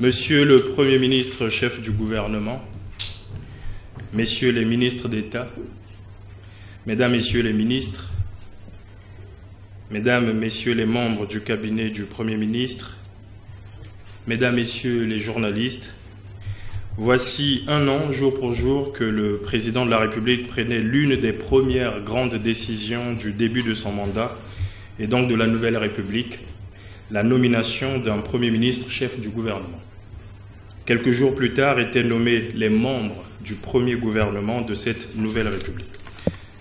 Monsieur le Premier ministre, chef du gouvernement, Messieurs les ministres d'État, Mesdames, Messieurs les ministres, Mesdames, Messieurs les membres du cabinet du Premier ministre, Mesdames, Messieurs les journalistes, voici un an, jour pour jour, que le Président de la République prenait l'une des premières grandes décisions du début de son mandat, et donc de la nouvelle République, la nomination d'un Premier ministre chef du gouvernement. Quelques jours plus tard étaient nommés les membres du premier gouvernement de cette nouvelle République.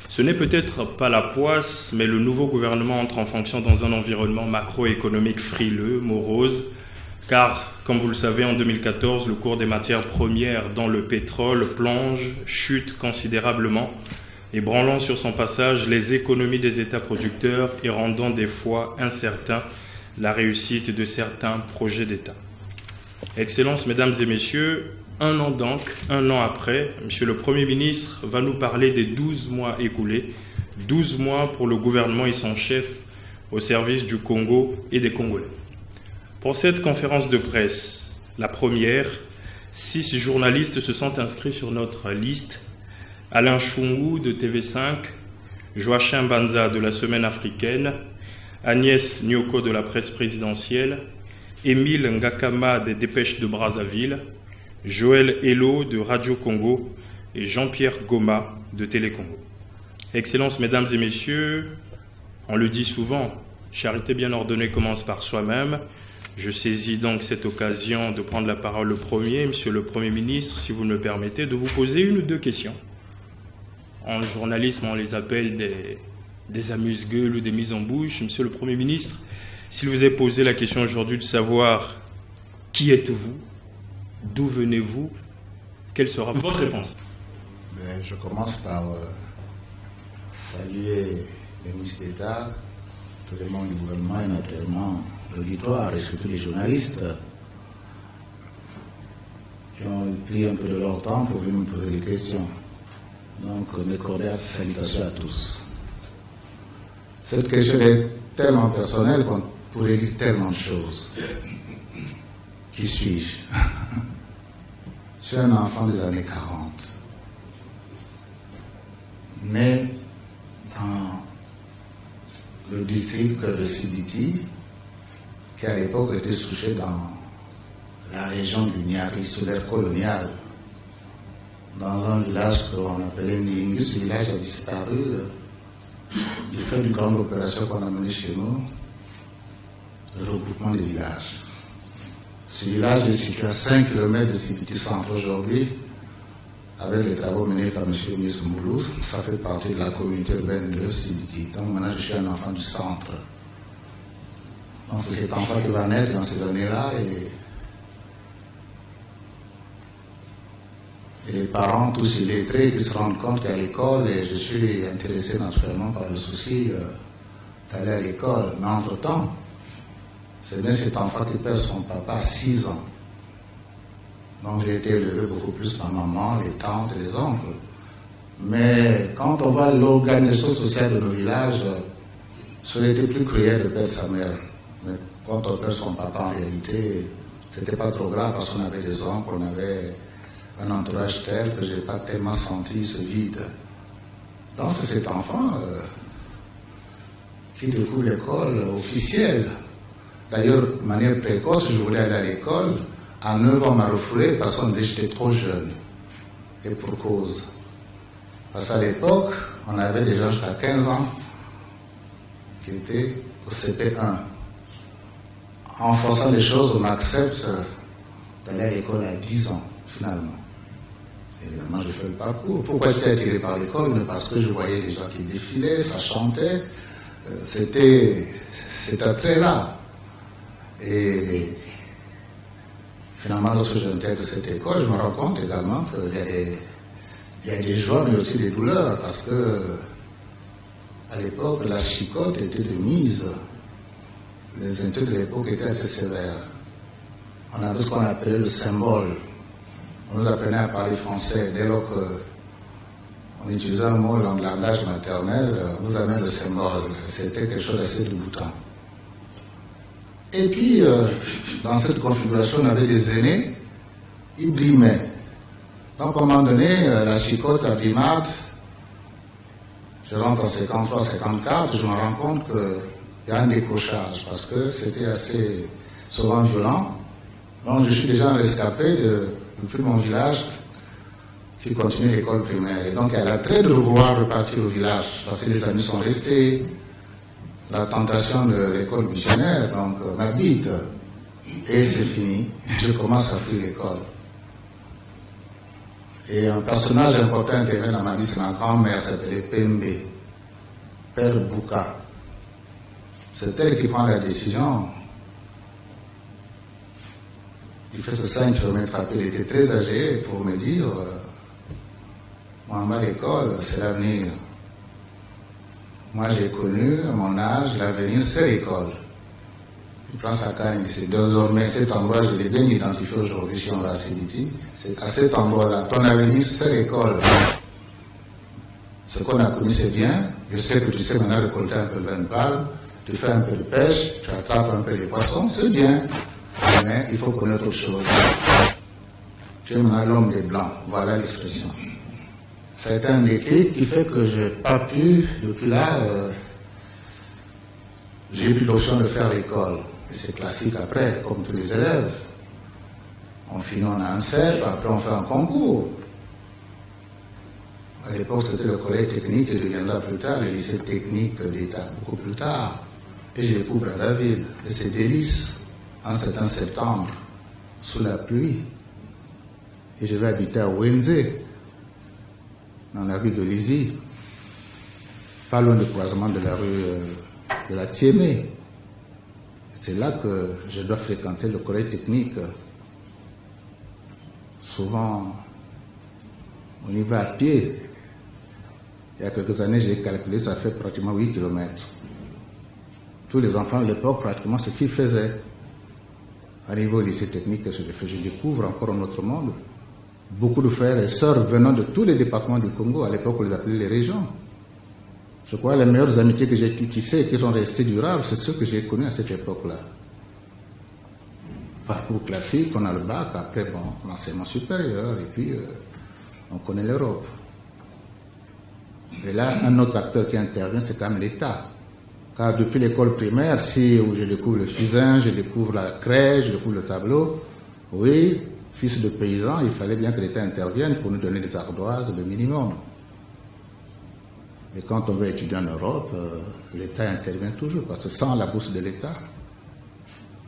Ce n'est peut-être pas la poisse, mais le nouveau gouvernement entre en fonction dans un environnement macroéconomique frileux, morose, car, comme vous le savez, en 2014, le cours des matières premières, dont le pétrole, plonge, chute considérablement, ébranlant sur son passage les économies des États producteurs et rendant des fois incertain la réussite de certains projets d'État. Excellences, Mesdames et Messieurs, un an donc, un an après, Monsieur le Premier ministre va nous parler des 12 mois écoulés, 12 mois pour le gouvernement et son chef au service du Congo et des Congolais. Pour cette conférence de presse, la première, 6 journalistes se sont inscrits sur notre liste. Alain Choungou de TV5, Joachim Banza de la Semaine africaine, Agnès Nyoko de la presse présidentielle, Émile Ngakama des Dépêches de Brazzaville, Joël Hello de Radio Congo et Jean-Pierre Goma de Télé Congo. Excellences, Mesdames et Messieurs, on le dit souvent, charité bien ordonnée commence par soi-même. Je saisis donc cette occasion de prendre la parole le premier, Monsieur le Premier ministre, si vous me le permettez, de vous poser une ou deux questions. En journalisme, on les appelle des amuse-gueules ou des mises en bouche. Monsieur le Premier ministre, s'il vous est posé la question aujourd'hui de savoir qui êtes-vous, d'où venez-vous, quelle sera votre réponse? Je commence par saluer les ministres d'État, tous les membres du gouvernement et naturellement l'auditoire et surtout les journalistes qui ont pris un peu de leur temps pour venir me poser des questions. Donc, mes cordiales salutations à tous. Cette question est tellement personnelle qu'on pourrait dire tellement de choses. Qui suis-je? Je suis un enfant des années 40, né dans le district de Sibiti, qui à l'époque était touché dans la région du Niari, sous l'ère coloniale, dans un village qu'on appelait Ningu. Ce village a disparu du fait d'une grande opération qu'on a menée chez nous, le regroupement des villages. Ce village est situé à 5 km de Sibiti Centre aujourd'hui, avec les travaux menés par M. Mies Moulou. Ça fait partie de la communauté urbaine de Sibiti. Donc maintenant, je suis un enfant du centre. Donc c'est cet enfant qui va naître dans ces années-là et les parents, tous illettrés, qui se rendent compte qu'à l'école, et je suis intéressé naturellement par le souci d'aller à l'école. Mais entre-temps, c'est bien cet enfant qui perd son papa à 6 ans. Donc j'ai été élevé beaucoup plus par maman, les tantes et les oncles. Mais quand on voit l'organisation sociale de nos villages, ce n'était plus cruel de perdre sa mère. Mais quand on perd son papa, en réalité, c'était pas trop grave parce qu'on avait des oncles, on avait un entourage tel que je n'ai pas tellement senti ce vide. Donc c'est cet enfant qui découvre l'école officielle. D'ailleurs, de manière précoce, je voulais aller à l'école. À 9 ans, on m'a refoulé parce qu'on disait que j'étais trop jeune. Et pour cause. Parce qu'à l'époque, on avait des gens jusqu'à 15 ans qui étaient au CP1. En forçant les choses, on m'accepte d'aller à l'école à 10 ans, finalement. Évidemment, j'ai fait le parcours. Pourquoi j'étais attiré par l'école? Mais parce que je voyais les gens qui défilaient, ça chantait. C'était très là. Et finalement, lorsque j'intègre cette école, je me rends compte également qu'il y a des joies, mais aussi des douleurs, parce que à l'époque, la chicote était de mise. Les intellectuels de l'époque étaient assez sévères. On avait ce qu'on appelait le symbole. On nous apprenait à parler français. Dès lors qu'on utilisait un mot dans le langage maternel, on nous amenait le symbole. C'était quelque chose d'assez dégoûtant. Et puis, dans cette configuration, on avait des aînés, ils brimaient. Donc, à un moment donné, la chicote à Brimade, je rentre en 53, 54, je me rends compte qu'il y a un décrochage, parce que c'était assez souvent violent. Donc, je suis déjà un rescapé depuis mon village, qui continue l'école primaire. Et donc, elle a très de vouloir repartir au village, parce que les amis sont restés. La tentation de l'école missionnaire, donc, m'habite. Et c'est fini. Je commence à fuir l'école. Et un personnage important intervient dans ma vie, c'est ma grand-mère, s'appelait Pembe, Père Bouka. C'est elle qui prend la décision. Il fait ce 5 km à pied. Il était très âgé pour me dire moi, l'école, c'est l'avenir. Moi, j'ai connu, à mon âge, l'avenir, c'est l'école. Il prend sa canne, c'est désormais cet endroit, je l'ai bien identifié aujourd'hui chez Onra City. C'est à cet endroit-là. Ton avenir, c'est l'école. Ce qu'on a connu, c'est bien. Je sais que tu sais maintenant récolter un peu de vin de palme, tu fais un peu de pêche, tu attrapes un peu de poissons, c'est bien. Mais il faut connaître autre chose. Tu es maintenant l'homme des blancs. Voilà l'expression. Ça a été un déclic qui fait que je n'ai pas pu, depuis là, j'ai eu plus l'option de faire l'école. Et c'est classique après, comme tous les élèves. On finit, on a un CEP, après on fait un concours. À l'époque, c'était le collège technique qui deviendra plus tard, le lycée technique d'État, beaucoup plus tard. Et je découvre Brazzaville. Et c'est délice, en 7 septembre, sous la pluie. Et je vais habiter à Wenze, dans la rue de Lizy, pas loin du croisement de la rue de la Thiémé. C'est là que je dois fréquenter le collège technique. Souvent, on y va à pied. Il y a quelques années, j'ai calculé, ça fait pratiquement 8 km. Tous les enfants de l'époque, pratiquement, ce qu'ils faisaient. À niveau lycée technique, je découvre encore un autre monde. Beaucoup de frères et sœurs venant de tous les départements du Congo. À l'époque, on les appelait les régions. Je crois que les meilleures amitiés que j'ai tissées et qui sont restées durables, c'est ceux que j'ai connus à cette époque-là. Parcours classique, on a le bac, après, bon, l'enseignement supérieur, et puis on connaît l'Europe. Et là, un autre acteur qui intervient, c'est quand même l'État. Car depuis l'école primaire, où je découvre le fusain, je découvre la crèche, je découvre le tableau, oui, fils de paysan, il fallait bien que l'État intervienne pour nous donner des ardoises, le minimum. Et quand on veut étudier en Europe, l'État intervient toujours, parce que sans la bourse de l'État,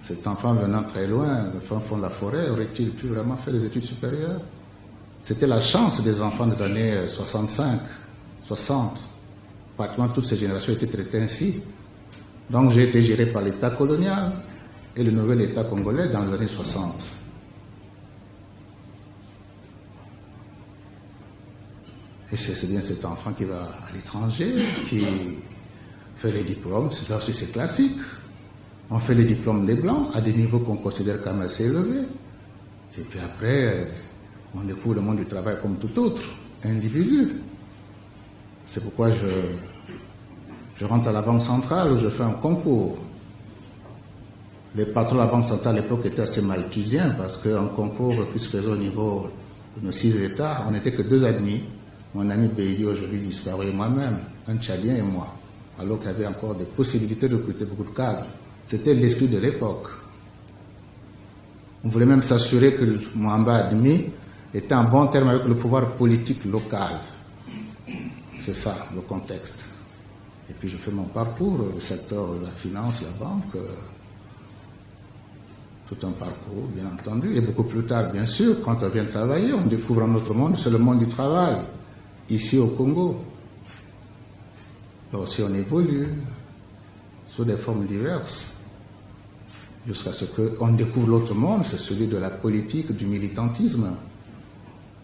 cet enfant venant très loin, le fin fond de la forêt, aurait-il pu vraiment faire des études supérieures? C'était la chance des enfants des années 65, 60. Pratiquement toutes ces générations étaient traitées ainsi. Donc j'ai été géré par l'État colonial et le nouvel État congolais dans les années 60. Et c'est bien cet enfant qui va à l'étranger, qui fait les diplômes. Là aussi, c'est classique. On fait les diplômes des Blancs à des niveaux qu'on considère comme assez élevés. Et puis après, on découvre le monde du travail comme tout autre individu. C'est pourquoi je rentre à la Banque centrale où je fais un concours. Les patrons de la Banque centrale à l'époque étaient assez malthusiens parce qu'un concours qui se faisait au niveau de nos 6 États, on n'était que 2 admis. Mon ami Beidi, aujourd'hui disparu, et moi-même, un Tchadien et moi, alors qu'il y avait encore des possibilités de recruter beaucoup de cadres. C'était l'esprit de l'époque. On voulait même s'assurer que le Mwamba admis était en bon terme avec le pouvoir politique local. C'est ça, le contexte. Et puis je fais mon parcours, le secteur de la finance, la banque, tout un parcours, bien entendu. Et beaucoup plus tard, bien sûr, quand on vient travailler, on découvre un autre monde, c'est le monde du travail. Ici au Congo, là aussi on évolue sous des formes diverses, jusqu'à ce qu'on découvre l'autre monde, c'est celui de la politique, du militantisme.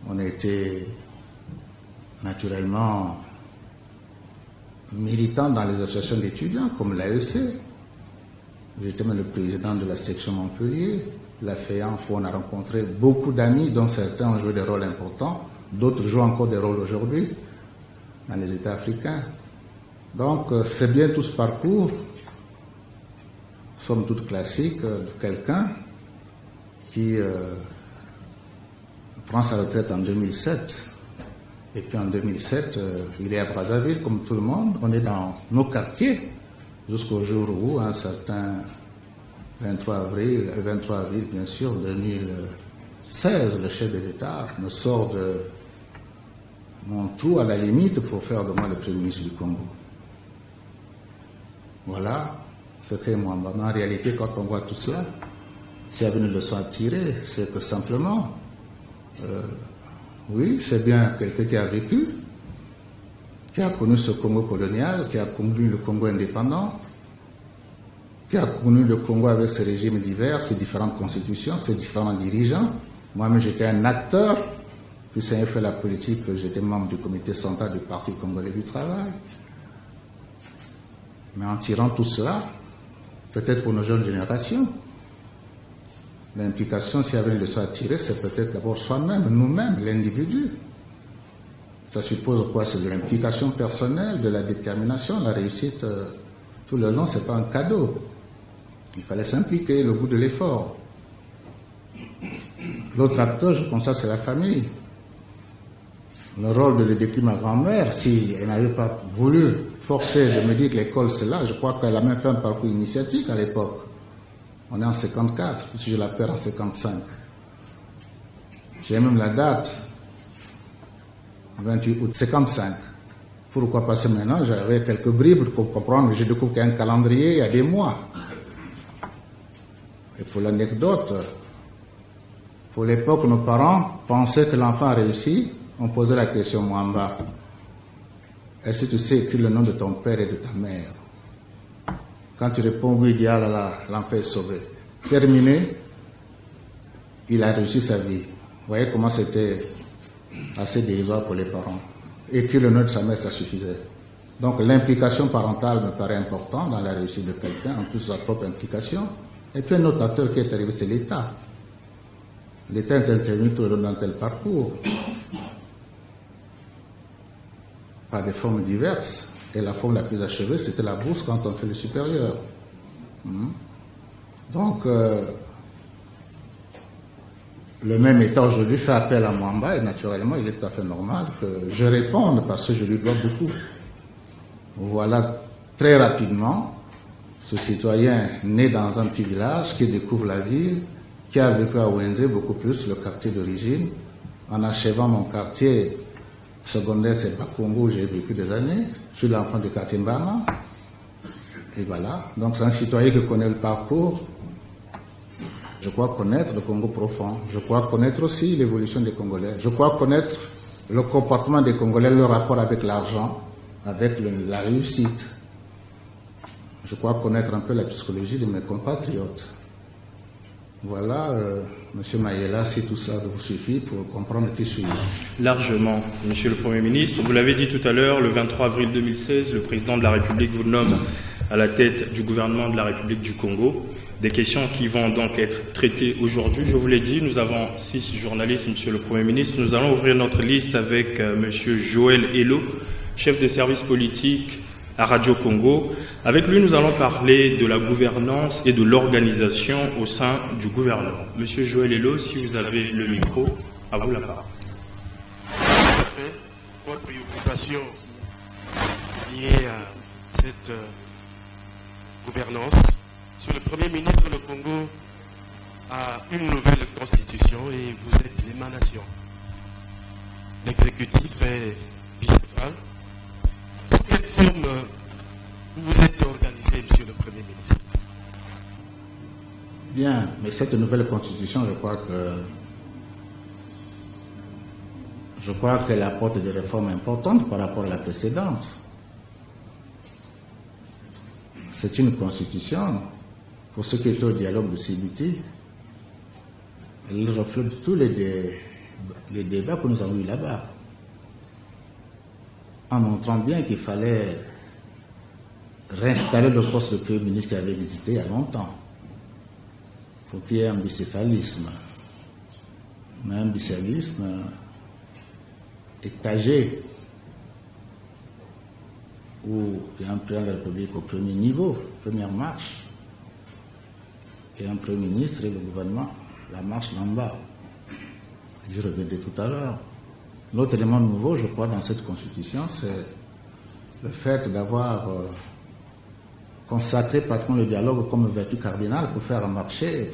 On a été naturellement militants dans les associations d'étudiants, comme l'AEC. J'étais même le président de la section Montpellier, la FEANF, où on a rencontré beaucoup d'amis, dont certains ont joué des rôles importants. D'autres jouent encore des rôles aujourd'hui dans les États africains. Donc, c'est bien tout ce parcours somme toute classique, de quelqu'un qui prend sa retraite en 2007. Et puis en 2007, il est à Brazzaville, comme tout le monde. On est dans nos quartiers, jusqu'au jour où un certain 23 avril, bien sûr, 2016, le chef de l'État me sort de mon trou à la limite pour faire de moi le Premier ministre du Congo. Voilà ce qu'est Mwamba. Mais en réalité, quand on voit tout cela, s'il y avait une leçon à tirer, c'est que simplement, oui, c'est bien quelqu'un qui a vécu, qui a connu ce Congo colonial, qui a connu le Congo indépendant, qui a connu le Congo avec ses régimes divers, ses différentes constitutions, ses différents dirigeants. Moi-même, j'étais un acteur, puis ça a fait la politique, j'étais membre du comité central du Parti congolais du travail. Mais en tirant tout cela, peut-être pour nos jeunes générations, l'implication, s'il y avait une leçon à tirer, c'est peut-être d'abord soi-même, nous-mêmes, l'individu. Ça suppose quoi? C'est de l'implication personnelle, de la détermination. La réussite, tout le long, ce n'est pas un cadeau. Il fallait s'impliquer, le goût de l'effort. L'autre acteur, je pense, c'est la famille. Le rôle de l'éduquer ma grand-mère, si elle n'avait pas voulu forcer de me dire que l'école c'est là, je crois qu'elle a même fait un parcours initiatique à l'époque. On est en 54, puisque je la perds en 55. J'ai même la date, 28 août 55. Pourquoi? Parce que maintenant, j'avais quelques bribes pour comprendre, j'ai découvert qu'il y a un calendrier, il y a des mois. Et pour l'anecdote, pour l'époque, nos parents pensaient que l'enfant a réussi. On posait la question, Mwamba, est-ce que tu sais écrire le nom de ton père et de ta mère? Quand tu réponds oui, il dit, ah là là, l'enfant est sauvé. Terminé, il a réussi sa vie. Vous voyez comment c'était assez dérisoire pour les parents. Écrire le nom de sa mère, ça suffisait. Donc l'implication parentale me paraît importante dans la réussite de quelqu'un, en plus de sa propre implication. Et puis un autre acteur qui est arrivé, c'est l'État. L'État est intervenu tout le long d'un tel parcours, par des formes diverses. Et la forme la plus achevée, c'était la bourse quand on fait le supérieur. Donc, le même État aujourd'hui fait appel à Mwamba et naturellement, il est tout à fait normal que je réponde parce que je lui dois beaucoup. Voilà très rapidement ce citoyen né dans un petit village qui découvre la ville, qui a vécu à Ouenze beaucoup plus, le quartier d'origine. En achevant mon quartier secondaire, c'est Bakongo où j'ai vécu des années. Je suis l'enfant du quartier Mbama. Et voilà. Donc c'est un citoyen qui connaît le parcours. Je crois connaître le Congo profond. Je crois connaître aussi l'évolution des Congolais. Je crois connaître le comportement des Congolais, leur rapport avec l'argent, avec la réussite. Je crois connaître un peu la psychologie de mes compatriotes. Voilà, M. Mayela, si tout ça vous suffit pour comprendre qui suis-je. Largement, Monsieur le Premier ministre. Vous l'avez dit tout à l'heure, le 23 avril 2016, le président de la République vous nomme à la tête du gouvernement de la République du Congo. Des questions qui vont donc être traitées aujourd'hui. Je vous l'ai dit, nous avons 6 journalistes, Monsieur le Premier ministre. Nous allons ouvrir notre liste avec Monsieur Joël Hello, chef de service politique à Radio Congo. Avec lui, nous allons parler de la gouvernance et de l'organisation au sein du gouvernement. Monsieur Joël Hello, si vous avez le micro, à vous la parole. Tout à fait. Votre préoccupation liée à cette gouvernance. Sur le Premier ministre, le Congo a une nouvelle constitution et vous êtes l'émanation. L'exécutif est bicéphale. Sous quelle forme vous êtes organisé, Monsieur le Premier ministre? Bien, mais cette nouvelle constitution, je crois qu'elle apporte des réformes importantes par rapport à la précédente. C'est une constitution, pour ce qui est au dialogue de CBT, elle reflète tous les débats que nous avons eus là-bas, en montrant bien qu'il fallait réinstaller le poste de Premier ministre qui avait existé il y a longtemps, pour qu'il y ait un bicéphalisme. Mais un bicéphalisme étagé, où il y a un président de la République au premier niveau, première marche, et un Premier ministre et le gouvernement, la marche d'en bas. Je reviendrai tout à l'heure. L'autre élément nouveau, je crois, dans cette constitution, c'est le fait d'avoir consacré pratiquement le dialogue comme vertu cardinale pour faire marcher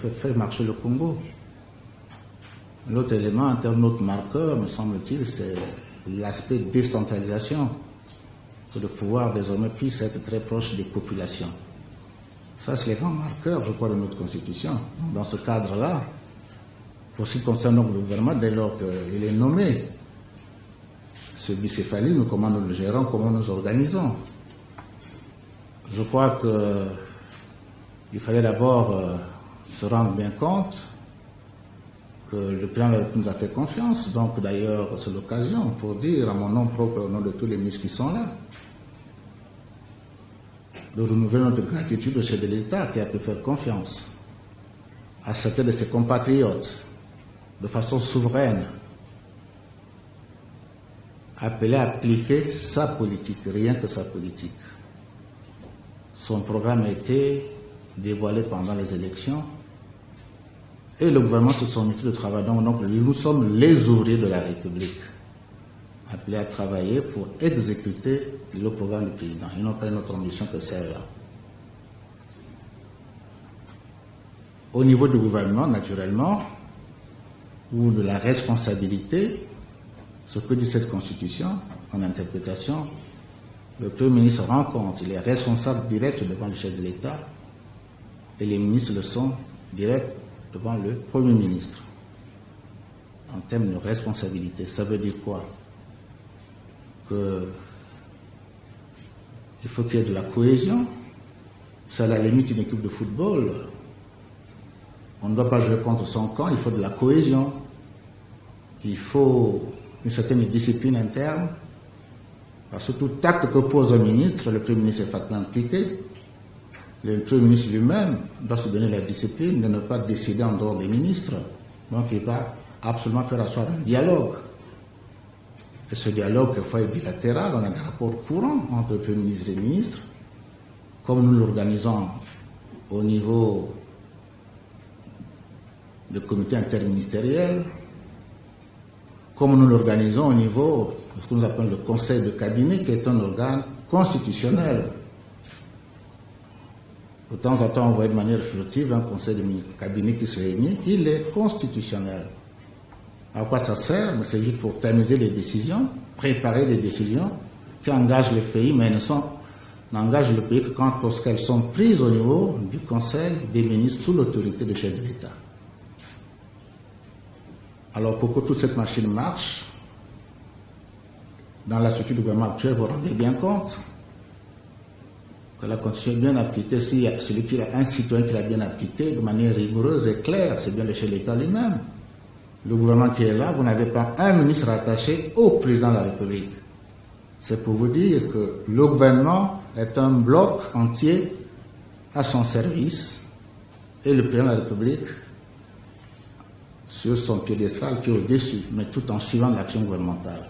le Congo. L'autre élément, en termes d'autres marqueurs, me semble-t-il, c'est l'aspect décentralisation, que le pouvoir désormais puisse être très proche des populations. Ça, c'est les grands marqueurs, je crois, de notre constitution. Donc, dans ce cadre-là, pour ce qui concerne donc le gouvernement, dès lors qu'il est nommé, ce bicéphalisme, comment nous le gérons, comment nous organisons. Je crois qu'il fallait d'abord se rendre bien compte que le président de la République nous a fait confiance. Donc d'ailleurs, c'est l'occasion pour dire à mon nom propre et au nom de tous les ministres qui sont là, de renouveler notre gratitude au chef de l'État qui a pu faire confiance à certains de ses compatriotes de façon souveraine, appelé à appliquer sa politique, rien que sa politique. Son programme a été dévoilé pendant les élections et le gouvernement se sont mis de travail. Donc nous sommes les ouvriers de la République, appelés à travailler pour exécuter le programme du président. Ils n'ont pas une autre ambition que celle-là. Au niveau du gouvernement, naturellement, ou de la responsabilité, ce que dit cette Constitution, en interprétation, le Premier ministre rend compte, il est responsable direct devant le chef de l'État et les ministres le sont direct devant le Premier ministre. En termes de responsabilité, ça veut dire quoi? Il faut qu'il y ait de la cohésion. C'est à la limite une équipe de football. On ne doit pas jouer contre son camp, il faut de la cohésion. Il faut une certaine discipline interne. Parce que tout acte que pose un ministre, le Premier ministre est facilement impliqué. Le Premier ministre lui-même doit se donner la discipline de ne pas décider en dehors des ministres. Donc il va absolument faire asseoir un dialogue. Et ce dialogue, quelquefois, est bilatéral. On a des rapports courants entre le Premier ministre et les ministres, comme nous l'organisons au niveau du comité interministériel, comme nous l'organisons au niveau de ce que nous appelons le conseil de cabinet, qui est un organe constitutionnel. De temps en temps, on voit de manière furtive un conseil de cabinet qui se réunit, il est constitutionnel. À quoi ça sert? C'est juste pour tamiser les décisions, préparer des décisions qui engagent le pays, mais n'engagent le pays que lorsqu'elles sont prises au niveau du Conseil des ministres sous l'autorité du chef de l'État. Alors pour que toute cette machine marche, dans la structure du gouvernement actuel, vous rendez bien compte que la Constitution est bien appliquée. Si celui qui a un citoyen qui l'a bien appliquée de manière rigoureuse et claire, c'est bien le chef de l'État lui-même. Le gouvernement qui est là, vous n'avez pas un ministre attaché au président de la République. C'est pour vous dire que le gouvernement est un bloc entier à son service et le président de la République sur son piédestal qui est au-dessus, mais tout en suivant l'action gouvernementale.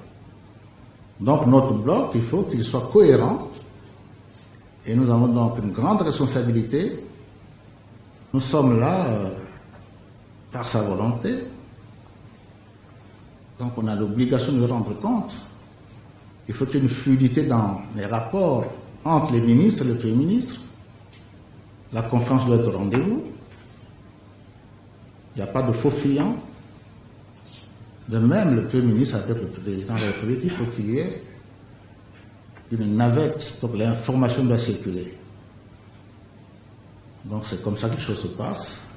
Donc notre bloc, il faut qu'il soit cohérent et nous avons donc une grande responsabilité. Nous sommes là par sa volonté. Donc on a l'obligation de le rendre compte. Il faut qu'il y ait une fluidité dans les rapports entre les ministres et le Premier ministre. La confiance doit être au rendez-vous. Il n'y a pas de faux fuyants. De même, le Premier ministre avec le président de la République, il faut qu'il y ait une navette, donc l'information doit circuler. Donc c'est comme ça que les choses se passent.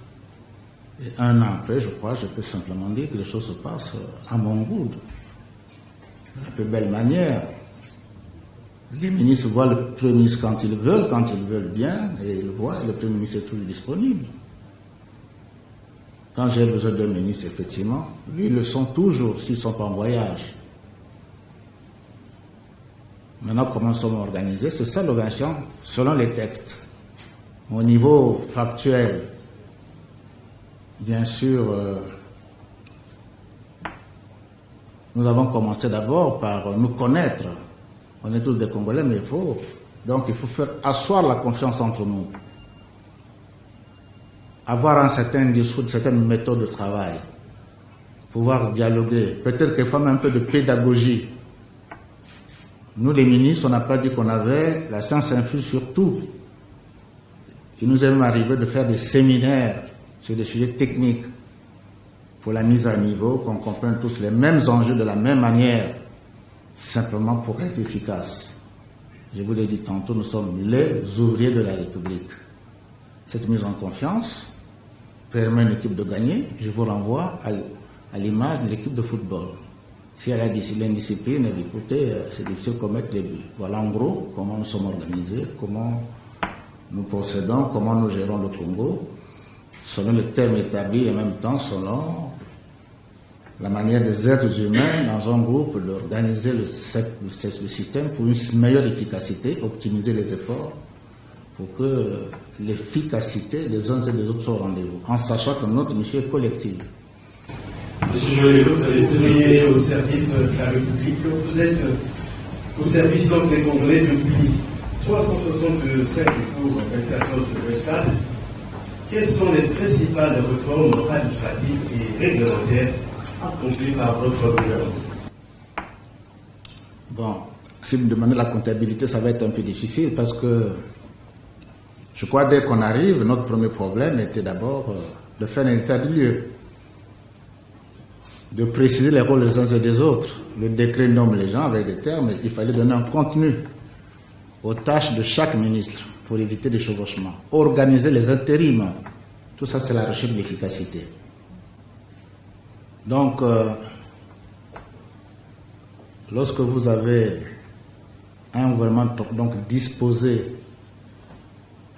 Et un an après, je crois, je peux simplement dire que les choses se passent à mon goût, de la plus belle manière. Les ministres voient le Premier ministre quand ils veulent bien, et ils le voient, et le Premier ministre est toujours disponible. Quand j'ai besoin d'un ministre, effectivement, ils le sont toujours s'ils ne sont pas en voyage. Maintenant, comment nous sommes organisés? C'est ça l'organisation selon les textes. Au niveau factuel, bien sûr, nous avons commencé d'abord par nous connaître. On est tous des Congolais, mais il faut faire asseoir la confiance entre nous. avoir un certain discours, une certaine méthode de travail, pouvoir dialoguer, peut-être qu'il faut un peu de pédagogie. Nous, les ministres, on n'a pas dit qu'on avait la science infuse sur tout. Il nous est même arrivé de faire des séminaires sur des sujets techniques pour la mise à niveau, qu'on comprenne tous les mêmes enjeux de la même manière, simplement pour être efficace. Je vous l'ai dit tantôt, nous sommes les ouvriers de la République. Cette mise en confiance permet à une équipe de gagner. Je vous renvoie à l'image de l'équipe de football. Si elle a l'indiscipline, écoutez, c'est difficile de mettre les buts. Voilà en gros comment nous sommes organisés, comment nous procédons, comment nous gérons le Congo, selon les thèmes établis et en même temps selon la manière des êtres humains dans un groupe d'organiser le système pour une meilleure efficacité, optimiser les efforts pour que l'efficacité des uns et des autres soit au rendez-vous, en sachant que notre mission est collective. Monsieur Joël, vous avez travaillé au service de la République. Vous êtes au service donc des Congolais depuis 365 jours, 24 de l'espace. Quelles sont les principales réformes administratives et réglementaires accomplies par votre gouvernement? Bon, si vous me demandez la comptabilité, ça va être un peu difficile parce que je crois dès qu'on arrive, notre premier problème était d'abord de faire un état de lieu, de préciser les rôles des uns et des autres. Le décret nomme les gens avec des termes, il fallait donner un contenu aux tâches de chaque ministre pour éviter des chevauchements. Organiser les intérims, tout ça c'est la recherche de l'efficacité. Donc, lorsque vous avez un gouvernement donc disposé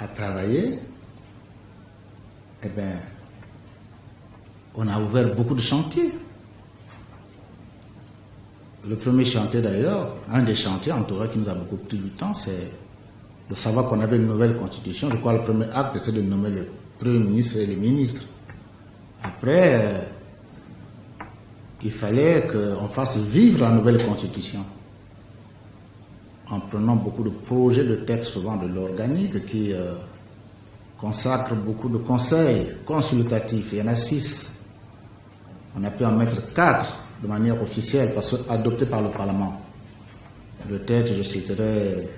à travailler, eh bien, on a ouvert beaucoup de chantiers. Le premier chantier d'ailleurs, un des chantiers en tout cas qui nous a beaucoup pris du temps, c'est de savoir qu'on avait une nouvelle constitution. Je crois que le premier acte, c'est de nommer le Premier ministre et les ministres. Après, il fallait qu'on fasse vivre la nouvelle constitution en prenant beaucoup de projets de textes, souvent de l'organique, qui consacrent beaucoup de conseils consultatifs. Il y en a 6. On a pu en mettre 4 de manière officielle, parce que adoptés par le Parlement. Peut-être je citerai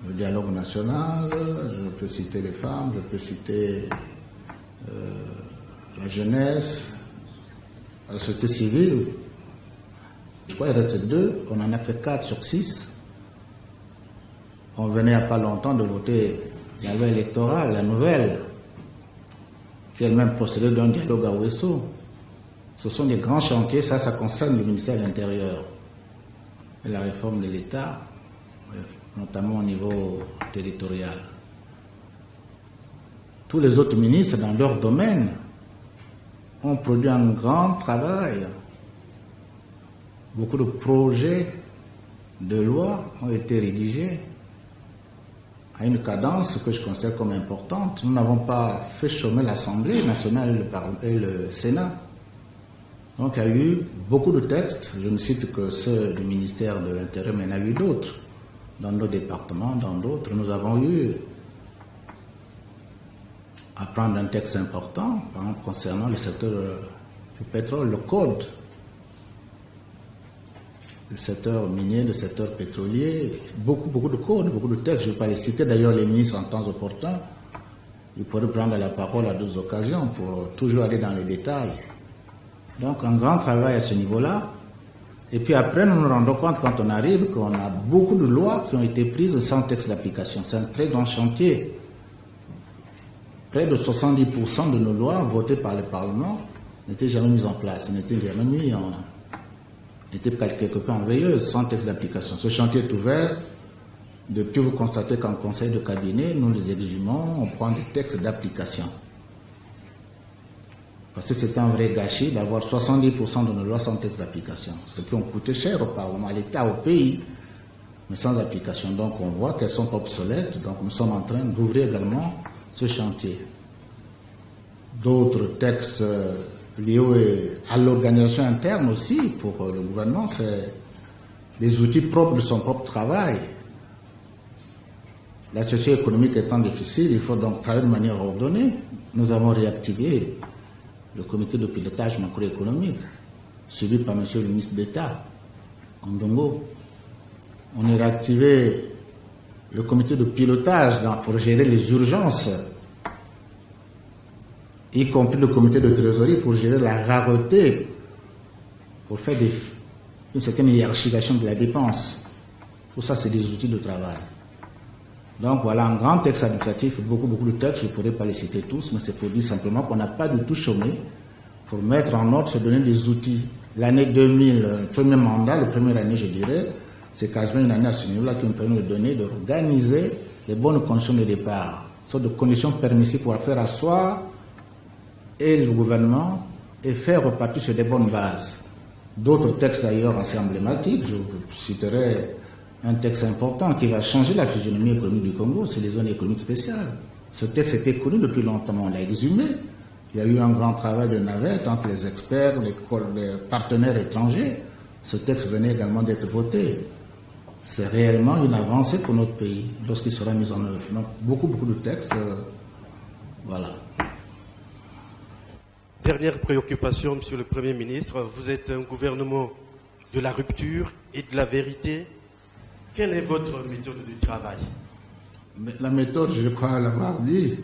le dialogue national, je peux citer les femmes, je peux citer la jeunesse, la société civile. Je crois qu'il reste 2, on en a fait 4 sur 6. On venait il n'y a pas longtemps de voter la loi électorale, la nouvelle, qui elle-même procédait d'un dialogue à Ouesso. Ce sont des grands chantiers, ça concerne le ministère de l'Intérieur et la réforme de l'État, notamment au niveau territorial. Tous les autres ministres, dans leur domaine, ont produit un grand travail. Beaucoup de projets de loi ont été rédigés à une cadence que je considère comme importante. Nous n'avons pas fait chômer l'Assemblée nationale et le Sénat. Donc il y a eu beaucoup de textes, je ne cite que ceux du ministère de l'Intérieur, mais il y en a eu d'autres, dans nos départements, dans d'autres. Nous avons eu à prendre un texte important, par exemple concernant le secteur du pétrole, le code, le secteur minier, le secteur pétrolier, beaucoup de codes, beaucoup de textes. Je ne vais pas les citer, d'ailleurs les ministres en temps opportun, ils pourraient prendre la parole à 2 occasions pour toujours aller dans les détails. Donc un grand travail à ce niveau-là. Et puis après, nous nous rendons compte quand on arrive qu'on a beaucoup de lois qui ont été prises sans texte d'application. C'est un très grand chantier. Près de 70% de nos lois votées par le Parlement n'étaient jamais mises en place, n'étaient jamais mises en... étaient quelque peu en veilleuse, sans texte d'application. Ce chantier est ouvert. Depuis, vous constatez qu'en conseil de cabinet, nous les exhumons, on prend des textes d'application. Parce que c'est un vrai gâchis d'avoir 70% de nos lois sans texte d'application. Ce qui ont coûté cher au Parlement, à l'État, au pays, mais sans application. Donc on voit qu'elles sont obsolètes. Donc nous sommes en train d'ouvrir également ce chantier. D'autres textes liés à l'organisation interne aussi, pour le gouvernement, c'est des outils propres de son propre travail. La situation économique étant difficile, il faut donc travailler de manière ordonnée. Nous avons réactivé le comité de pilotage macroéconomique, suivi par M. le ministre d'État, Ndongo. On a réactivé le comité de pilotage pour gérer les urgences, y compris le comité de trésorerie pour gérer la rareté, pour faire une certaine hiérarchisation de la dépense. Tout ça, c'est des outils de travail. Donc voilà un grand texte administratif, beaucoup de textes, je ne pourrais pas les citer tous, mais c'est pour dire simplement qu'on n'a pas du tout chômé pour mettre en ordre, se donner des outils. L'année 2000, le premier mandat, la première année, je dirais, c'est quasiment une année à ce niveau-là qui nous permet de donner, d'organiser les bonnes conditions de départ, sorte de conditions permissives pour faire asseoir et le gouvernement et faire repartir sur des bonnes bases. D'autres textes d'ailleurs assez emblématiques, je citerai un texte important qui va changer la physionomie économique du Congo, c'est les zones économiques spéciales. Ce texte était connu depuis longtemps, on l'a exhumé. Il y a eu un grand travail de navette entre les experts, les partenaires étrangers. Ce texte venait également d'être voté. C'est réellement une avancée pour notre pays lorsqu'il sera mis en œuvre. Donc beaucoup de textes, voilà. Dernière préoccupation, Monsieur le Premier ministre, vous êtes un gouvernement de la rupture et de la vérité. Quelle est votre méthode de travail? La méthode, je crois l'avoir dit,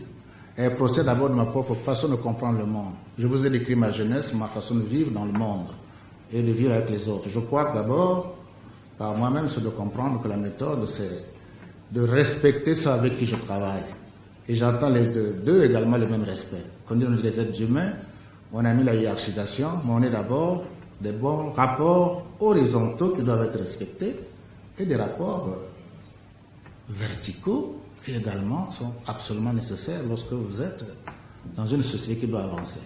elle procède d'abord de ma propre façon de comprendre le monde. Je vous ai décrit ma jeunesse, ma façon de vivre dans le monde et de vivre avec les autres. Je crois que d'abord, par moi-même, c'est de comprendre que la méthode, c'est de respecter ceux avec qui je travaille. Et j'entends les deux également le même respect. Quand on dit les êtres humains, on a mis la hiérarchisation, mais on est d'abord des bons rapports horizontaux qui doivent être respectés et des rapports verticaux qui également sont absolument nécessaires lorsque vous êtes dans une société qui doit avancer.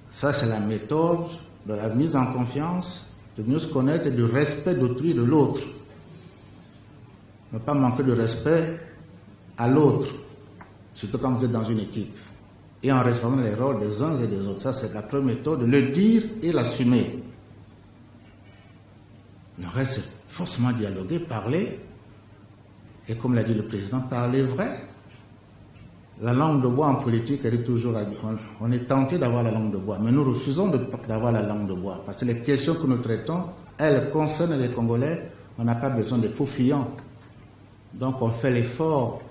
Ça, c'est la méthode de la mise en confiance, de mieux se connaître et du respect d'autrui, de l'autre. Ne pas manquer de respect à l'autre, surtout quand vous êtes dans une équipe. Et en respectant les rôles des uns et des autres. Ça, c'est la première méthode, de le dire et l'assumer. Le reste, c'est forcément dialoguer, parler. Et comme l'a dit le président, parler vrai. La langue de bois en politique, elle est toujours... On est tenté d'avoir la langue de bois, mais nous refusons d'avoir la langue de bois. Parce que les questions que nous traitons, elles concernent les Congolais. On n'a pas besoin des faux fuyants. Donc on fait l'effort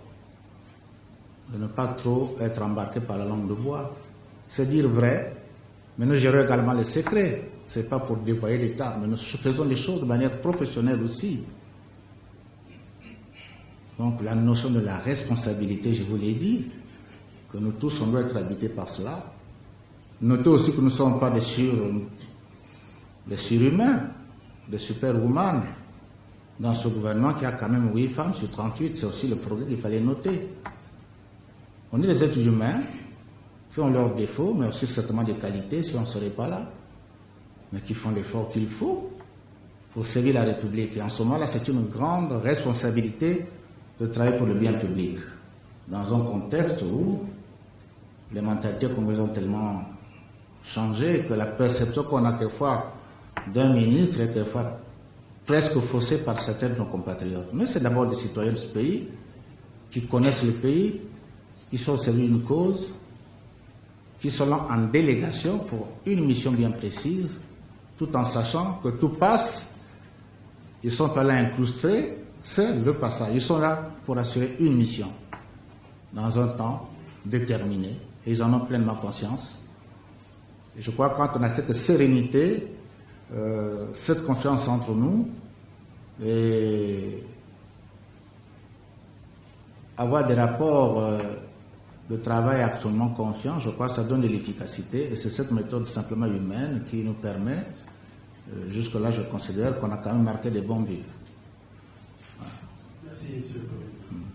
de ne pas trop être embarqué par la langue de bois. C'est dire vrai, mais nous gérons également les secrets. Ce n'est pas pour déployer l'État, mais nous faisons les choses de manière professionnelle aussi. Donc la notion de la responsabilité, je vous l'ai dit, que nous tous, on doit être habités par cela. Notez aussi que nous ne sommes pas des surhumains, des superwoman dans ce gouvernement qui a quand même 8 femmes sur 38. C'est aussi le progrès qu'il fallait noter. On est des êtres humains qui ont leurs défauts, mais aussi certainement des qualités, si on ne serait pas là, mais qui font l'effort qu'il faut pour servir la République. Et en ce moment-là, c'est une grande responsabilité de travailler pour le bien public, dans un contexte où les mentalités congolaises ont tellement changé que la perception qu'on a quelquefois d'un ministre est quelquefois presque faussée par certains de nos compatriotes. Mais c'est d'abord des citoyens de ce pays qui connaissent le pays, qui sont au service d'une cause, qui sont là en délégation pour une mission bien précise, tout en sachant que tout passe. Ils ne sont pas là incrustés, c'est le passage. Ils sont là pour assurer une mission, dans un temps déterminé, et ils en ont pleinement conscience. Et je crois que quand on a cette sérénité, cette confiance entre nous, et avoir des rapports de travail absolument confiants, je crois que ça donne de l'efficacité, et c'est cette méthode simplement humaine qui nous permet, jusque-là je considère qu'on a quand même marqué des bons buts. Voilà. Merci, monsieur le Président.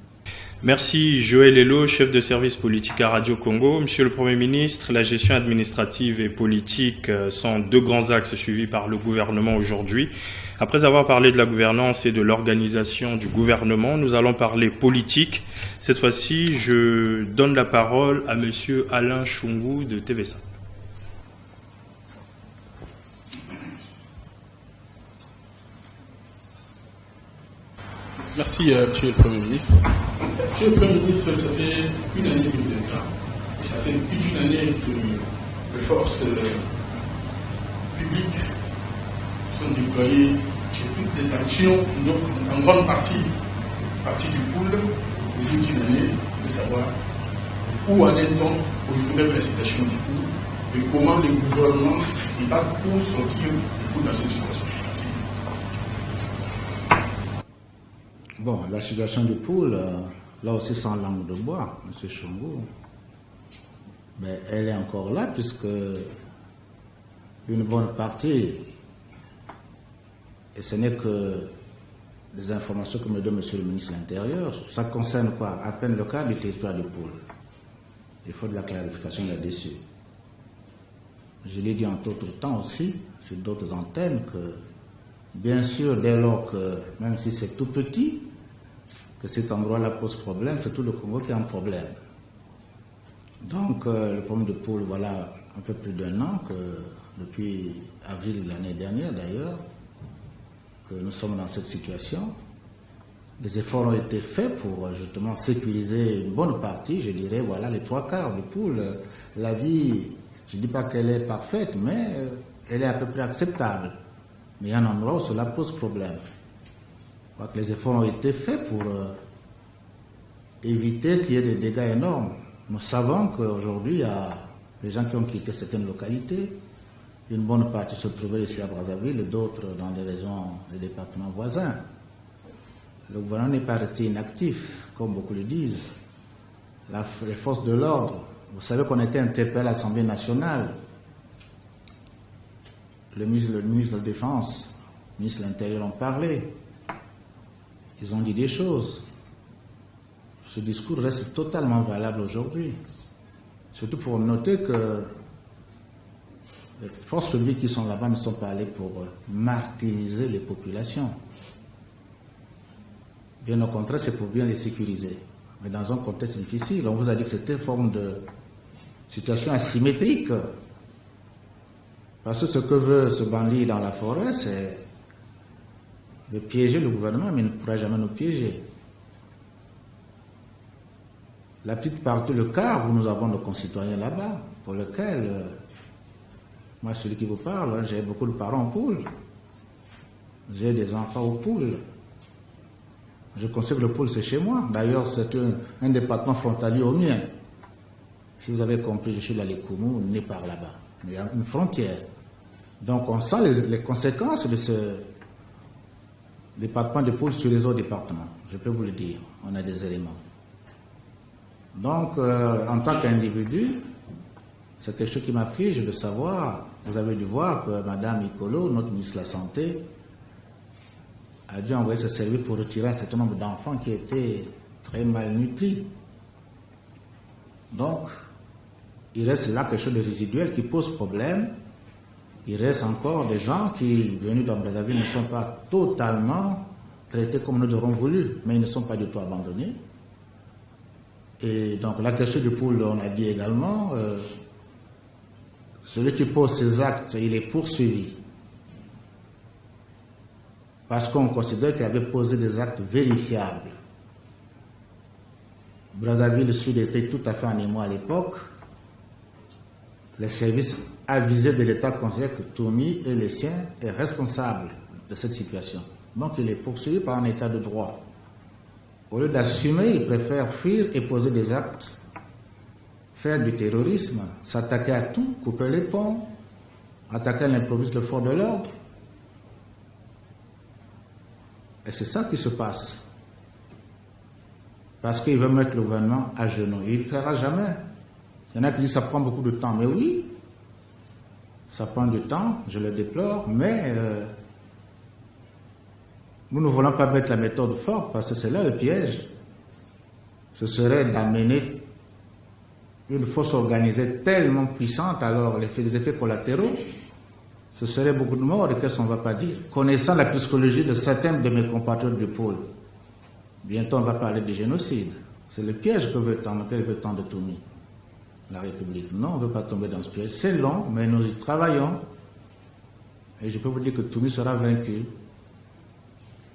Merci Joël Hello, chef de service politique à Radio Congo. Monsieur le Premier ministre, la gestion administrative et politique sont deux grands axes suivis par le gouvernement aujourd'hui. Après avoir parlé de la gouvernance et de l'organisation du gouvernement, nous allons parler politique. Cette fois-ci, je donne la parole à monsieur Alain Chungu de TV5. Merci, Monsieur le Premier ministre. Monsieur le Premier ministre, ça fait une année que vous êtes là, et ça fait plus d'une année que les forces publiques sont déployées sur toutes les actions, donc en grande partie du pool, au bout d'une année, de savoir où en est-on aujourd'hui de la situation du pool et comment le gouvernement s'y bat pour sortir du pool dans cette situation. Merci. Bon, la situation du pool, là aussi sans langue de bois, M. Chongo, mais elle est encore là puisque une bonne partie, et ce n'est que des informations que me donne M. le ministre de l'Intérieur, ça concerne quoi? À peine le cas du territoire du pool. Il faut de la clarification là-dessus. Je l'ai dit en d'autres temps aussi, sur d'autres antennes, que bien sûr, dès lors que, même si c'est tout petit, que cet endroit-là pose problème, c'est tout le Congo qui a un problème. Donc, le problème de poule, voilà un peu plus d'un an, que depuis avril de l'année dernière d'ailleurs, que nous sommes dans cette situation. Des efforts ont été faits pour justement sécuriser une bonne partie, je dirais, voilà, les 3/4 de poule. La vie, je ne dis pas qu'elle est parfaite, mais elle est à peu près acceptable. Mais il y a un endroit où cela pose problème. Je crois que les efforts ont été faits pour éviter qu'il y ait des dégâts énormes. Nous savons qu'aujourd'hui, il y a des gens qui ont quitté certaines localités. Une bonne partie se trouvait ici à Brazzaville et d'autres dans les régions des départements voisins. Le gouvernement n'est pas resté inactif, comme beaucoup le disent. Les forces de l'ordre, vous savez qu'on était interpellé à l'Assemblée nationale. Le ministre de la Défense, le ministre de l'Intérieur ont parlé. Ils ont dit des choses. Ce discours reste totalement valable aujourd'hui. Surtout pour noter que les forces publiques qui sont là-bas ne sont pas allées pour martyriser les populations. Bien au contraire, c'est pour bien les sécuriser. Mais dans un contexte difficile, on vous a dit que c'était une forme de situation asymétrique. Parce que ce que veut ce bandit dans la forêt, c'est de piéger le gouvernement, mais il ne pourra jamais nous piéger. La petite partie, le quart où nous avons nos concitoyens là-bas, pour lequel, moi, celui qui vous parle, j'ai beaucoup de parents aux poules. J'ai des enfants aux poules. Je considère que le pôle, c'est chez moi. D'ailleurs, c'est un département frontalier au mien. Si vous avez compris, je suis là, les Koumou, né par là-bas. Il y a une frontière. Donc, on sent les conséquences de ce département de pôle sur les autres départements. Je peux vous le dire. On a des éléments. Donc, en tant qu'individu, c'est quelque chose qui m'afflige de savoir. Vous avez dû voir que Mme Nicolo, notre ministre de la Santé, a dû envoyer ce service pour retirer un certain nombre d'enfants qui étaient très malnutris. Donc, il reste là quelque chose de résiduel qui pose problème. Il reste encore des gens qui, venus dans Brazzaville, ne sont pas totalement traités comme nous aurons voulu, mais ils ne sont pas du tout abandonnés. Et donc, la question du pool, on a dit également, celui qui pose ces actes, il est poursuivi. Parce qu'on considère qu'il avait posé des actes vérifiables. Brazzaville Sud était tout à fait en émoi à l'époque. Les services avisés de l'État considèrent que Toumi et les siens est responsable de cette situation. Donc il est poursuivi par un état de droit. Au lieu d'assumer, il préfère fuir et poser des actes, faire du terrorisme, s'attaquer à tout, couper les ponts, attaquer à l'improviste le fort de l'ordre. Et c'est ça qui se passe. Parce qu'il veut mettre le gouvernement à genoux. Il ne le fera jamais. Il y en a qui disent que ça prend beaucoup de temps. Mais oui, ça prend du temps, je le déplore, mais nous ne voulons pas mettre la méthode forte parce que c'est là le piège. Ce serait d'amener une force organisée tellement puissante, alors les effets collatéraux, ce serait beaucoup de morts, et qu'est-ce qu'on ne va pas dire? Connaissant la psychologie de certains de mes compatriotes du pôle, bientôt on va parler de génocide. C'est le piège que veut tendre Toumi, la République. Non, on ne veut pas tomber dans ce piège. C'est long, mais nous y travaillons. Et je peux vous dire que Toumi sera vaincu.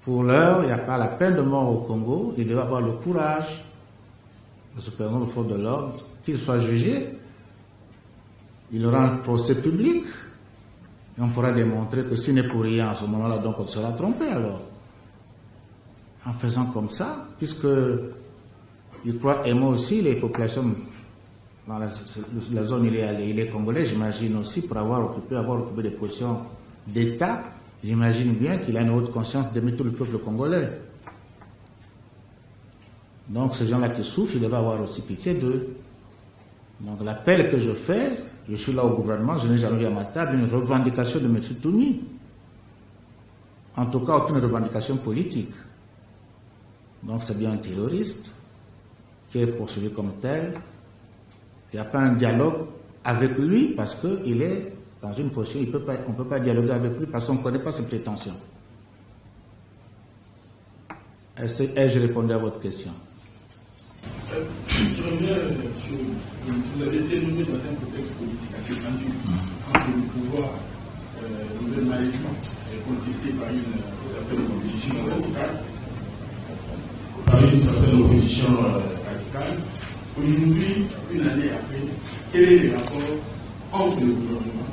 Pour l'heure, il n'y a pas la peine de mort au Congo. Il doit avoir le courage de se présenter aux forces de l'ordre, qu'il soit jugé. Il aura un procès public. Et on pourra démontrer que s'il n'est pour rien à ce moment-là, donc on sera trompé alors. En faisant comme ça, puisque il croit aimer aussi les populations dans la zone où il est allé. Il est congolais, j'imagine aussi, pour avoir occupé des positions d'État. J'imagine bien qu'il a une haute conscience d'aimer tout le peuple congolais. Donc ces gens-là qui souffrent, il devrait avoir aussi pitié d'eux. Donc l'appel que je fais, je suis là au gouvernement, je n'ai jamais eu à ma table une revendication de M. Toumi. En tout cas, aucune revendication politique. Donc c'est bien un terroriste qui est poursuivi comme tel. Il n'y a pas un dialogue avec lui parce qu'il est dans une position, on ne peut pas dialoguer avec lui parce qu'on ne connaît pas ses prétentions. Ai-je répondu à votre question? Je reviens sur. Vous avez été nommé dans un contexte politique assez tendu entre le pouvoir gouvernemental contesté par une certaine opposition radicale. Aujourd'hui, une année après, quel est le rapport entre le gouvernement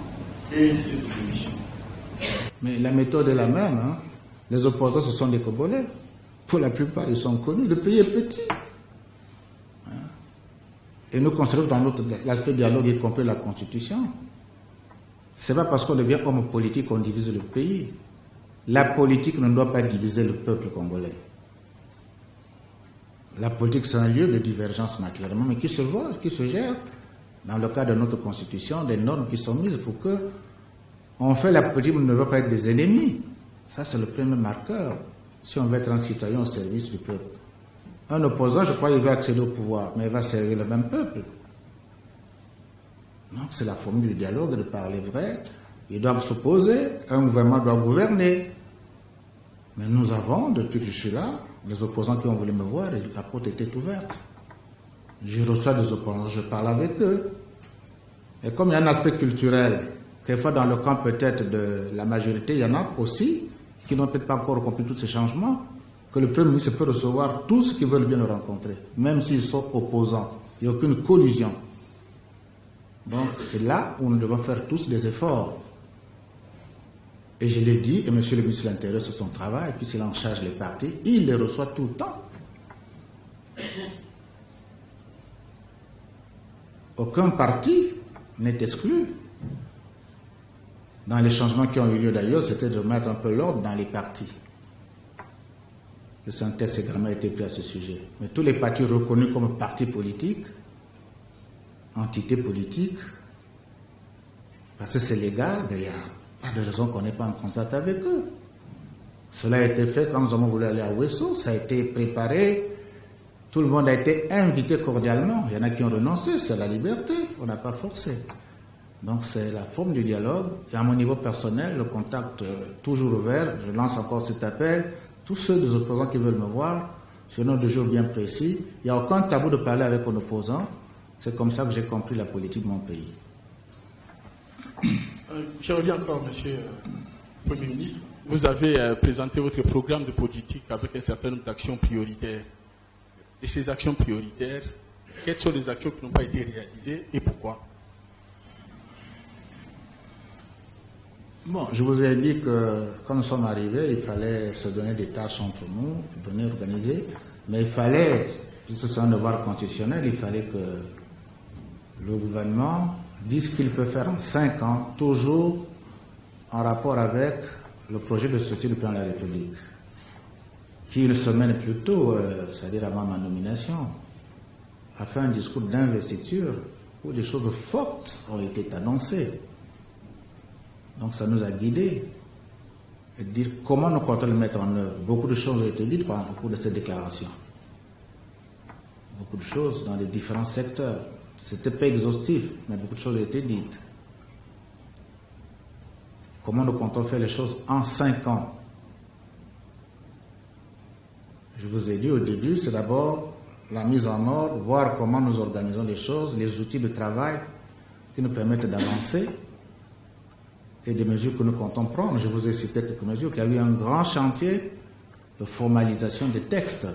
et cette opposition? Mais la méthode est la même. Hein. Les opposants, ce sont des Congolais. Pour la plupart, ils sont connus. Le pays est petit. Hein. Et nous considérons dans l'aspect dialogue, y compris la Constitution. Ce n'est pas parce qu'on devient homme politique qu'on divise le pays. La politique ne doit pas diviser le peuple congolais. La politique, c'est un lieu de divergence naturellement, mais qui se voit, qui se gère dans le cadre de notre Constitution, des normes qui sont mises pour que on fait la politique, mais on ne veut pas être des ennemis. Ça, c'est le premier marqueur, si on veut être un citoyen au service du peuple. Un opposant, je crois, il va accéder au pouvoir, mais il va servir le même peuple. Donc, c'est la formule du dialogue, de parler vrai. Ils doivent s'opposer, un gouvernement doit gouverner. Mais nous avons, depuis que je suis là, les opposants qui ont voulu me voir, la porte était ouverte. Je reçois des opposants, je parle avec eux. Et comme il y a un aspect culturel, quelquefois dans le camp peut-être de la majorité, il y en a aussi qui n'ont peut-être pas encore compris tous ces changements, que le Premier ministre peut recevoir tous ceux qui veulent bien le rencontrer, même s'ils sont opposants. Il n'y a aucune collusion. Donc c'est là où nous devons faire tous des efforts. Et je l'ai dit, et M. le ministre de l'Intérieur, c'est son travail, puisqu'il en charge les partis, il les reçoit tout le temps. Aucun parti n'est exclu. Dans les changements qui ont eu lieu d'ailleurs, c'était de mettre un peu l'ordre dans les partis. Le synthèse également a été pris à ce sujet. Mais tous les partis reconnus comme partis politiques, entités politiques, parce que c'est légal, mais il n'y a pas de raison qu'on n'ait pas en contact avec eux. Cela a été fait quand nous avons voulu aller à Ouesso, ça a été préparé, tout le monde a été invité cordialement. Il y en a qui ont renoncé, c'est la liberté, on n'a pas forcé. Donc c'est la forme du dialogue. Et à mon niveau personnel, le contact toujours ouvert, je lance encore cet appel, tous ceux des opposants qui veulent me voir, sur un ordre de jour bien précis, il n'y a aucun tabou de parler avec un opposant. C'est comme ça que j'ai compris la politique de mon pays. Je reviens encore, monsieur le Premier ministre. Vous avez présenté votre programme de politique avec un certain nombre d'actions prioritaires. Et ces actions prioritaires, quelles sont les actions qui n'ont pas été réalisées et pourquoi? Bon, je vous ai dit que quand nous sommes arrivés, il fallait se donner des tâches entre nous, donner, organiser, mais il fallait, puisque c'est un devoir constitutionnel, il fallait que le gouvernement dise ce qu'il peut faire en 5 ans, toujours en rapport avec le projet de société du président de la République, qui une semaine plus tôt, c'est-à-dire avant ma nomination, a fait un discours d'investiture où des choses fortes ont été annoncées. Donc ça nous a guidés. Et dire comment nous comptons le mettre en œuvre. Beaucoup de choses ont été dites au cours de cette déclaration. Beaucoup de choses dans les différents secteurs. Ce n'était pas exhaustif, mais beaucoup de choses ont été dites. Comment nous comptons faire les choses en 5 ans? Je vous ai dit au début, c'est d'abord la mise en ordre, voir comment nous organisons les choses, les outils de travail qui nous permettent d'avancer et des mesures que nous comptons prendre. Je vous ai cité quelques mesures. Il y a eu un grand chantier de formalisation des textes,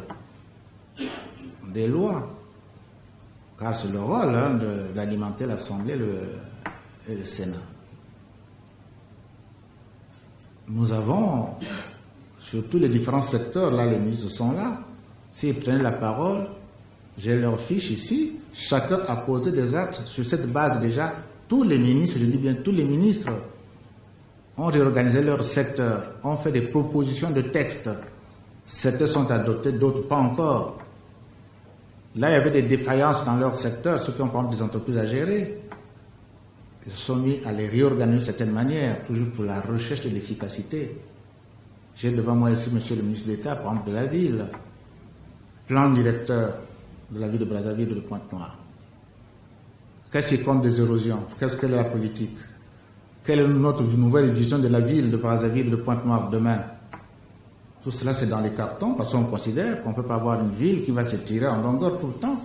des lois. Car c'est le rôle d'alimenter l'Assemblée et le Sénat. Nous avons, sur tous les différents secteurs, là les ministres sont là. S'ils prenaient la parole, j'ai leur fiche ici, chacun a posé des actes. Sur cette base déjà, tous les ministres, je dis bien tous les ministres, ont réorganisé leur secteur, ont fait des propositions de textes. Certains sont adoptés, d'autres pas encore. Là, il y avait des défaillances dans leur secteur, ceux qui ont par exemple des entreprises à gérer. Ils se sont mis à les réorganiser d'une certaine manière, toujours pour la recherche de l'efficacité. J'ai devant moi ici monsieur le ministre d'État, par exemple, de la ville, plan directeur de la ville de Brazzaville et de Pointe-Noire. Qu'est-ce qui compte des érosions? Qu'est-ce qu'est la politique? Quelle est notre nouvelle vision de la ville de Brazzaville et de Pointe-Noire demain? Tout cela, c'est dans les cartons, parce qu'on considère qu'on ne peut pas avoir une ville qui va se tirer en longueur tout le temps.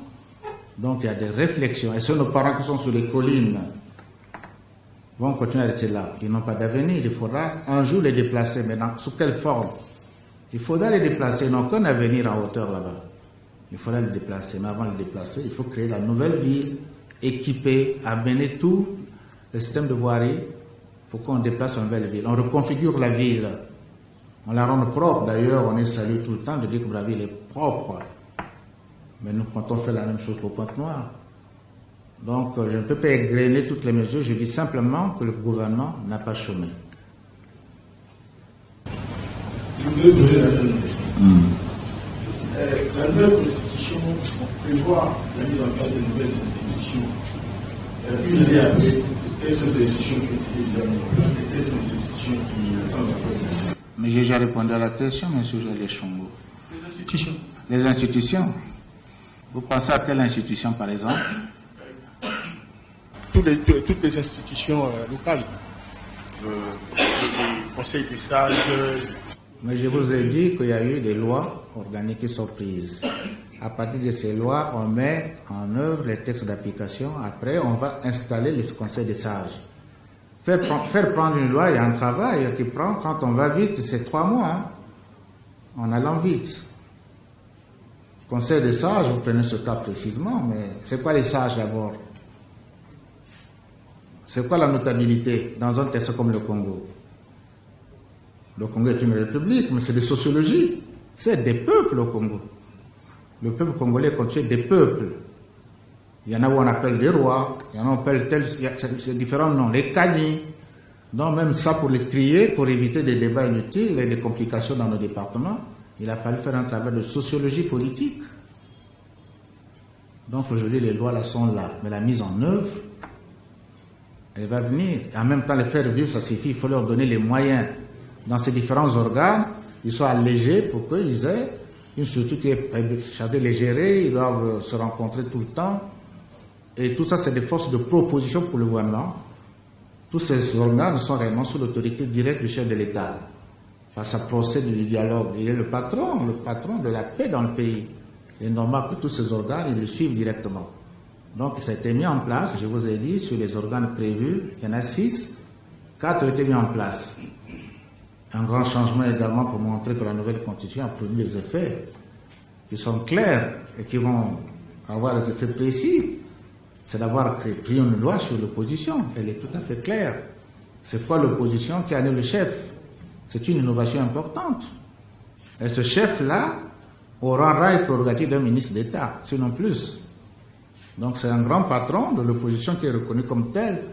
Donc, il y a des réflexions. Et ceux nos parents qui sont sur les collines vont continuer à rester là. Ils n'ont pas d'avenir. Il faudra un jour les déplacer. Mais sous quelle forme? Il faudra les déplacer. Ils n'ont qu'un avenir en hauteur là-bas. Il faudra les déplacer. Mais avant de les déplacer, il faut créer la nouvelle ville, équiper, amener tout le système de voirie pour qu'on déplace une nouvelle ville. On reconfigure la ville. On la rend propre. D'ailleurs, on est salué tout le temps de dire que Brazzaville est propre. Mais nous comptons faire la même chose pour Pointe-Noire. Donc, je ne peux pas égrener toutes les mesures. Je dis simplement que le gouvernement n'a pas chômé. Je voudrais poser la même question. La nouvelle constitution prévoit la mise en place de nouvelles institutions. Une année après, quelles sont les institutions qui ont été déjà mises en place et quelles sont les institutions qui attendent la. Mais j'ai déjà répondu à la question, M. Joël Chongo. Les institutions. Les institutions. Vous pensez à quelle institution, par exemple? Toutes les institutions locales. Le Conseil des sages. Mais je vous ai dit qu'il y a eu des lois organiques qui sont prises. À partir de ces lois, on met en œuvre les textes d'application. Après, on va installer le Conseil des sages. Faire prendre une loi, il y a un travail qui prend. Quand on va vite, c'est 3 mois. Hein, en allant vite. Conseil des sages, vous prenez ce cas précisément, mais c'est quoi les sages d'abord? C'est quoi la notabilité dans un texte comme le Congo? Le Congo est une république, mais c'est de sociologie. C'est des peuples au Congo. Le peuple congolais est constitué des peuples. Il y en a où on appelle des rois, il y en a où on appelle c'est différents noms, les Kani. Donc même ça, pour les trier, pour éviter des débats inutiles et des complications dans nos départements, il a fallu faire un travail de sociologie politique. Donc aujourd'hui, les lois là sont là, mais la mise en œuvre, elle va venir. Et en même temps, les faire vivre, ça suffit, il faut leur donner les moyens. Dans ces différents organes, ils soient allégés pour qu'ils aient une structure qui est chargée de les gérer, ils doivent se rencontrer tout le temps. Et tout ça, c'est des forces de proposition pour le gouvernement. Tous ces organes sont réellement sous l'autorité directe du chef de l'État. Ça procède du dialogue. Il est le patron de la paix dans le pays. C'est normal que tous ces organes, ils le suivent directement. Donc, ça a été mis en place, je vous ai dit, sur les organes prévus, il y en a 6, 4 ont été mis en place. Un grand changement également pour montrer que la nouvelle constitution a produit des effets qui sont clairs et qui vont avoir des effets précis. C'est d'avoir pris une loi sur l'opposition. Elle est tout à fait claire. C'est quoi l'opposition qui a né le chef? C'est une innovation importante. Et ce chef-là aura rang et prérogative d'un ministre d'État, sinon plus. Donc c'est un grand patron de l'opposition qui est reconnu comme tel,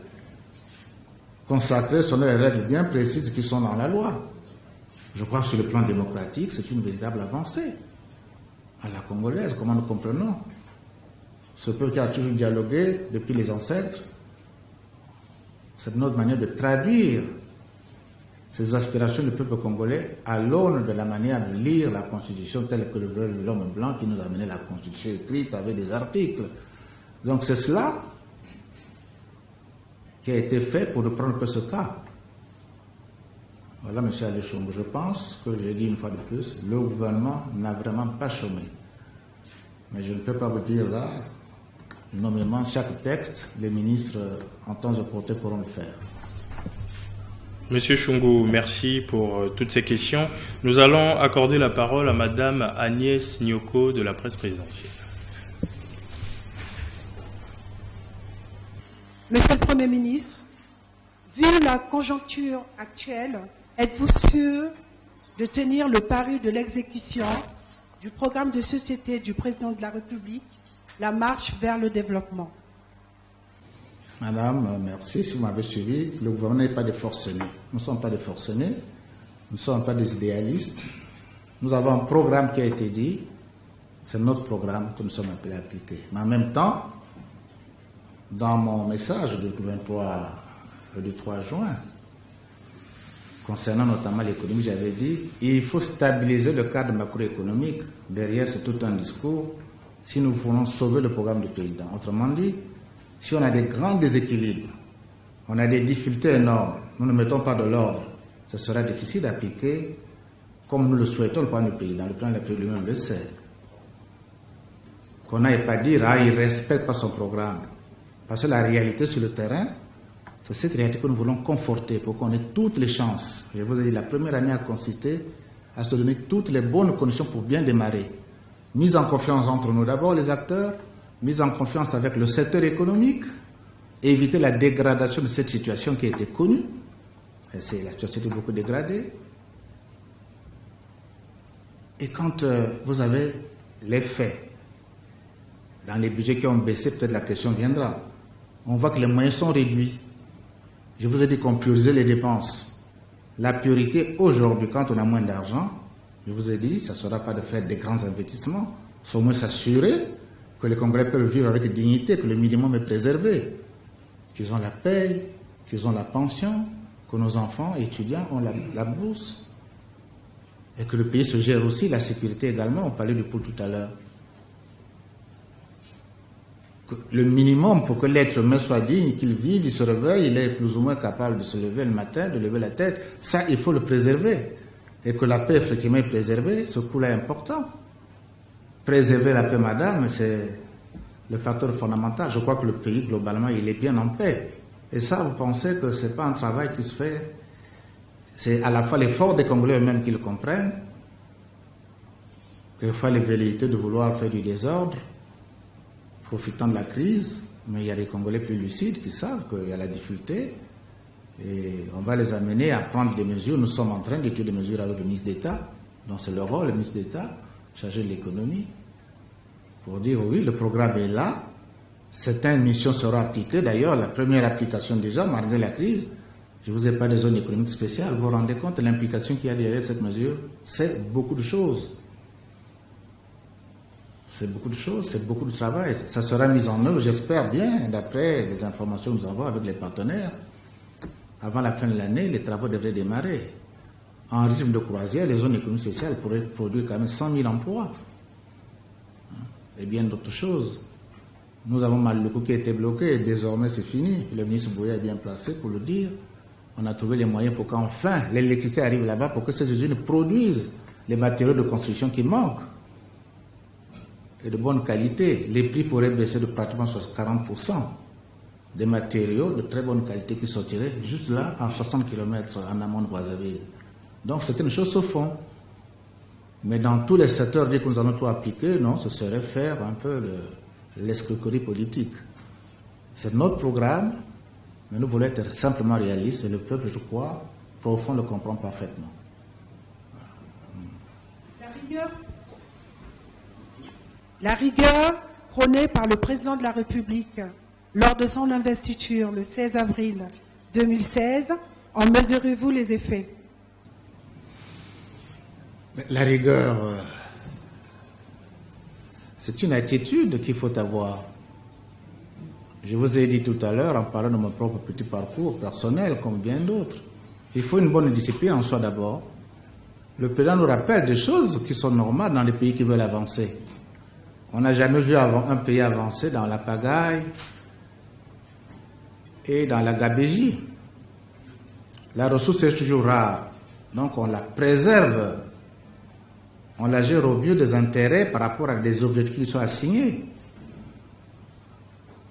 consacré selon les règles bien précises qui sont dans la loi. Je crois que sur le plan démocratique, c'est une véritable avancée à la congolaise, comment nous comprenons. Ce peuple qui a toujours dialogué depuis les ancêtres, c'est notre manière de traduire ces aspirations du peuple congolais à l'aune de la manière de lire la Constitution telle que le veut l'homme blanc qui nous a amené la Constitution écrite avec des articles. Donc c'est cela qui a été fait pour reprendre que ce cas. Voilà, M. Alechongo, je pense que, j'ai dit une fois de plus, le gouvernement n'a vraiment pas chômé. Mais je ne peux pas vous dire là, nommément chaque texte, les ministres en temps opportun pourront le faire. Monsieur Chungu, merci pour toutes ces questions. Nous allons accorder la parole à Madame Agnès Nyoko de la presse présidentielle. Monsieur le Premier ministre, vu la conjoncture actuelle, êtes-vous sûr de tenir le pari de l'exécution du programme de société du Président de la République, la marche vers le développement? Madame, merci. Si vous m'avez suivi, le gouvernement n'est pas des forcenés. Nous ne sommes pas des forcenés, nous ne sommes pas des idéalistes. Nous avons un programme qui a été dit, c'est notre programme que nous sommes appelés à appliquer. Mais en même temps, dans mon message du 3 juin, concernant notamment l'économie, j'avais dit il faut stabiliser le cadre macroéconomique. Derrière, c'est tout un discours si nous voulons sauver le programme du président. Autrement dit, si on a des grands déséquilibres, on a des difficultés énormes, nous ne mettons pas de l'ordre, ce sera difficile d'appliquer comme nous le souhaitons le programme du président. Le président de la République lui-même le sait. Qu'on n'aille pas dire il ne respecte pas son programme. Parce que la réalité sur le terrain, c'est cette réalité que nous voulons conforter pour qu'on ait toutes les chances. Je vous ai dit, la première année a consisté à se donner toutes les bonnes conditions pour bien démarrer. Mise en confiance entre nous d'abord, les acteurs, mise en confiance avec le secteur économique, éviter la dégradation de cette situation qui a été connue. Et c'est la situation qui est beaucoup dégradée. Et quand vous avez les faits, dans les budgets qui ont baissé, peut-être la question viendra. On voit que les moyens sont réduits. Je vous ai dit qu'on priorisait les dépenses. La priorité aujourd'hui, quand on a moins d'argent, je vous ai dit, ça ne sera pas de faire des grands investissements, c'est au moins s'assurer que les Congolais peuvent vivre avec dignité, que le minimum est préservé, qu'ils ont la paye, qu'ils ont la pension, que nos enfants étudiants ont la bourse, et que le pays se gère aussi, la sécurité également, on parlait du pôle tout à l'heure. Le minimum pour que l'être humain soit digne, qu'il vive, il se réveille, il est plus ou moins capable de se lever le matin, de lever la tête, ça il faut le préserver. Et que la paix effectivement est préservée, ce coup-là est important. Préserver la paix, madame, c'est le facteur fondamental. Je crois que le pays, globalement, il est bien en paix. Et ça, vous pensez que ce n'est pas un travail qui se fait. C'est à la fois l'effort des Congolais eux-mêmes qui le comprennent, quelquefois les velléités de vouloir faire du désordre, profitant de la crise, mais il y a des Congolais plus lucides qui savent qu'il y a la difficulté et on va les amener à prendre des mesures. Nous sommes en train d'étudier des mesures avec le ministre d'État, donc c'est le rôle, le ministre d'État, chargé de l'économie, pour dire oui, le programme est là, certaines missions seront appliquées. D'ailleurs, la première application déjà, malgré la crise, je ne vous ai pas des zones économiques spéciales, vous vous rendez compte de l'implication qu'il y a derrière cette mesure, c'est beaucoup de choses. C'est beaucoup de choses, c'est beaucoup de travail. Ça sera mis en œuvre, j'espère bien, d'après les informations que nous avons avec les partenaires. Avant la fin de l'année, les travaux devraient démarrer. En régime de croisière, les zones économiques spéciales pourraient produire quand même 100 000 emplois. Et bien d'autres choses. Nous avons Maluku qui a été bloqué, désormais c'est fini. Le ministre Bouya est bien placé pour le dire. On a trouvé les moyens pour qu'enfin l'électricité arrive là-bas pour que ces usines produisent les matériaux de construction qui manquent. Et de bonne qualité, les prix pourraient baisser de pratiquement 40%. Des matériaux de très bonne qualité qui sortiraient juste là, à 60 km en amont de Brazzaville. Donc certaines choses se font. Mais dans tous les secteurs, dès que nous allons tout appliquer, non, ce serait faire un peu l'escroquerie politique. C'est notre programme, mais nous voulons être simplement réalistes et le peuple, je crois, profond le comprend parfaitement. La rigueur prônée par le président de la République lors de son investiture le 16 avril 2016, en mesurez-vous les effets? La rigueur, c'est une attitude qu'il faut avoir. Je vous ai dit tout à l'heure, en parlant de mon propre petit parcours personnel, comme bien d'autres, il faut une bonne discipline en soi d'abord. Le président nous rappelle des choses qui sont normales dans les pays qui veulent avancer. On n'a jamais vu un pays avancer dans la pagaille et dans la gabégie. La ressource est toujours rare, donc on la préserve, on la gère au mieux des intérêts par rapport à des objectifs qui sont assignés.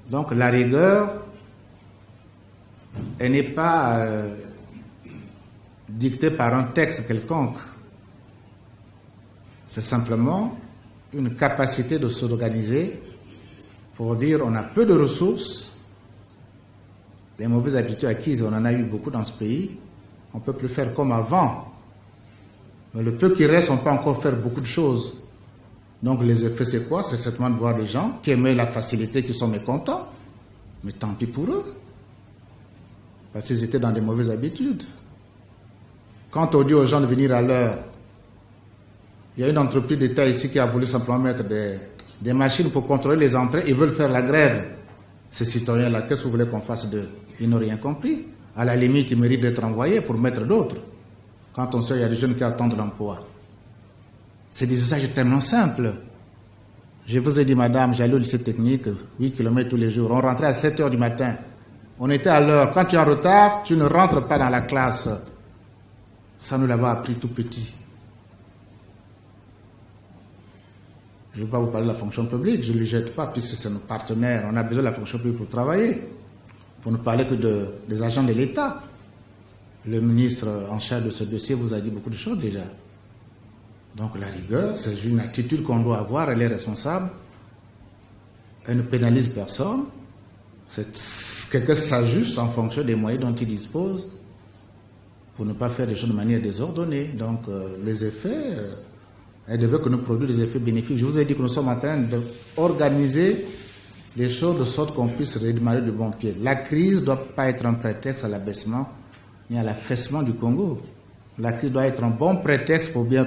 Donc la rigueur, elle n'est pas dictée par un texte quelconque. C'est simplement une capacité de s'organiser pour dire on a peu de ressources, les mauvaises habitudes acquises, on en a eu beaucoup dans ce pays, on ne peut plus faire comme avant. Mais le peu qui reste, on peut encore faire beaucoup de choses. Donc les effets, c'est quoi? C'est certainement de voir des gens qui aimaient la facilité, qui sont mécontents. Mais tant pis pour eux. Parce qu'ils étaient dans des mauvaises habitudes. Quand on dit aux gens de venir à l'heure, il y a une entreprise d'État ici qui a voulu simplement mettre des machines pour contrôler les entrées. Ils veulent faire la grève. Ces citoyens-là, qu'est-ce que vous voulez qu'on fasse d'eux? Ils n'ont rien compris. À la limite, ils méritent d'être envoyés pour mettre d'autres. Quand on sait qu'il y a des jeunes qui attendent l'emploi. C'est des usages tellement simples. Je vous ai dit, madame, j'allais au lycée technique, 8 km tous les jours. On rentrait à 7 heures du matin. On était à l'heure. Quand tu es en retard, tu ne rentres pas dans la classe. Ça nous l'avait appris tout petit. Je ne veux pas vous parler de la fonction publique, je ne le jette pas, puisque c'est nos partenaires. On a besoin de la fonction publique pour travailler. Pour ne parler que des agents de l'État. Le ministre en charge de ce dossier vous a dit beaucoup de choses déjà. Donc la rigueur, c'est une attitude qu'on doit avoir, elle est responsable. Elle ne pénalise personne. Quelqu'un s'ajuste en fonction des moyens dont il dispose pour ne pas faire des choses de manière désordonnée. Donc les effets, elle devait que nous produire des effets bénéfiques. Je vous ai dit que nous sommes en train d'organiser les choses de sorte qu'on puisse redémarrer de bon pied. La crise ne doit pas être un prétexte à l'abaissement ni à l'affaissement du Congo. La crise doit être un bon prétexte pour bien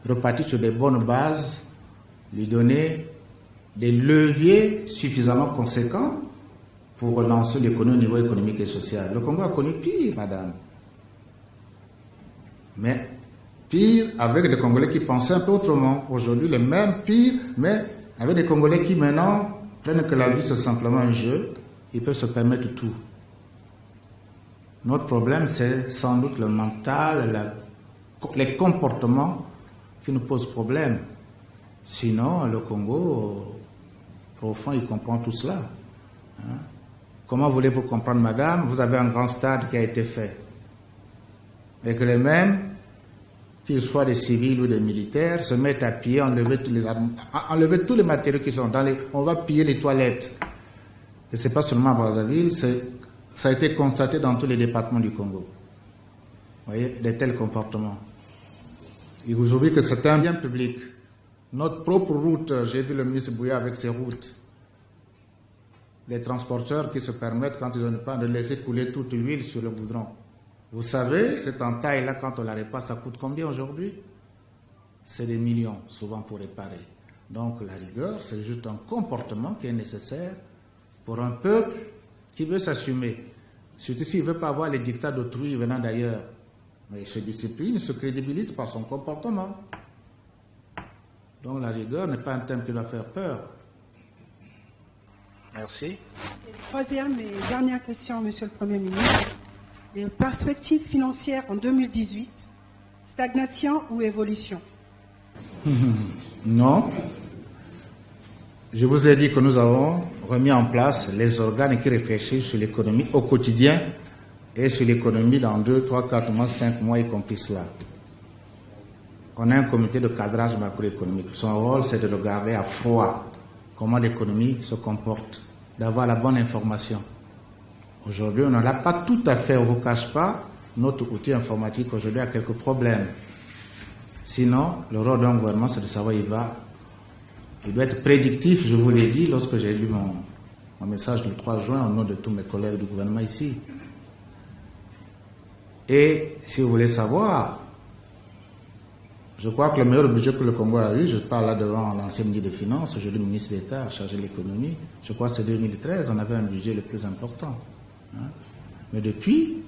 repartir sur des bonnes bases, lui donner des leviers suffisamment conséquents pour relancer l'économie au niveau économique et social. Le Congo a connu pire, madame. Mais pire avec des Congolais qui pensaient un peu autrement. Aujourd'hui, le même pire, mais avec des Congolais qui maintenant prennent que la vie c'est simplement un jeu, ils peuvent se permettre tout. Notre problème, c'est sans doute le mental, les comportements qui nous posent problème. Sinon, le Congo, profond, il comprend tout cela. Hein? Comment voulez-vous comprendre, madame? Vous avez un grand stade qui a été fait. Et que les mêmes, qu'ils soient des civils ou des militaires, se mettent à piller, enlever tous les matériaux qui sont dans les... On va piller les toilettes. Et ce n'est pas seulement à Brazzaville, ça a été constaté dans tous les départements du Congo. Vous voyez, de tels comportements. Il vous oublie que c'est un bien public. Notre propre route, j'ai vu le ministre Bouya avec ses routes. Les transporteurs qui se permettent, quand ils ont pas, de laisser couler toute l'huile sur le goudron. Vous savez, cette entaille-là, quand on la répare, ça coûte combien aujourd'hui? C'est des millions, souvent pour réparer. Donc la rigueur, c'est juste un comportement qui est nécessaire pour un peuple qui veut s'assumer. Surtout s'il ne veut pas avoir les dictats d'autrui venant d'ailleurs. Mais il se discipline, il se crédibilise par son comportement. Donc la rigueur n'est pas un thème qui doit faire peur. Merci. Troisième et dernière question, Monsieur le Premier ministre. Les perspectives financières en 2018, stagnation ou évolution? Non. Je vous ai dit que nous avons remis en place les organes qui réfléchissent sur l'économie au quotidien et sur l'économie dans 2, 3, 4 mois, 5 mois, y compris cela. On a un comité de cadrage macroéconomique. Son rôle, c'est de regarder à froid comment l'économie se comporte, d'avoir la bonne information. Aujourd'hui, on n'en a pas tout à fait, on ne vous cache pas, notre outil informatique aujourd'hui a quelques problèmes. Sinon, le rôle d'un gouvernement, c'est de savoir il doit être prédictif, je vous l'ai dit lorsque j'ai lu mon message le 3 juin au nom de tous mes collègues du gouvernement ici. Et si vous voulez savoir, je crois que le meilleur budget que le Congo a eu, je parle là devant l'ancien ministre des Finances, aujourd'hui le ministre d'État chargé de l'économie, je crois que c'est 2013, on avait un budget le plus important. Hein? Mais depuis,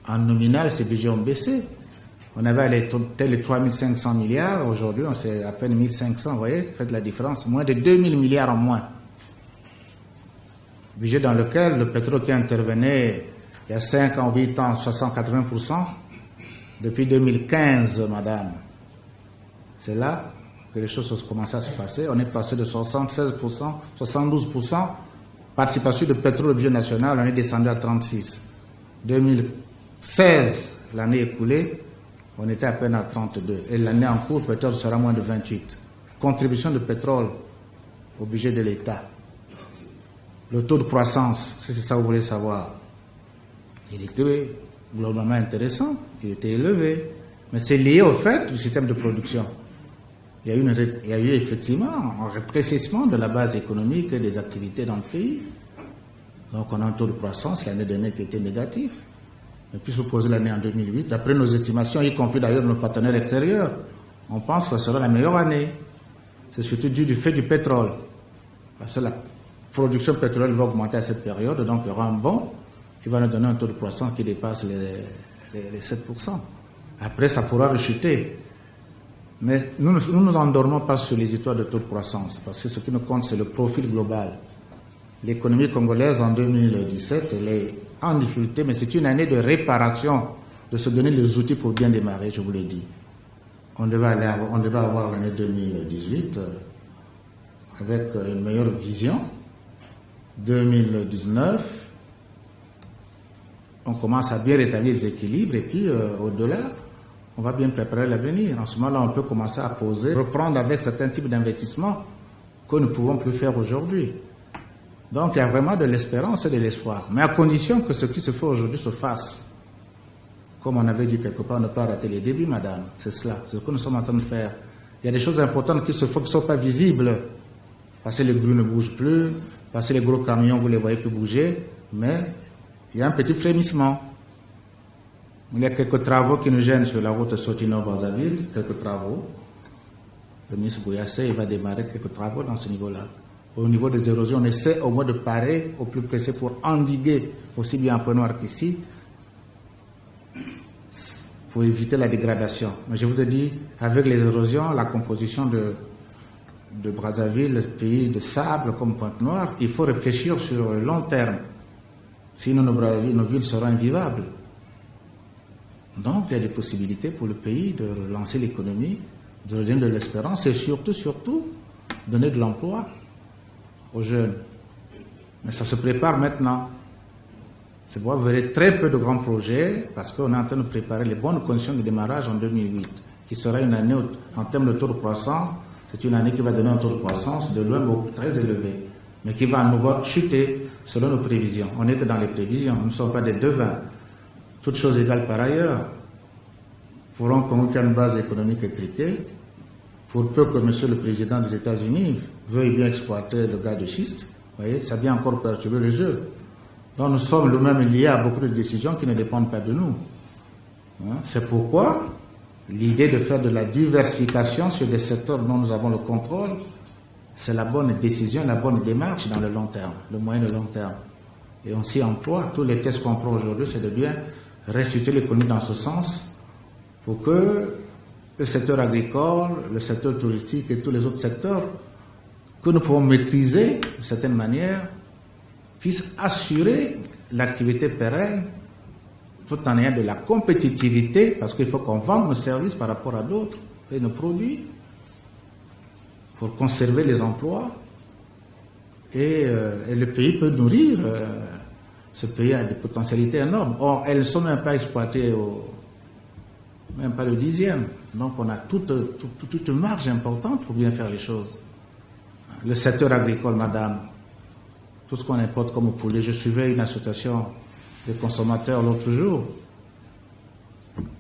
en nominal, ces budgets ont baissé. On avait les 3500 milliards, aujourd'hui on sait à peine 1500, vous voyez, faites la différence, moins de 2000 milliards en moins. Budget dans lequel le pétrole qui intervenait il y a 5 ans, 8 ans, 60-80%, depuis 2015, madame. C'est là que les choses ont commencé à se passer. On est passé de 76%, 72%, participation de pétrole au budget national, on est descendu à 36%. 2016, l'année écoulée, on était à peine à 32. Et l'année en cours, peut-être, sera moins de 28. Contribution de pétrole au budget de l'État. Le taux de croissance, si c'est ça que vous voulez savoir, il était globalement intéressant, il était élevé. Mais c'est lié au fait du système de production. Il y a eu effectivement un rétrécissement de la base économique et des activités dans le pays. Donc on a un taux de croissance l'année dernière qui était négatif. Et puis se poser l'année en 2008, d'après nos estimations, y compris d'ailleurs nos partenaires extérieurs, on pense que ce sera la meilleure année. C'est surtout dû du fait du pétrole. Parce que la production pétrolière va augmenter à cette période, donc il y aura un bond qui va nous donner un taux de croissance qui dépasse les 7%. Après, ça pourra rechuter. Mais nous ne nous endormons pas sur les histoires de taux de croissance, parce que ce qui nous compte, c'est le profil global. L'économie congolaise, en 2017, elle est en difficulté, mais c'est une année de réparation, de se donner les outils pour bien démarrer, je vous l'ai dit. On devait avoir l'année 2018 avec une meilleure vision. 2019, on commence à bien rétablir les équilibres, et puis au-delà, on va bien préparer l'avenir. En ce moment-là, on peut commencer à poser, reprendre avec certains types d'investissements que nous ne pouvons plus faire aujourd'hui. Donc, il y a vraiment de l'espérance et de l'espoir. Mais à condition que ce qui se fait aujourd'hui se fasse. Comme on avait dit quelque part, ne pas rater les débuts, madame. C'est cela, c'est ce que nous sommes en train de faire. Il y a des choses importantes qui se font, qui ne sont pas visibles. Parce que les grues ne bougent plus, parce que les gros camions, vous ne les voyez plus bouger. Mais il y a un petit frémissement. Il y a quelques travaux qui nous gênent sur la route Sotino-Brazzaville, quelques travaux. Le ministre Bouyassé, il va démarrer quelques travaux dans ce niveau-là. Au niveau des érosions, on essaie au moins de parer au plus pressé pour endiguer, aussi bien en Penoir qu'ici, pour éviter la dégradation. Mais je vous ai dit, avec les érosions, la composition de Brazzaville, le pays de sable comme Pointe-Noire, il faut réfléchir sur le long terme. Sinon, nos villes seront invivables. Donc, il y a des possibilités pour le pays de relancer l'économie, de redonner de l'espérance et surtout, donner de l'emploi aux jeunes. Mais ça se prépare maintenant. C'est pourquoi vous verrez très peu de grands projets parce qu'on est en train de préparer les bonnes conditions de démarrage en 2008, qui sera une année en termes de taux de croissance. C'est une année qui va donner un taux de croissance de loin très élevé, mais qui va à nouveau chuter selon nos prévisions. On n'est que dans les prévisions, nous ne sommes pas des devins. Toutes choses égales par ailleurs. Pour qu'on ait une base économique étriquée, pour peu que M. le Président des États-Unis veuille bien exploiter le gaz de schiste, vous voyez, ça vient encore perturber le jeu. Donc nous sommes nous-mêmes liés à beaucoup de décisions qui ne dépendent pas de nous. C'est pourquoi l'idée de faire de la diversification sur des secteurs dont nous avons le contrôle, c'est la bonne décision, la bonne démarche dans le long terme, le moyen et le long terme. Et on s'y emploie. Tous les tests qu'on prend aujourd'hui, c'est de bien restituer l'économie dans ce sens pour que le secteur agricole, le secteur touristique et tous les autres secteurs que nous pouvons maîtriser de certaine manière puissent assurer l'activité pérenne tout en ayant de la compétitivité parce qu'il faut qu'on vende nos services par rapport à d'autres et nos produits pour conserver les emplois et le pays peut nourrir. Ce pays a des potentialités énormes. Or, elles ne sont même pas exploitées même pas le 10e. Donc, on a toute une marge importante pour bien faire les choses. Le secteur agricole, madame, tout ce qu'on importe comme poulet. Je suivais une association de consommateurs l'autre jour.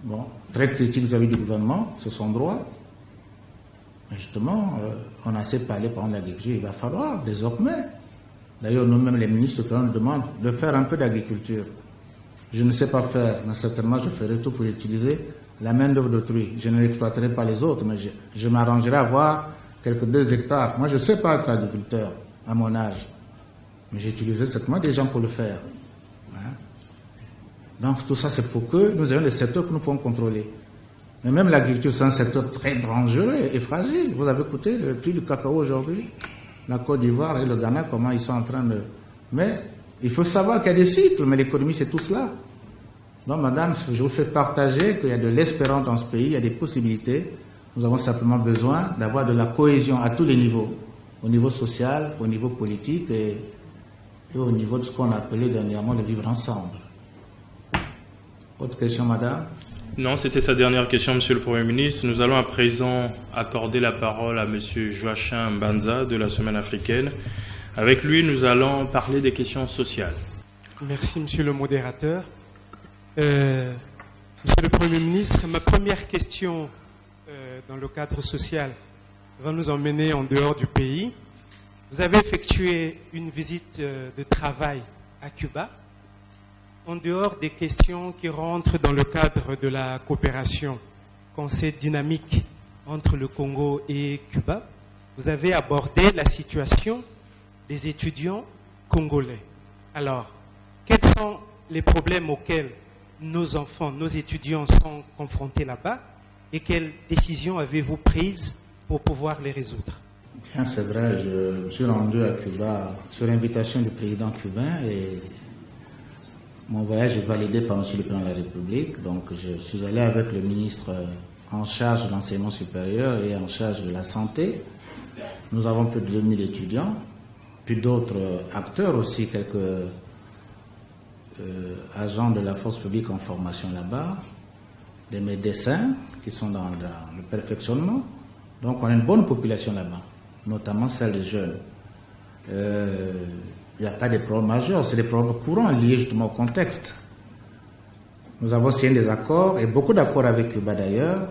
Bon, très critique vis-à-vis du gouvernement, c'est son droit. Mais justement, on a assez parlé par l'agriculture. Il va falloir désormais, d'ailleurs nous-mêmes les ministres nous demandent de faire un peu d'agriculture. Je ne sais pas faire, mais certainement je ferai tout pour utiliser la main-d'œuvre d'autrui. Je ne l'exploiterai pas les autres, mais je m'arrangerai à avoir quelques 2 hectares. Moi, je ne sais pas être agriculteur à mon âge, mais j'utiliserai certainement des gens pour le faire. Donc, tout ça, c'est pour que nous ayons des secteurs que nous pouvons contrôler. Mais même l'agriculture, c'est un secteur très dangereux et fragile. Vous avez écouté le prix du cacao aujourd'hui, la Côte d'Ivoire et le Ghana, comment ils sont en train de... Mais il faut savoir qu'il y a des cycles, mais l'économie, c'est tout cela. Donc, madame, je vous fais partager qu'il y a de l'espérance dans ce pays, il y a des possibilités. Nous avons simplement besoin d'avoir de la cohésion à tous les niveaux, au niveau social, au niveau politique et au niveau de ce qu'on a appelé dernièrement le vivre ensemble. Autre question, madame? Non, c'était sa dernière question, Monsieur le Premier ministre. Nous allons à présent accorder la parole à Monsieur Joachim Banza de la Semaine africaine. Avec lui, nous allons parler des questions sociales. Merci, Monsieur le modérateur. Monsieur le Premier ministre, ma première question dans le cadre social va nous emmener en dehors du pays. Vous avez effectué une visite de travail à Cuba. En dehors des questions qui rentrent dans le cadre de la coopération qu'on sait dynamique entre le Congo et Cuba, vous avez abordé la situation des étudiants congolais. Alors, quels sont les problèmes auxquels nos enfants, nos étudiants sont confrontés là-bas et quelles décisions avez-vous prises pour pouvoir les résoudre? Bien, c'est vrai, je me suis rendu à Cuba sur l'invitation du président cubain et mon voyage est validé par M. le Président de la République. Donc, je suis allé avec le ministre en charge de l'enseignement supérieur et en charge de la santé. Nous avons plus de 2000 étudiants, puis d'autres acteurs aussi, quelques agents de la force publique en formation là-bas, des médecins qui sont dans le perfectionnement. Donc, on a une bonne population là-bas, notamment celle des jeunes. Il n'y a pas de problèmes majeurs, c'est des problèmes courants liés justement au contexte. Nous avons signé des accords, et beaucoup d'accords avec Cuba d'ailleurs,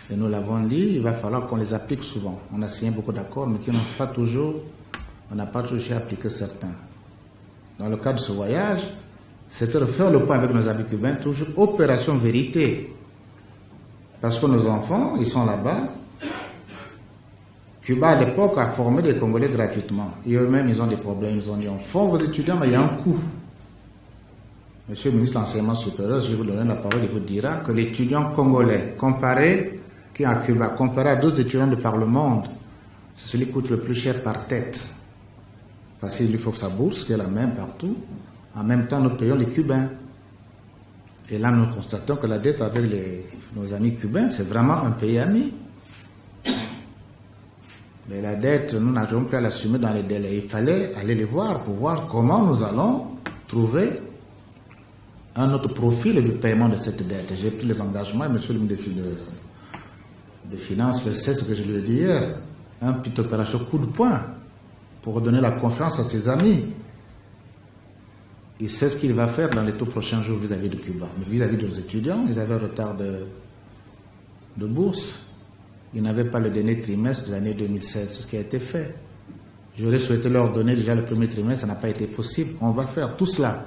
et nous l'avons dit, il va falloir qu'on les applique souvent. On a signé beaucoup d'accords, mais on n'a pas toujours appliqué certains. Dans le cadre de ce voyage, c'était de faire le point avec nos amis cubains, toujours opération vérité. Parce que nos enfants, ils sont là-bas. Cuba, à l'époque, a formé des Congolais gratuitement. Et eux-mêmes, ils ont des problèmes. Ils ont dit, on forme vos étudiants, mais il y a un coût. Monsieur le ministre de l'Enseignement supérieur, je vais vous donner la parole, il vous dira que l'étudiant congolais, qui est à Cuba, comparé à d'autres étudiants de par le monde, c'est celui qui coûte le plus cher par tête. Parce qu'il lui faut sa bourse, qui est la même partout. En même temps, nous payons les Cubains. Et là, nous constatons que la dette avec nos amis cubains, c'est vraiment un pays ami. Mais la dette, nous n'arrivons plus à l'assumer dans les délais. Il fallait aller les voir pour voir comment nous allons trouver un autre profil du paiement de cette dette. J'ai pris les engagements, et monsieur le ministre des Finances le sait, ce que je lui ai dit hier. Une petite opération coup de poing pour redonner la confiance à ses amis. Il sait ce qu'il va faire dans les tout prochains jours vis-à-vis de Cuba. Mais vis-à-vis de nos étudiants, ils avaient un retard de bourse. Ils n'avaient pas le dernier trimestre de l'année 2016, c'est ce qui a été fait. J'aurais souhaité leur donner déjà le premier trimestre, ça n'a pas été possible. On va faire tout cela.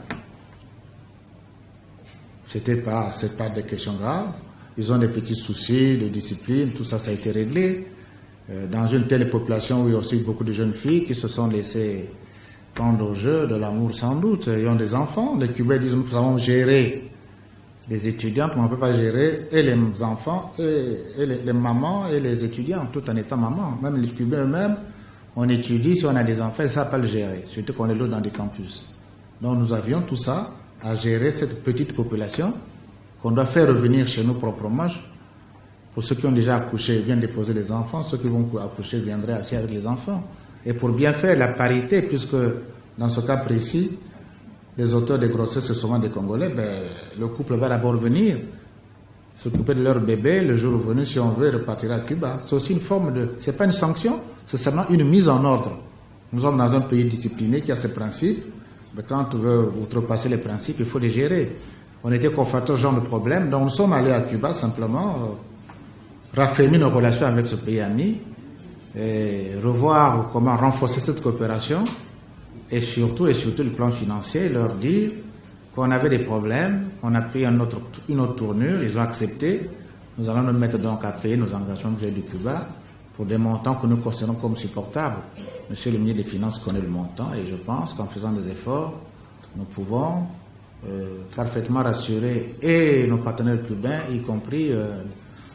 C'est pas des questions graves. Ils ont des petits soucis de discipline, tout ça, ça a été réglé. Dans une telle population où il y a aussi beaucoup de jeunes filles qui se sont laissées prendre au jeu de l'amour sans doute. Ils ont des enfants. Les Cubains disent, nous avons géré les étudiants, mais on ne peut pas gérer et les enfants, et les mamans et les étudiants, tout en étant maman. Même les Cubains eux-mêmes, on étudie, si on a des enfants, ils ne savent pas le gérer, surtout qu'on est là dans des campus. Donc nous avions tout ça à gérer, cette petite population, qu'on doit faire revenir chez nous proprement. Pour ceux qui ont déjà accouché, viennent déposer les enfants, ceux qui vont accoucher viendraient assis avec les enfants. Et pour bien faire la parité, puisque dans ce cas précis, les auteurs de grossesse, c'est souvent des Congolais, le couple va d'abord venir s'occuper de leur bébé, le jour venu, si on veut, repartir à Cuba. C'est aussi une forme c'est pas une sanction, c'est seulement une mise en ordre. Nous sommes dans un pays discipliné qui a ses principes, mais quand on veut outrepasser les principes, il faut les gérer. On était confrontés à ce genre de problème, donc nous sommes allés à Cuba simplement raffermir nos relations avec ce pays ami, et revoir comment renforcer cette coopération, et surtout le plan financier, leur dire qu'on avait des problèmes, on a pris une autre tournure, ils ont accepté, nous allons nous mettre donc à payer nos engagements vis-à-vis du Cuba pour des montants que nous considérons comme supportables. Monsieur le ministre des Finances connaît le montant, et je pense qu'en faisant des efforts, nous pouvons parfaitement rassurer et nos partenaires cubains, y compris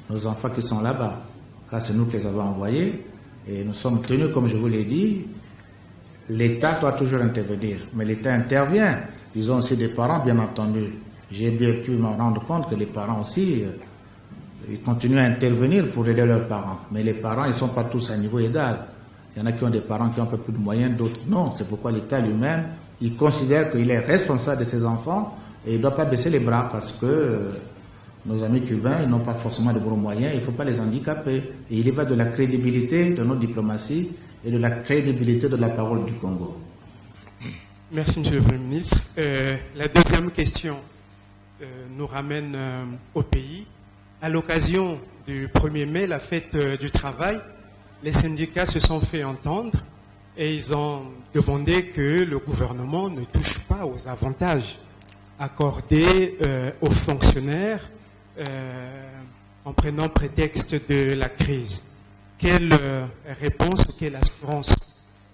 nos enfants qui sont là-bas, car c'est nous qui les avons envoyés, et nous sommes tenus, comme je vous l'ai dit. L'État doit toujours intervenir, mais l'État intervient. Ils ont aussi des parents, bien entendu. J'ai bien pu me rendre compte que les parents aussi, ils continuent à intervenir pour aider leurs parents. Mais les parents, ils ne sont pas tous à niveau égal. Il y en a qui ont des parents qui ont un peu plus de moyens, d'autres non. C'est pourquoi l'État lui-même, il considère qu'il est responsable de ses enfants, Et il ne doit pas baisser les bras parce que nos amis cubains n'ont pas forcément de gros moyens, il ne faut pas les handicaper. Et il y va de la crédibilité de notre diplomatie et de la crédibilité de la parole du Congo. Merci, Monsieur le Premier ministre. La deuxième question nous ramène au pays. À l'occasion du 1er mai, la fête du travail, les syndicats se sont fait entendre et ils ont demandé que le gouvernement ne touche pas aux avantages accordés aux fonctionnaires en prenant prétexte de la crise. Quelle réponse ou quelle assurance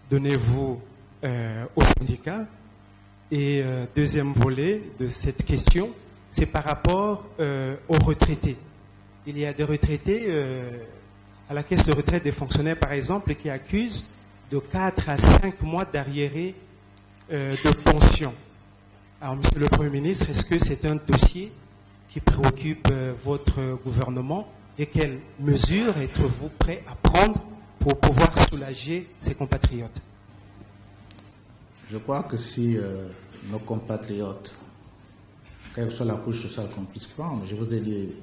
donnez-vous aux syndicats? Et deuxième volet de cette question, c'est par rapport aux retraités. Il y a des retraités à la caisse de retraite des fonctionnaires, par exemple, qui accusent de 4 à 5 mois d'arriérés de pension. Alors, Monsieur le Premier ministre, est-ce que c'est un dossier qui préoccupe votre gouvernement et quelles mesures êtes-vous prêt à prendre pour pouvoir soulager ces compatriotes? Je crois que si nos compatriotes, quelle que soit la couche sociale qu'on puisse prendre, je vous ai dit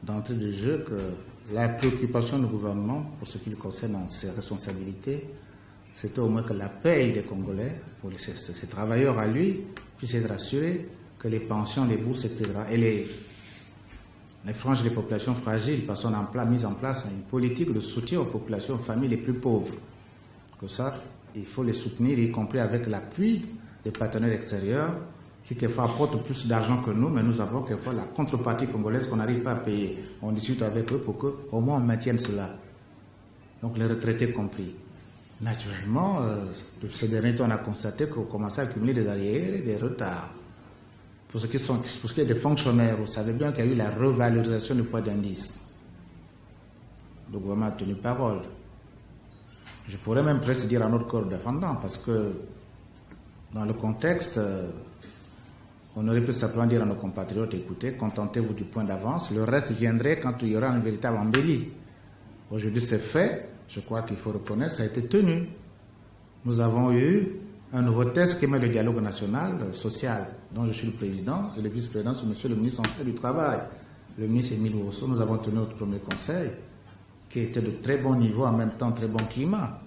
d'entrée de jeu que la préoccupation du gouvernement, pour ce qui concerne ses responsabilités, c'était au moins que la paye des Congolais, pour ces travailleurs à lui, puisse être assurée, que les pensions, les bourses, etc., et les franges des populations fragiles, parce qu'on a mis en place une politique de soutien aux populations, aux familles les plus pauvres. Que ça, il faut les soutenir, y compris avec l'appui des partenaires extérieurs, qui quelquefois apportent plus d'argent que nous, mais nous avons quelquefois la contrepartie congolaise qu'on n'arrive pas à payer. On discute avec eux pour qu'au moins on maintienne cela. Donc les retraités compris. Naturellement, ces derniers temps, on a constaté qu'on commençait à accumuler des arriérés et des retards. Pour ce qui est des fonctionnaires, vous savez bien qu'il y a eu la revalorisation du poids d'indice. Le gouvernement a tenu parole. Je pourrais même presque dire à notre corps défendant, parce que dans le contexte, on aurait pu simplement dire à nos compatriotes, écoutez, contentez-vous du point d'avance, le reste viendrait quand il y aura une véritable embellie. Aujourd'hui, c'est fait, je crois qu'il faut reconnaître, ça a été tenu. Nous avons eu un nouveau test qui met le dialogue national, social, dont je suis le président, et le vice-président, c'est monsieur le ministre en charge du travail, le ministre Émile Rousseau. Nous avons tenu notre premier conseil, qui était de très bon niveau, en même temps très bon climat.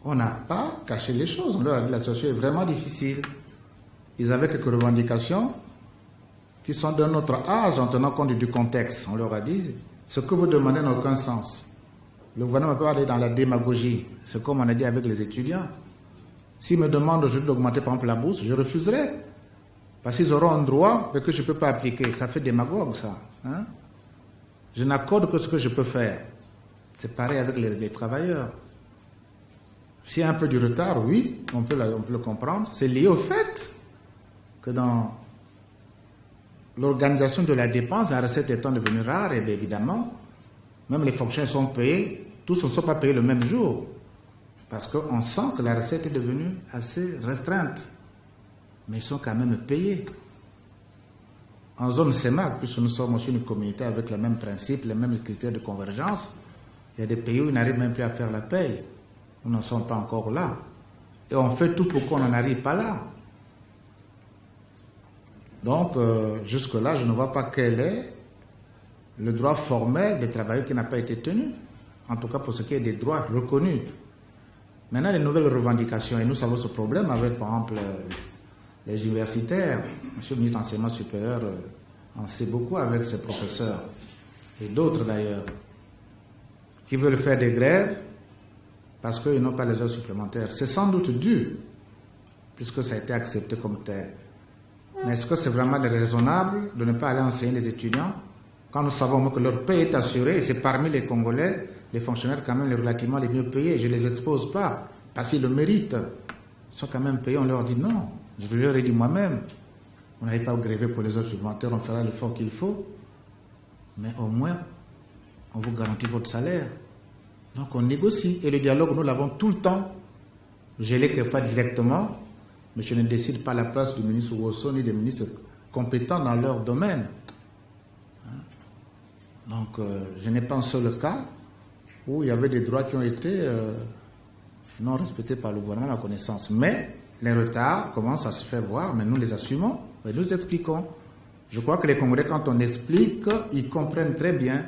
On n'a pas caché les choses, on leur a dit la situation est vraiment difficile. Ils avaient quelques revendications qui sont de notre âge en tenant compte du contexte. On leur a dit, ce que vous demandez n'a aucun sens. Le gouvernement peut aller dans la démagogie. C'est comme on a dit avec les étudiants. S'ils me demandent aujourd'hui d'augmenter par exemple la bourse, je refuserai. Parce qu'ils auront un droit que je ne peux pas appliquer. Ça fait démagogue, ça. Hein? Je n'accorde que ce que je peux faire. C'est pareil avec les travailleurs. S'il y a un peu du retard, oui, on peut le comprendre. C'est lié au fait que dans l'organisation de la dépense, la recette étant devenue rare, et bien évidemment, même les fonctionnaires sont payés, tous ne sont pas payés le même jour. Parce qu'on sent que la recette est devenue assez restreinte. Mais ils sont quand même payés. En zone CEMAC, puisque nous sommes aussi une communauté avec les mêmes principes, les mêmes critères de convergence, il y a des pays où ils n'arrivent même plus à faire la paye. Nous n'en sommes pas encore là. Et on fait tout pour qu'on n'en arrive pas là. Donc, jusque-là, je ne vois pas quel est le droit formel des travailleurs qui n'a pas été tenu. En tout cas, pour ce qui est des droits reconnus. Maintenant, les nouvelles revendications, et nous avons ce problème avec, par exemple, les universitaires. Monsieur le ministre de l'Enseignement supérieur en sait beaucoup avec ses professeurs, et d'autres d'ailleurs, qui veulent faire des grèves parce qu'ils n'ont pas les heures supplémentaires. C'est sans doute dû, puisque ça a été accepté comme tel. Mais est-ce que c'est vraiment raisonnable de ne pas aller enseigner les étudiants quand nous savons que leur paie est assurée, et c'est parmi les Congolais, les fonctionnaires quand même relativement les mieux payés. Je ne les expose pas, parce qu'ils le méritent. Ils sont quand même payés, on leur dit non. Je leur ai dit moi-même, on n'arrive pas à gréver pour les heures supplémentaires, on fera l'effort qu'il faut. Mais au moins, on vous garantit votre salaire. Donc on négocie. Et le dialogue, nous l'avons tout le temps. Je l'ai quelquefois directement, mais je ne décide pas à la place du ministre Rousseau ni des ministres compétents dans leur domaine. Donc je n'ai pas un seul cas où il y avait des droits qui ont été non respectés par le gouvernement à ma connaissance. Mais les retards commencent à se faire voir, mais nous les assumons et nous expliquons. Je crois que les Congolais, quand on explique, ils comprennent très bien.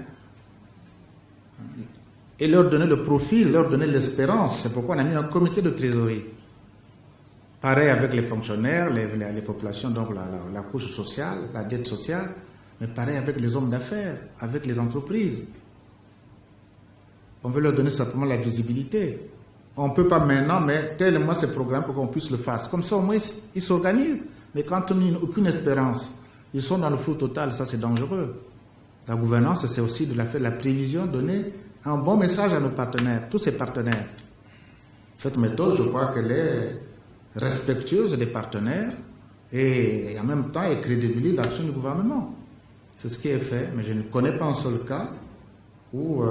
Et leur donner le profil, leur donner l'espérance. C'est pourquoi on a mis un comité de trésorerie. Pareil avec les fonctionnaires, les populations, donc la couche sociale, la dette sociale, mais pareil avec les hommes d'affaires, avec les entreprises. On veut leur donner simplement la visibilité. On ne peut pas maintenant, mais tellement ces programmes pour qu'on puisse le faire. Comme ça, au moins, ils s'organisent. Mais quand on n'a aucune espérance, ils sont dans le flou total, ça c'est dangereux. La gouvernance, c'est aussi de la prévision, donner un bon message à nos partenaires, tous ces partenaires. Cette méthode, je crois qu'elle est respectueuse des partenaires et en même temps, elle crédibilise l'action du gouvernement. C'est ce qui est fait, mais je ne connais pas un seul cas où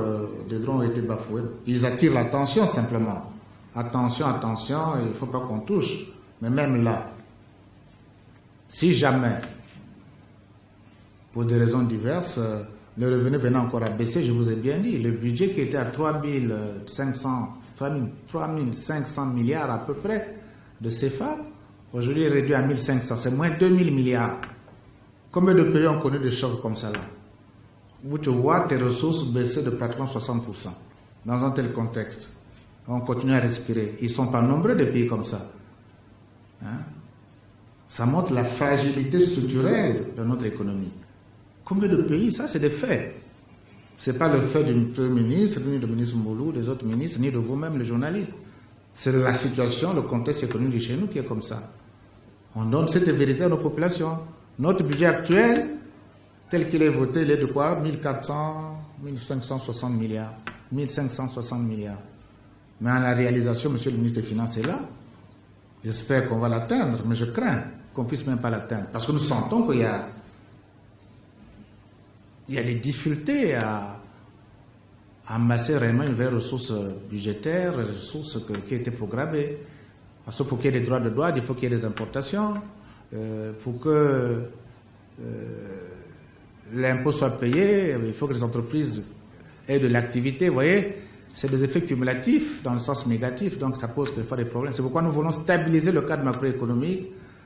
des droits ont été bafoués. Ils attirent l'attention simplement. Attention, attention, il ne faut pas qu'on touche. Mais même là, si jamais, pour des raisons diverses, le revenu venait encore à baisser, je vous ai bien dit, le budget qui était à 3500 milliards à peu près de CFA, aujourd'hui est réduit à 1500, c'est moins 2000 milliards. Combien de pays ont connu des chocs comme ça là, où tu vois tes ressources baisser de pratiquement 60% dans un tel contexte? On continue à respirer. Ils ne sont pas nombreux des pays comme ça. Hein? Ça montre la fragilité structurelle de notre économie. Combien de pays? Ça, c'est des faits. Ce n'est pas le fait du Premier ministre, ni du ministre Moulou, des autres ministres, ni de vous-même, les journalistes. C'est la situation, le contexte économique chez nous qui est comme ça. On donne cette vérité à nos populations. Notre budget actuel, tel qu'il est voté, il est de quoi? 1560 milliards. 1560 milliards. Mais en la réalisation, monsieur le ministre des Finances est là. J'espère qu'on va l'atteindre, mais je crains qu'on ne puisse même pas l'atteindre. Parce que nous sentons qu'il y a des difficultés à amasser réellement une vraie ressource budgétaire, une ressource qui a été programmée. Parce que pour qu'il y ait des droits de douane, il faut qu'il y ait des importations. Pour que l'impôt soit payé, il faut que les entreprises aient de l'activité. Vous voyez, c'est des effets cumulatifs dans le sens négatif, donc ça pose quelquefois des problèmes. C'est pourquoi nous voulons stabiliser le cadre macroéconomique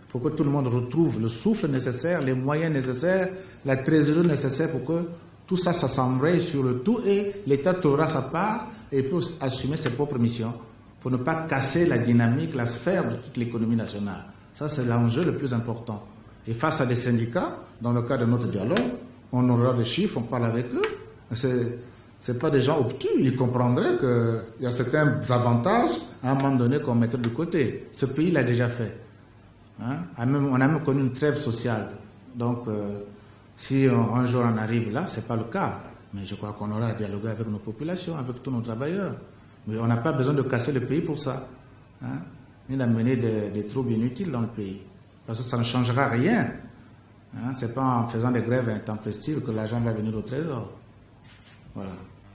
pour que tout le monde retrouve le souffle nécessaire, les moyens nécessaires, la trésorerie nécessaire pour que tout ça s'assemblerait sur le tout et l'État trouvera sa part et peut assumer ses propres missions pour ne pas casser la dynamique, la sphère de toute l'économie nationale. Ça, c'est l'enjeu le plus important. Et face à des syndicats, dans le cadre de notre dialogue, on aura des chiffres, on parle avec eux. C'est pas des gens obtus, ils comprendraient qu'il y a certains avantages à un moment donné qu'on mettrait de côté. Ce pays l'a déjà fait. Hein? On a même connu une trêve sociale. Donc, si un jour on arrive là, ce n'est pas le cas. Mais je crois qu'on aura à dialoguer avec nos populations, avec tous nos travailleurs. Mais on n'a pas besoin de casser le pays pour ça. Hein? Ni d'amener des troubles inutiles dans le pays. Parce que ça ne changera rien. Hein? Ce n'est pas en faisant des grèves intempestives que l'argent va venir au trésor. Voilà.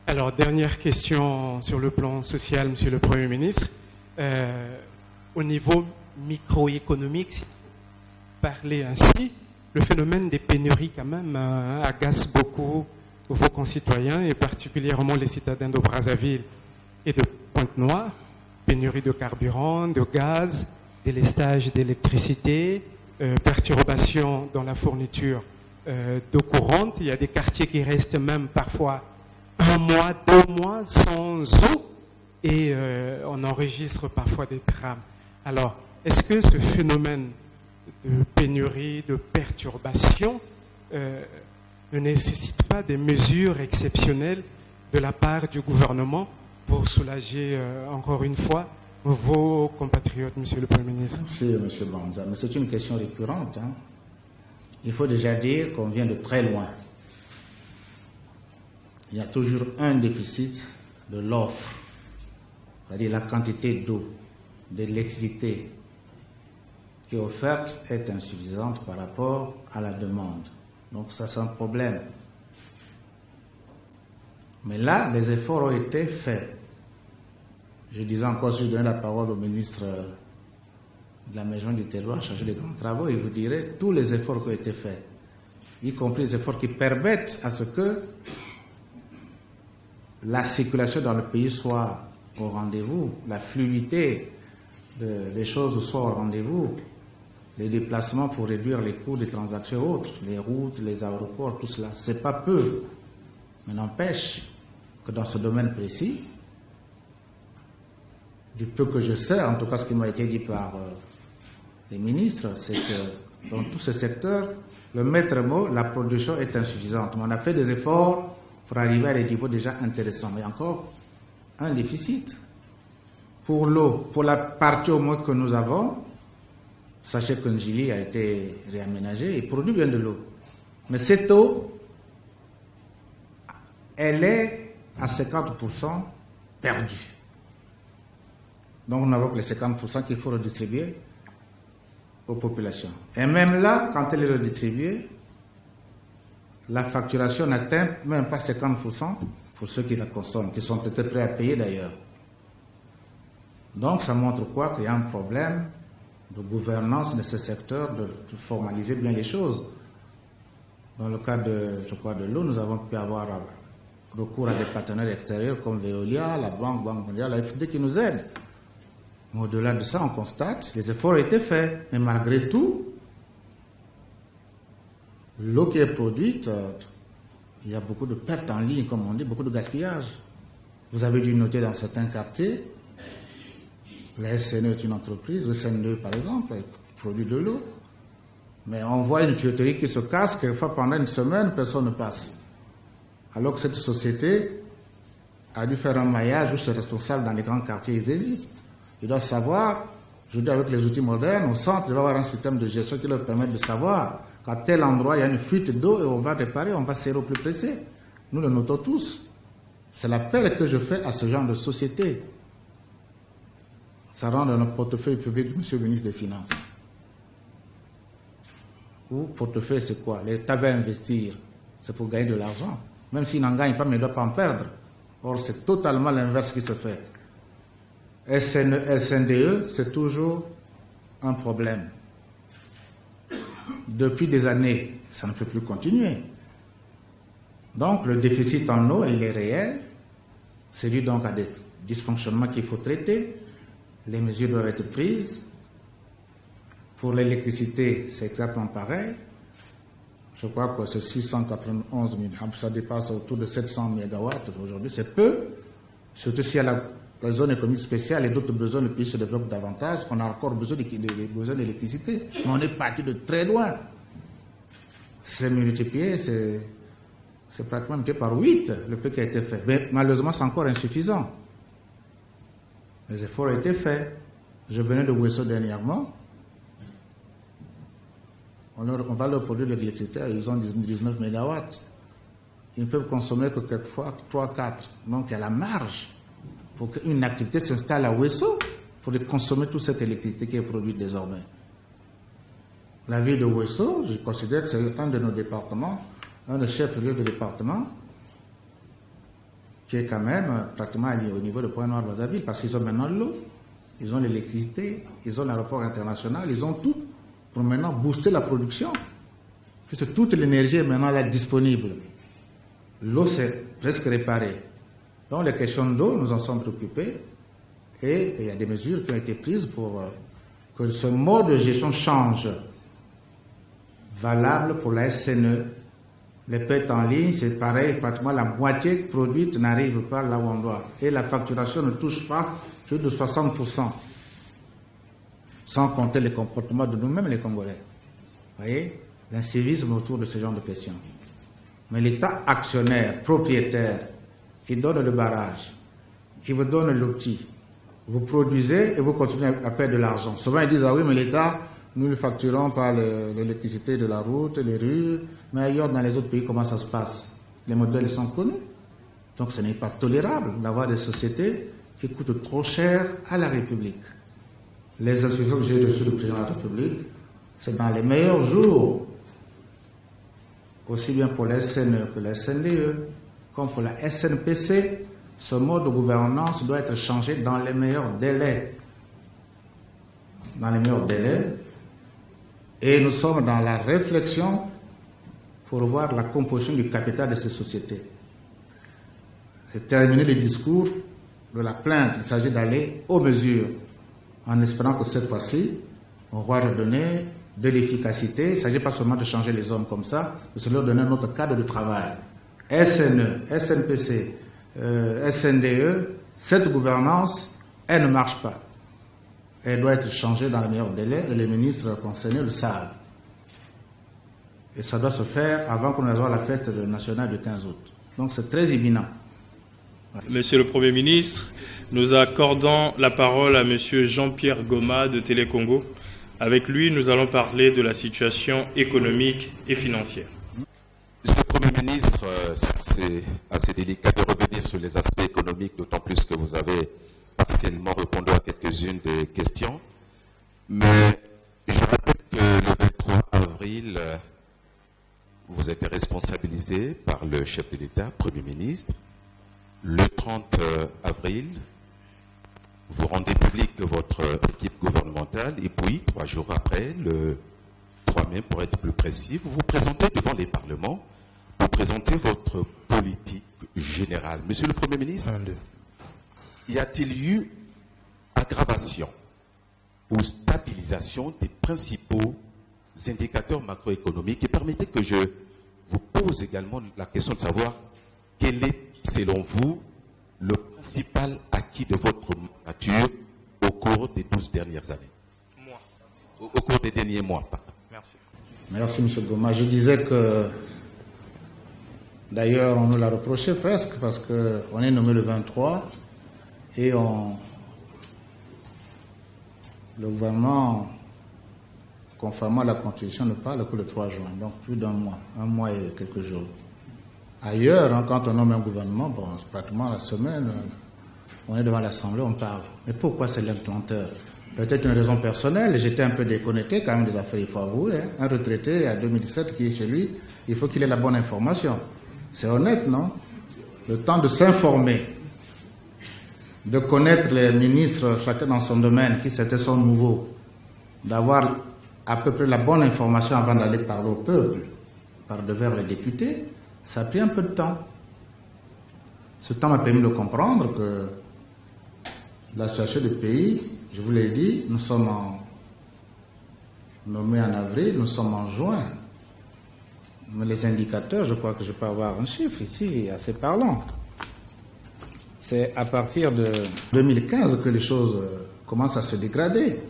Alors, dernière question sur le plan social, Monsieur le Premier ministre. Au niveau microéconomique, si parler ainsi, le phénomène des pénuries quand même agace beaucoup vos concitoyens et particulièrement les citadins de Brazzaville et de Pointe-Noire. Pénurie de carburant, de gaz, délestage d'électricité, perturbations dans la fourniture d'eau courante. Il y a des quartiers qui restent même parfois 1 mois, 2 mois sans eau et on enregistre parfois des drames. Alors, est-ce que ce phénomène de pénurie, de perturbation ne nécessite pas des mesures exceptionnelles de la part du gouvernement pour soulager encore une fois vos compatriotes, Monsieur le Premier ministre? Merci, Monsieur Banza. Mais c'est une question récurrente. Hein. Il faut déjà dire qu'on vient de très loin. Il y a toujours un déficit de l'offre, c'est-à-dire la quantité d'eau, d'électricité qui est offerte est insuffisante par rapport à la demande. Donc ça, c'est un problème. Mais là, les efforts ont été faits. Je disais encore, si je donnais la parole au ministre de l'aménagement du territoire chargé des grands travaux, il vous dirait tous les efforts qui ont été faits, y compris les efforts qui permettent à ce que la circulation dans le pays soit au rendez-vous, la fluidité les choses soient au rendez-vous. Les déplacements pour réduire les coûts des transactions et autres, les routes, les aéroports, tout cela, c'est pas peu. Mais n'empêche que dans ce domaine précis, du peu que je sais, en tout cas ce qui m'a été dit par les ministres, c'est que dans tous ces secteurs, le maître mot, la production est insuffisante. Mais on a fait des efforts pour arriver à des niveaux déjà intéressants. Mais encore un déficit. Pour l'eau, pour la partie au moins que nous avons, sachez que Njili a été réaménagé et produit bien de l'eau. Mais cette eau, elle est à 50% perdue. Donc nous n'avons que les 50% qu'il faut redistribuer aux populations. Et même là, quand elle est redistribuée, la facturation n'atteint même pas 50% pour ceux qui la consomment, qui sont peut-être prêts à payer d'ailleurs. Donc ça montre quoi? Qu'il y a un problème de gouvernance de ce secteur, de formaliser bien les choses. Dans le cas de l'eau, nous avons pu avoir recours à des partenaires extérieurs comme Veolia, la Banque mondiale, la FD qui nous aident. Mais au-delà de ça, on constate que les efforts ont été faits. Mais malgré tout, l'eau qui est produite, il y a beaucoup de pertes en ligne, comme on dit, beaucoup de gaspillage. Vous avez dû noter dans certains quartiers, la SNE est une entreprise, le SNE par exemple, produit de l'eau. Mais on voit une tuyauterie qui se casse, quelquefois pendant une semaine, personne ne passe. Alors que cette société a dû faire un maillage où ses responsables dans les grands quartiers, ils existent. Ils doivent savoir, je dis avec les outils modernes, au centre, il doit y avoir un système de gestion qui leur permet de savoir qu'à tel endroit, il y a une fuite d'eau et on va réparer, on va serrer au plus pressé. Nous le notons tous. C'est l'appel que je fais à ce genre de société. Ça rentre dans notre portefeuille public du monsieur le ministre des Finances. Ou portefeuille, c'est quoi? L'État va investir, c'est pour gagner de l'argent. Même s'il n'en gagne pas, mais il ne doit pas en perdre. Or, c'est totalement l'inverse qui se fait. SNDE, c'est toujours un problème. Depuis des années, ça ne peut plus continuer. Donc, le déficit en eau, il est réel. C'est dû donc à des dysfonctionnements qu'il faut traiter. Les mesures doivent être prises. Pour l'électricité, c'est exactement pareil. Je crois que c'est 691 000, ça dépasse autour de 700 MW aujourd'hui, c'est peu. Surtout s'il y a la zone économique spéciale et d'autres besoins, le pays se développe davantage, on a encore besoin d'électricité. Mais on est parti de très loin. C'est multiplié, c'est pratiquement multiplié par 8 le peu qui a été fait. Mais malheureusement, c'est encore insuffisant. Les efforts ont été faits. Je venais de Ouesso dernièrement. On va leur produire l'électricité, ils ont 19 MW. Ils ne peuvent consommer que quelquefois 3-4. Donc il y a la marge pour qu'une activité s'installe à Ouesso pour consommer toute cette électricité qui est produite désormais. La ville de Ouesso, je considère que c'est un de nos départements, un des chefs-lieux de département, qui est quand même pratiquement au niveau de Pointe-Noire-Brazzaville, parce qu'ils ont maintenant l'eau, ils ont l'électricité, ils ont l'aéroport international, ils ont tout pour maintenant booster la production, puisque toute l'énergie est maintenant là disponible. L'eau s'est presque réparée. Donc les questions d'eau, nous en sommes préoccupés, et il y a des mesures qui ont été prises pour que ce mode de gestion change. Valable pour la SNE. Les pertes en ligne, c'est pareil, pratiquement la moitié produite n'arrive pas là où on doit. Et la facturation ne touche pas plus de 60%. Sans compter les comportements de nous-mêmes, les Congolais. Vous voyez, l'incivisme autour de ce genre de questions. Mais l'État actionnaire, propriétaire, qui donne le barrage, qui vous donne l'outil, vous produisez et vous continuez à perdre de l'argent. Souvent, ils disent, ah oui, mais l'État, nous le facturons par l'électricité de la route, les rues, mais ailleurs, dans les autres pays, comment ça se passe? Les modèles sont connus. Donc, ce n'est pas tolérable d'avoir des sociétés qui coûtent trop cher à la République. Les instructions que j'ai reçues du président de la République, c'est dans les meilleurs jours, aussi bien pour la SNE que la SNDE, comme pour la SNPC, ce mode de gouvernance doit être changé dans les meilleurs délais. Dans les meilleurs délais. Et nous sommes dans la réflexion pour voir la composition du capital de ces sociétés. C'est terminer le discours de la plainte. Il s'agit d'aller aux mesures. en espérant que cette fois-ci, on va redonner de l'efficacité. Il ne s'agit pas seulement de changer les hommes comme ça, mais de leur donner un autre cadre de travail. SNE, SNPC, SNDE, cette gouvernance, elle ne marche pas. Elle doit être changée dans les meilleurs délais et les ministres concernés le savent. Et ça doit se faire avant qu'on ait la fête nationale du 15 août. Donc c'est très imminent. Voilà. Monsieur le Premier ministre, nous accordons la parole à Monsieur Jean-Pierre Goma de Télécongo. Avec lui, nous allons parler de la situation économique et financière. Monsieur le Premier ministre, c'est assez délicat de revenir sur les aspects économiques, d'autant plus que vous avez partiellement répondu à quelques-unes des questions. Mais je rappelle que le 23 avril, vous êtes responsabilisé par le chef de l'État, Premier ministre. Le 30 avril, vous rendez public votre équipe gouvernementale et puis, 3 jours après, le 3 mai, pour être plus précis, vous vous présentez devant les parlements, vous présentez votre politique générale. Monsieur le Premier ministre, y a-t-il eu aggravation ou stabilisation des principaux indicateurs macroéconomiques? Et permettez que je vous pose également la question de savoir quel est, selon vous, le principal acquis de votre nature au cours des 12 dernières années? Au cours des derniers mois, pardon. Merci. Merci, M. Goma. Je disais que, d'ailleurs, on nous l'a reproché presque, parce qu'on est nommé le 23 et le gouvernement, conformément à la Constitution, ne parle que le 3 juin, donc plus d'un mois et quelques jours. Ailleurs, quand on nomme un gouvernement, bon, c'est pratiquement la semaine, on est devant l'Assemblée, on parle. Mais pourquoi c'est lenteur? Peut-être une raison personnelle, j'étais un peu déconnecté quand même des affaires, il faut avouer. Hein. Un retraité à 2017 qui est chez lui, il faut qu'il ait la bonne information. C'est honnête, non? Le temps de s'informer, de connaître les ministres, chacun dans son domaine, qui c'était son nouveau, d'avoir à peu près la bonne information avant d'aller parler au peuple, par devers les députés, ça a pris un peu de temps. Ce temps m'a permis de comprendre que la situation du pays, je vous l'ai dit, nous sommes nommés en avril, nous sommes en juin. Mais les indicateurs, je crois que je peux avoir un chiffre ici assez parlant. C'est à partir de 2015 que les choses commencent à se dégrader.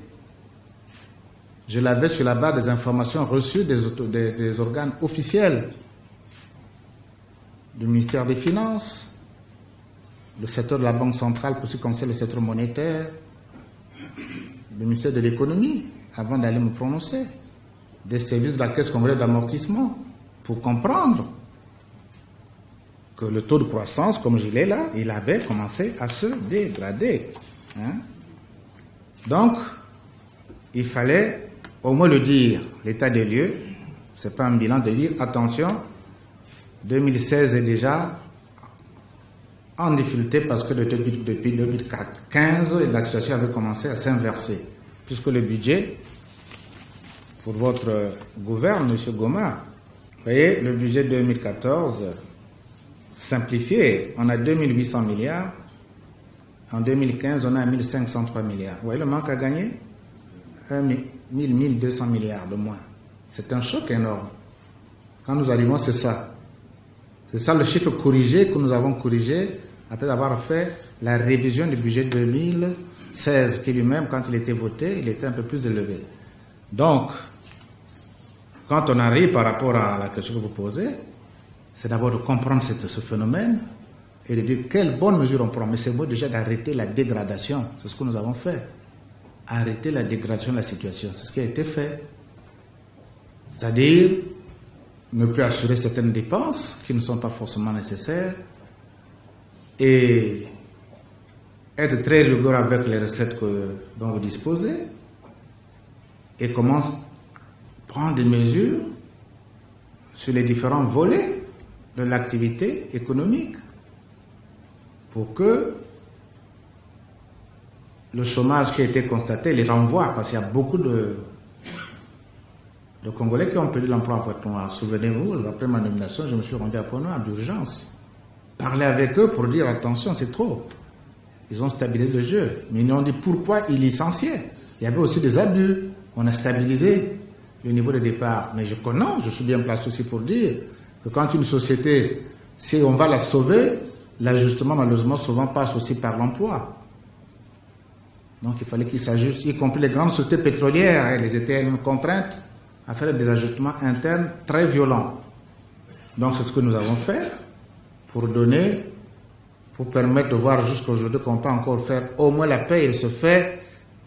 Je l'avais sur la base des informations reçues des organes officiels du ministère des Finances, le secteur de la Banque centrale pour ce qui concerne le secteur monétaire, le ministère de l'économie, avant d'aller me prononcer, des services de la Caisse congolaise d'amortissement, pour comprendre que le taux de croissance, comme je l'ai là, il avait commencé à se dégrader. Hein? Donc, il fallait au moins le dire, l'état des lieux, ce n'est pas un bilan de dire, attention, 2016 est déjà en difficulté parce que depuis 2015, la situation avait commencé à s'inverser, puisque le budget, pour votre gouverne, M. Goma, vous voyez, le budget 2014, simplifié, on a 2800 milliards, en 2015, on a 1503 milliards. Vous voyez le manque à gagner? 1200 milliards de moins. C'est un choc énorme. Quand nous arrivons, c'est ça. C'est ça le chiffre corrigé que nous avons corrigé après avoir fait la révision du budget 2016, qui lui-même, quand il était voté, il était un peu plus élevé. Donc, quand on arrive par rapport à la question que vous posez, c'est d'abord de comprendre ce phénomène et de dire quelles bonnes mesures on prend. Mais c'est bon déjà d'arrêter la dégradation. C'est ce que nous avons fait. Arrêter la dégradation de la situation. C'est ce qui a été fait. C'est-à-dire ne plus assurer certaines dépenses qui ne sont pas forcément nécessaires et être très rigoureux avec les recettes dont vous disposez et prendre des mesures sur les différents volets de l'activité économique pour que le chômage qui a été constaté les renvoie, parce qu'il y a beaucoup de Congolais qui ont perdu l'emploi en Pointe-Noire. Souvenez-vous, après ma nomination, je me suis rendu à Pointe-Noire d'urgence. Parler avec eux pour dire attention, c'est trop. Ils ont stabilisé le jeu. Mais ils ont dit pourquoi ils licenciaient. Il y avait aussi des abus. On a stabilisé le niveau de départ. Mais je suis bien placé aussi pour dire que quand une société, si on va la sauver, l'ajustement malheureusement souvent passe aussi par l'emploi. Donc il fallait qu'ils s'ajustent, y compris les grandes sociétés pétrolières. Elles étaient contraintes à faire des ajustements internes très violents. Donc c'est ce que nous avons fait pour permettre de voir jusqu'aujourd'hui qu'on peut encore faire au moins la paix, il se fait,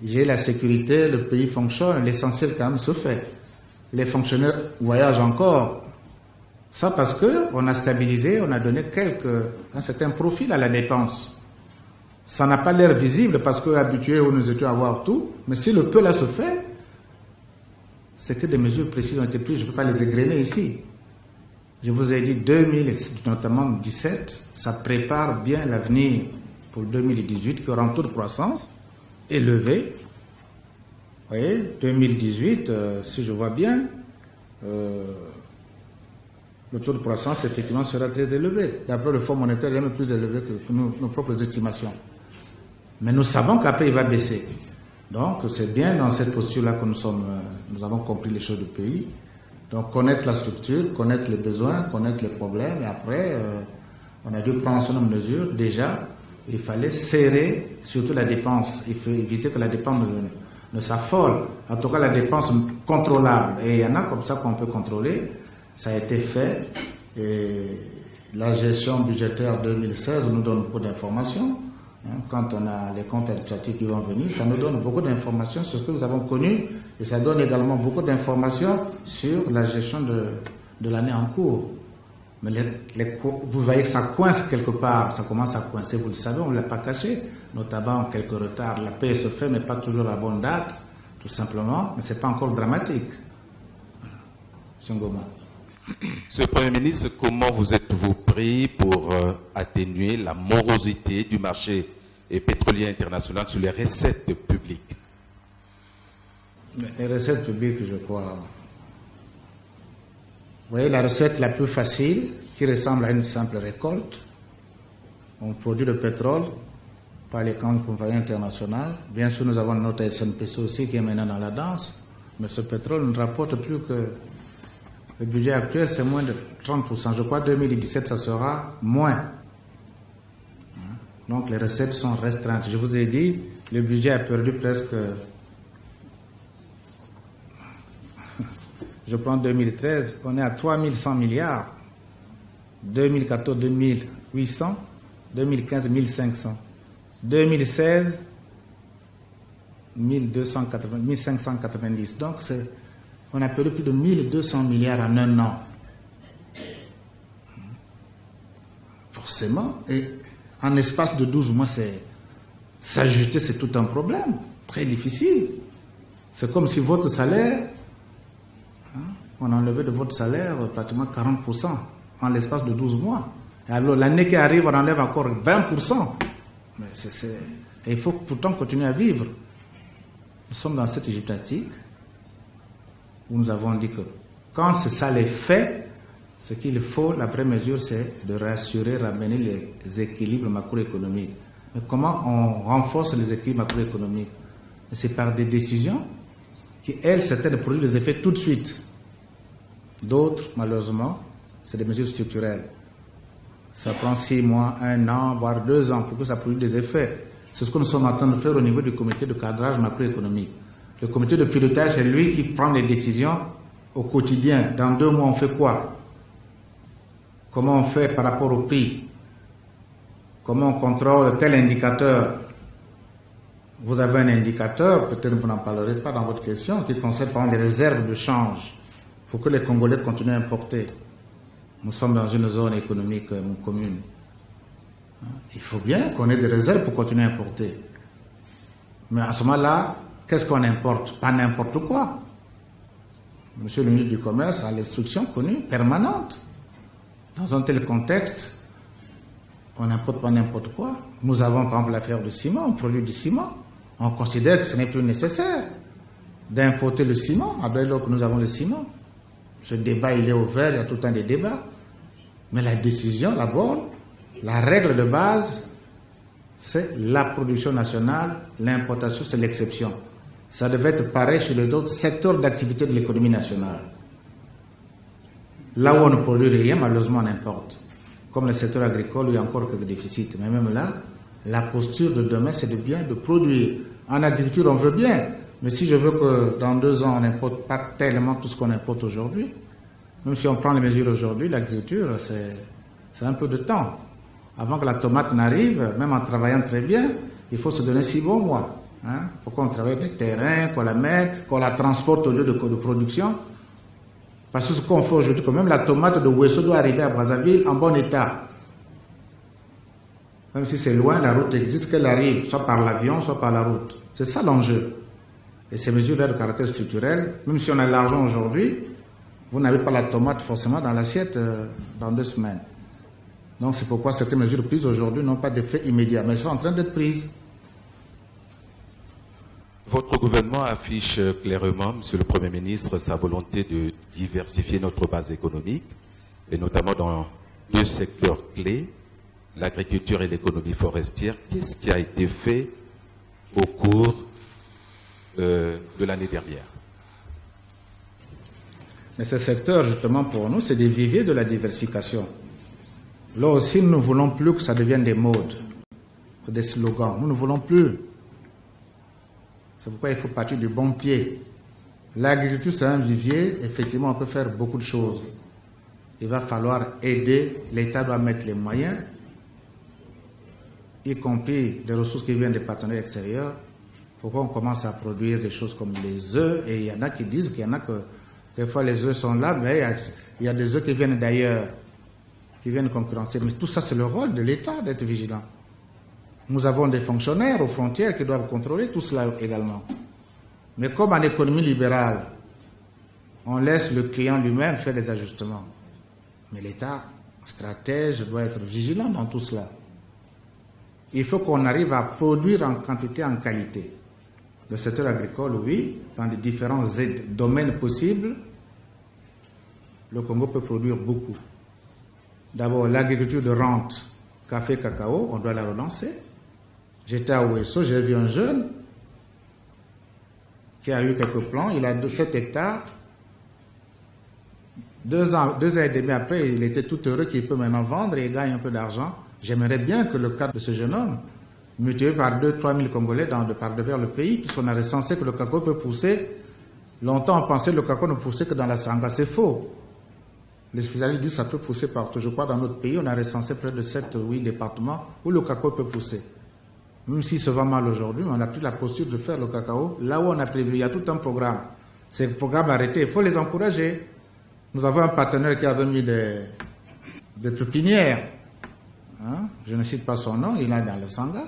j'ai la sécurité, le pays fonctionne, l'essentiel quand même se fait. Les fonctionnaires voyagent encore. Ça parce qu'on a stabilisé, on a donné un certain profil à la dépense. Ça n'a pas l'air visible parce qu'habitués où nous étions à voir tout, mais si le peu là se fait, c'est que des mesures précises ont été prises, je ne peux pas les égrener ici. Je vous ai dit 2017, ça prépare bien l'avenir pour 2018, qui aura un taux de croissance élevé. Vous voyez, 2018, si je vois bien, le taux de croissance, effectivement, sera très élevé. D'après le Fonds monétaire, il est même plus élevé que nos propres estimations. Mais nous savons qu'après, il va baisser. Donc, c'est bien dans cette posture-là que nous avons compris les choses du pays. Donc, connaître la structure, connaître les besoins, connaître les problèmes, et après, on a dû prendre un certain nombre de mesures. Déjà, il fallait serrer surtout la dépense. Il faut éviter que la dépense ne s'affole. En tout cas, la dépense contrôlable. Et il y en a comme ça qu'on peut contrôler. Ça a été fait. Et la gestion budgétaire 2016 nous donne beaucoup d'informations. Quand on a les comptes administratifs qui vont venir, ça nous donne beaucoup d'informations sur ce que nous avons connu et ça donne également beaucoup d'informations sur la gestion de l'année en cours. Mais vous voyez que ça coince quelque part, ça commence à coincer, vous le savez, on ne l'a pas caché, notamment quelques retards. La paix se fait, mais pas toujours à la bonne date, tout simplement, mais ce n'est pas encore dramatique. Voilà. C'est un moment. Monsieur le Premier ministre, comment vous êtes-vous pris pour atténuer la morosité du marché pétrolier international sur les recettes publiques? Les recettes publiques, je crois. Vous voyez, la recette la plus facile, qui ressemble à une simple récolte, on produit le pétrole par les grandes compagnies internationales. Bien sûr, nous avons notre SNPC aussi qui est maintenant dans la danse, mais ce pétrole ne rapporte plus que... Le budget actuel, c'est moins de 30%. Je crois que 2017, ça sera moins. Donc, les recettes sont restreintes. Je vous ai dit, le budget a perdu presque... Je prends 2013, on est à 3100 milliards. 2014, 2800. 2015, 1500. 2016, 1590. Donc, on a perdu plus de 1200 milliards en un an. Forcément. Et en espace de 12 mois, s'ajuster, c'est tout un problème. Très difficile. C'est comme si votre salaire, on enlevait de votre salaire pratiquement 40% en l'espace de 12 mois. Et alors l'année qui arrive, on enlève encore 20%. Mais et il faut pourtant continuer à vivre. Nous sommes dans cette gymnastique où nous avons dit que quand c'est ça les faits, ce qu'il faut, la vraie mesure, c'est de rassurer, ramener les équilibres macroéconomiques. Mais comment on renforce les équilibres macroéconomiques? C'est par des décisions qui, elles, certaines produisent des effets tout de suite. D'autres, malheureusement, c'est des mesures structurelles. Ça prend 6 mois, 1 an, voire 2 ans pour que ça produise des effets. C'est ce que nous sommes en train de faire au niveau du comité de cadrage macroéconomique. Le comité de pilotage, c'est lui qui prend les décisions au quotidien. Dans 2 mois, on fait quoi? Comment on fait par rapport au prix? Comment on contrôle tel indicateur? Vous avez un indicateur, peut-être vous n'en parlerez pas dans votre question, qui concerne par exemple les réserves de change pour que les Congolais continuent à importer. Nous sommes dans une zone économique commune. Il faut bien qu'on ait des réserves pour continuer à importer. Mais à ce moment-là, qu'est-ce qu'on importe? Pas n'importe quoi. Monsieur le ministre du Commerce a l'instruction connue, permanente. Dans un tel contexte, on n'importe pas n'importe quoi. Nous avons par exemple l'affaire du ciment, on produit du ciment. On considère que ce n'est plus nécessaire d'importer le ciment, alors que nous avons le ciment. Ce débat, il est ouvert, il y a tout le temps des débats. Mais la décision, d'abord, la règle de base, c'est la production nationale, l'importation, c'est l'exception. Ça devait être pareil sur les autres secteurs d'activité de l'économie nationale. Là où on ne produit rien, malheureusement, on importe. Comme le secteur agricole, où il y a encore quelques déficits. Mais même là, la posture de demain, c'est de bien de produire. En agriculture, on veut bien. Mais si je veux que dans 2 ans, on n'importe pas tellement tout ce qu'on importe aujourd'hui, même si on prend les mesures aujourd'hui, l'agriculture, c'est un peu de temps. Avant que la tomate n'arrive, même en travaillant très bien, il faut se donner 6 bons mois. Pour qu'on travaille des terrains, qu'on la mette, qu'on la transporte au lieu de production. Parce que ce qu'on fait aujourd'hui, quand même la tomate de Ouesso doit arriver à Brazzaville en bon état. Même si c'est loin, la route existe, qu'elle arrive, soit par l'avion, soit par la route. C'est ça l'enjeu. Et ces mesures-là de caractère structurel, même si on a de l'argent aujourd'hui, vous n'avez pas la tomate forcément dans l'assiette dans 2 semaines. Donc c'est pourquoi certaines mesures prises aujourd'hui n'ont pas d'effet immédiat, mais elles sont en train d'être prises. Votre gouvernement affiche clairement, Monsieur le Premier ministre, sa volonté de diversifier notre base économique, et notamment dans 2 secteurs clés, l'agriculture et l'économie forestière. Qu'est-ce qui a été fait au cours de l'année dernière? Mais ce secteur, justement, pour nous, c'est des viviers de la diversification. Là aussi, nous ne voulons plus que ça devienne des modes, des slogans. Nous ne voulons plus. C'est pourquoi il faut partir du bon pied. L'agriculture, c'est un vivier. Effectivement, on peut faire beaucoup de choses. Il va falloir aider. L'État doit mettre les moyens, y compris des ressources qui viennent des partenaires extérieurs, pour qu'on commence à produire des choses comme les œufs. Et il y en a qui disent qu'il y en a que, des fois, les œufs sont là, mais il y a des œufs qui viennent d'ailleurs, qui viennent concurrencer. Mais tout ça, c'est le rôle de l'État d'être vigilant. Nous avons des fonctionnaires aux frontières qui doivent contrôler tout cela également. Mais comme en économie libérale, on laisse le client lui-même faire des ajustements. Mais l'État, stratège, doit être vigilant dans tout cela. Il faut qu'on arrive à produire en quantité, en qualité. Le secteur agricole, oui, dans les différents domaines possibles, le Congo peut produire beaucoup. D'abord, l'agriculture de rente, café, cacao, on doit la relancer. J'étais à Ouesso, j'ai vu un jeune qui a eu quelques plans, il a 7 hectares. 2 ans et demi après, il était tout heureux qu'il peut maintenant vendre et il gagne un peu d'argent. J'aimerais bien que le cadre de ce jeune homme, multiplié par 2-3 000 Congolais par devers le pays, puisqu'on a recensé que le cacao peut pousser. Longtemps, on pensait que le cacao ne poussait que dans la Sangha. C'est faux. Les spécialistes disent que ça peut pousser partout. Je crois que dans notre pays, on a recensé près de 7 ou 8 départements où le cacao peut pousser. Même s'il se vend mal aujourd'hui, on a pris la posture de faire le cacao là où on a prévu. Il y a tout un programme. Ces programmes arrêtés, il faut les encourager. Nous avons un partenaire qui avait mis des pépinières. Je ne cite pas son nom, il est dans le Sangha.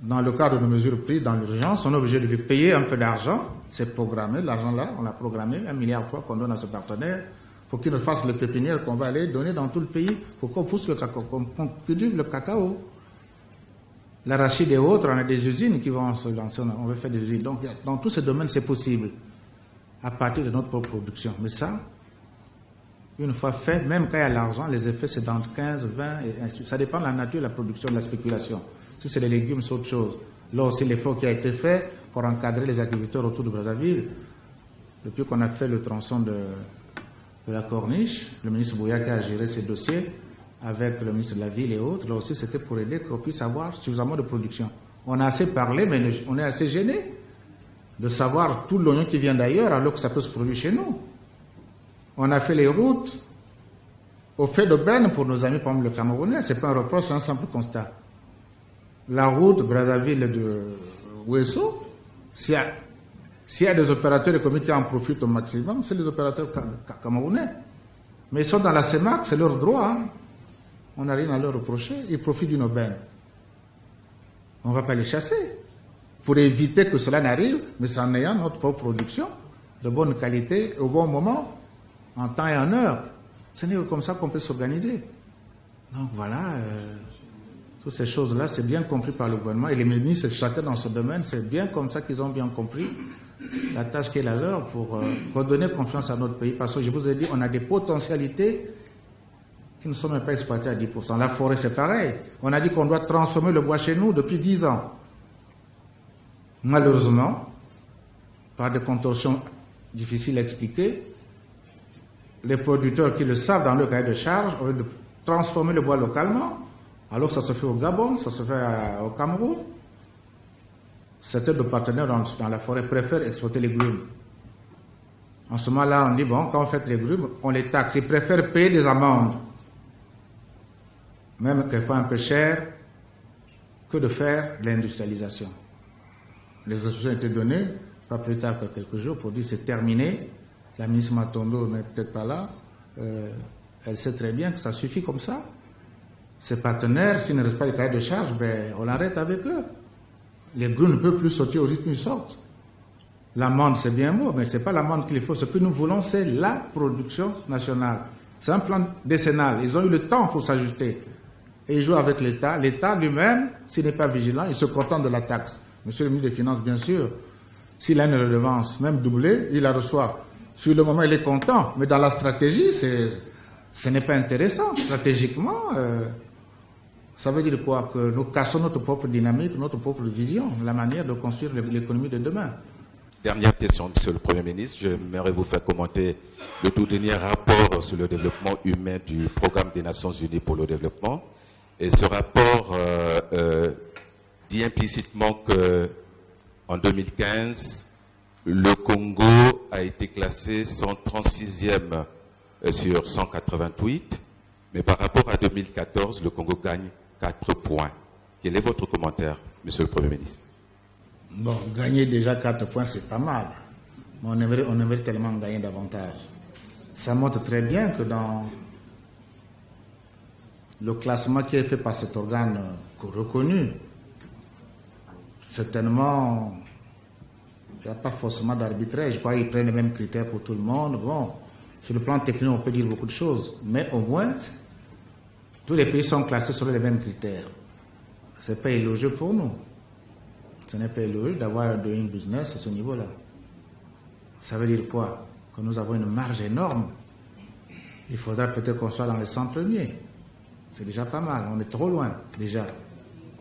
Dans le cadre de mesures prises dans l'urgence, on est obligé de lui payer un peu d'argent. C'est programmé, l'argent là, on l'a programmé, 1 milliard qu'on donne à ce partenaire pour qu'il nous fasse les pépinières qu'on va aller donner dans tout le pays pour qu'on pousse le cacao, qu'on cultive le cacao. L'arachide et autres, on a des usines qui vont se lancer, on veut faire des usines. Donc, dans tous ces domaines, c'est possible, à partir de notre propre production. Mais ça, une fois fait, même quand il y a l'argent, les effets, c'est dans 15, 20, et ainsi. Ça dépend de la nature de la production, de la spéculation. Si c'est des légumes, c'est autre chose. Là aussi, l'effort qui a été fait pour encadrer les agriculteurs autour de Brazzaville, depuis qu'on a fait le tronçon de la Corniche, le ministre Bouyaka a géré ces dossiers, avec le ministre de la Ville et autres, là aussi c'était pour aider qu'on puisse avoir suffisamment de production. On a assez parlé, mais on est assez gêné de savoir tout l'oignon qui vient d'ailleurs alors que ça peut se produire chez nous. On a fait les routes au fait d'aubaine pour nos amis, par exemple le Camerounais, c'est pas un reproche, c'est un simple constat. La route Brazzaville de Ouesso, s'il y a des opérateurs économiques qui en profitent au maximum, c'est les opérateurs camerounais. Mais ils sont dans la CEMAC, c'est leur droit. On n'a rien à leur reprocher. Ils profitent d'une aubaine. On ne va pas les chasser. Pour éviter que cela n'arrive, mais c'est en ayant notre propre production, de bonne qualité, au bon moment, en temps et en heure. Ce n'est que comme ça qu'on peut s'organiser. Donc voilà, toutes ces choses-là, c'est bien compris par le gouvernement. Et les ministres, chacun dans ce domaine, c'est bien comme ça qu'ils ont bien compris la tâche qui est la leur pour redonner confiance à notre pays. Parce que je vous ai dit, on a des potentialités qui ne sont même pas exploités à 10%. La forêt, c'est pareil. On a dit qu'on doit transformer le bois chez nous depuis 10 ans. Malheureusement, par des contorsions difficiles à expliquer, les producteurs qui le savent dans le cahier de charge, au lieu de transformer le bois localement, alors que ça se fait au Gabon, ça se fait au Cameroun, certains de nos partenaires dans la forêt préfèrent exploiter les grumes. En ce moment-là, on dit, bon, quand on fait les grumes, on les taxe. Ils préfèrent payer des amendes, même quelquefois un peu cher, que de faire l'industrialisation. Les instructions ont été données, pas plus tard que quelques jours, pour dire c'est terminé. La ministre Matondo n'est peut-être pas là. Elle sait très bien que ça suffit comme ça. Ses partenaires, s'ils ne respectent pas les cahiers de charge, ben, on arrête avec eux. Les grumes ne peuvent plus sortir au rythme où ils sortent. L'amende, c'est bien beau, mais ce n'est pas l'amende qu'il faut. Ce que nous voulons, c'est la production nationale. C'est un plan décennal. Ils ont eu le temps pour s'ajuster. Et ils jouent avec l'État. L'État lui-même, s'il n'est pas vigilant, il se contente de la taxe. Monsieur le ministre des Finances, bien sûr, s'il a une redevance, même doublée, il la reçoit. Sur le moment, il est content. Mais dans la stratégie, ce n'est pas intéressant. Stratégiquement, ça veut dire quoi? Que nous cassons notre propre dynamique, notre propre vision, la manière de construire l'économie de demain. Dernière question, Monsieur le Premier ministre. J'aimerais vous faire commenter le tout dernier rapport sur le développement humain du Programme des Nations Unies pour le développement. Et ce rapport dit implicitement qu'en 2015, le Congo a été classé 136e sur 188, mais par rapport à 2014, le Congo gagne 4 points. Quel est votre commentaire, Monsieur le Premier ministre? Bon, gagner déjà 4 points, c'est pas mal. Mais on aimerait tellement gagner davantage. Ça montre très bien que dans le classement qui est fait par cet organe reconnu, certainement, il n'y a pas forcément d'arbitraire. Je crois qu'ils prennent les mêmes critères pour tout le monde. Bon, sur le plan technique, on peut dire beaucoup de choses. Mais au moins, tous les pays sont classés sur les mêmes critères. Ce n'est pas élogieux pour nous. Ce n'est pas élogieux d'avoir un doing business à ce niveau-là. Ça veut dire quoi? Que nous avons une marge énorme. Il faudra peut-être qu'on soit dans les 100 premiers. C'est déjà pas mal. On est trop loin, déjà.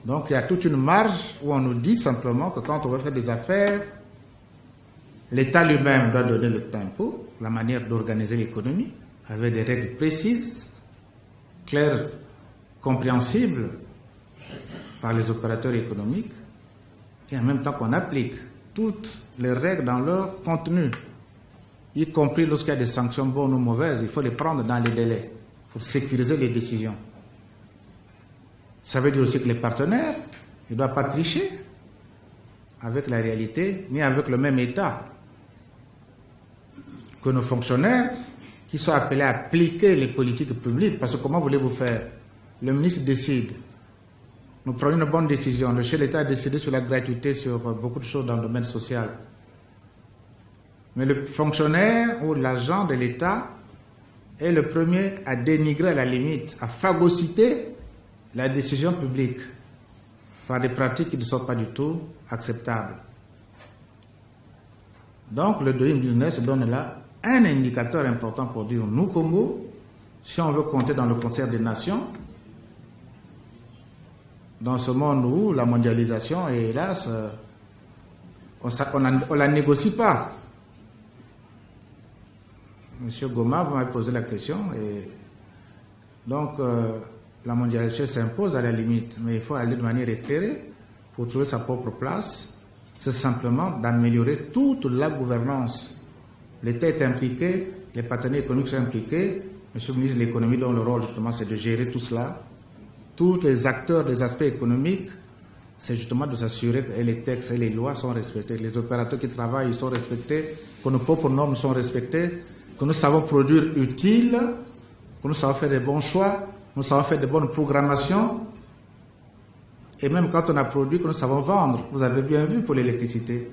Donc, il y a toute une marge où on nous dit simplement que quand on veut faire des affaires, l'État lui-même doit donner le tempo, la manière d'organiser l'économie, avec des règles précises, claires, compréhensibles par les opérateurs économiques, et en même temps qu'on applique toutes les règles dans leur contenu, y compris lorsqu'il y a des sanctions bonnes ou mauvaises, il faut les prendre dans les délais pour sécuriser les décisions. Ça veut dire aussi que les partenaires ne doivent pas tricher avec la réalité, ni avec le même État. Que nos fonctionnaires qui sont appelés à appliquer les politiques publiques, parce que comment voulez-vous faire? Le ministre décide. Nous prenons une bonne décision. Le chef de l'État a décidé sur la gratuité, sur beaucoup de choses dans le domaine social. Mais le fonctionnaire ou l'agent de l'État est le premier à dénigrer à la limite, à phagocyter la décision publique par des pratiques qui ne sont pas du tout acceptables. Donc le doing business donne là un indicateur important pour dire, nous, Congo, si on veut compter dans le concert des nations, dans ce monde où la mondialisation, et hélas, on ne la négocie pas. Monsieur Goma, vous m'avez posé la question, et donc la mondialisation s'impose à la limite, mais il faut aller de manière éclairée pour trouver sa propre place. C'est simplement d'améliorer toute la gouvernance. L'État est impliqué, les partenaires économiques sont impliqués. Monsieur le ministre de l'économie, dont le rôle justement c'est de gérer tout cela. Tous les acteurs des aspects économiques, c'est justement de s'assurer que les textes et les lois sont respectés. Les opérateurs qui travaillent, ils sont respectés, que nos propres normes sont respectées, que nous savons produire utile, que nous savons faire des bons choix, nous savons faire de bonnes programmations. Et même quand on a produit, que nous savons vendre. Vous avez bien vu pour l'électricité.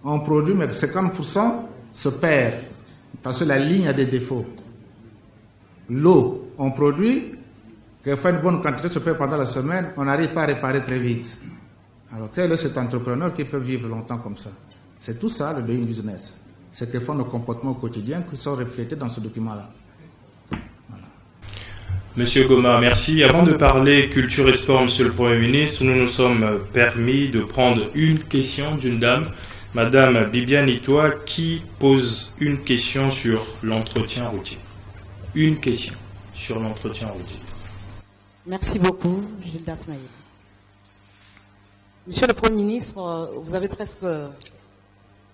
On produit, mais 50% se perd parce que la ligne a des défauts. L'eau, on produit, quelquefois une bonne quantité se perd pendant la semaine, on n'arrive pas à réparer très vite. Alors quel est cet entrepreneur qui peut vivre longtemps comme ça? C'est tout ça le doing business. C'est quelquefois nos comportements au quotidien qui sont reflétés dans ce document-là. Voilà. Monsieur Goma, merci. Avant de parler culture et sport, Monsieur le Premier ministre, nous nous sommes permis de prendre une question d'une dame, Madame Bibiane Itoa, qui pose une question sur l'entretien routier. Une question sur l'entretien routier. Merci beaucoup, Gilda Smaïl. Monsieur le Premier ministre, vous avez presque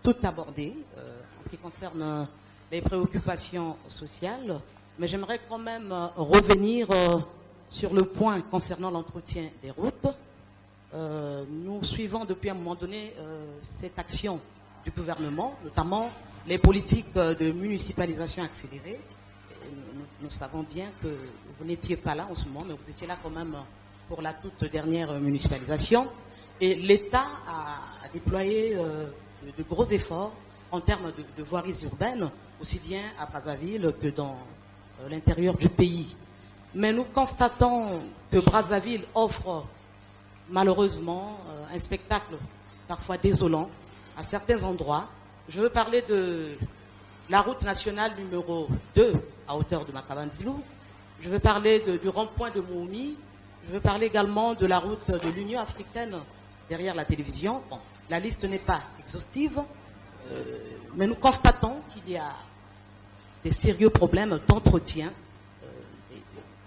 tout abordé en ce qui concerne les préoccupations sociales, mais j'aimerais quand même revenir sur le point concernant l'entretien des routes. Nous suivons depuis un moment donné cette action du gouvernement, notamment les politiques de municipalisation accélérée. Nous savons bien que vous n'étiez pas là en ce moment, mais vous étiez là quand même pour la toute dernière municipalisation. Et l'État a déployé de gros efforts en termes de voiries urbaines, aussi bien à Brazzaville que dans l'intérieur du pays. Mais nous constatons que Brazzaville offre malheureusement un spectacle parfois désolant à certains endroits. Je veux parler de la route nationale numéro 2 à hauteur de Makabandilou. Je veux parler du rond-point de Moumi. Je veux parler également de la route de l'Union africaine derrière la télévision. Bon, la liste n'est pas exhaustive, mais nous constatons qu'il y a des sérieux problèmes d'entretien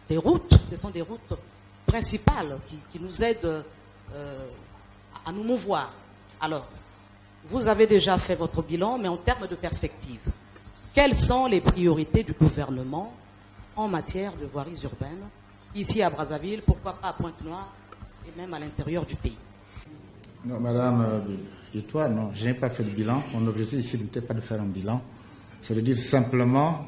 des routes. Ce sont des routes principales qui nous aident à nous mouvoir. Alors, vous avez déjà fait votre bilan, mais en termes de perspective, quelles sont les priorités du gouvernement en matière de voiries urbaines, ici à Brazzaville, pourquoi pas à Pointe-Noire et même à l'intérieur du pays? Non, Madame Itoa, non, je n'ai pas fait le bilan. Mon objectif ici n'était pas de faire un bilan. C'est de dire simplement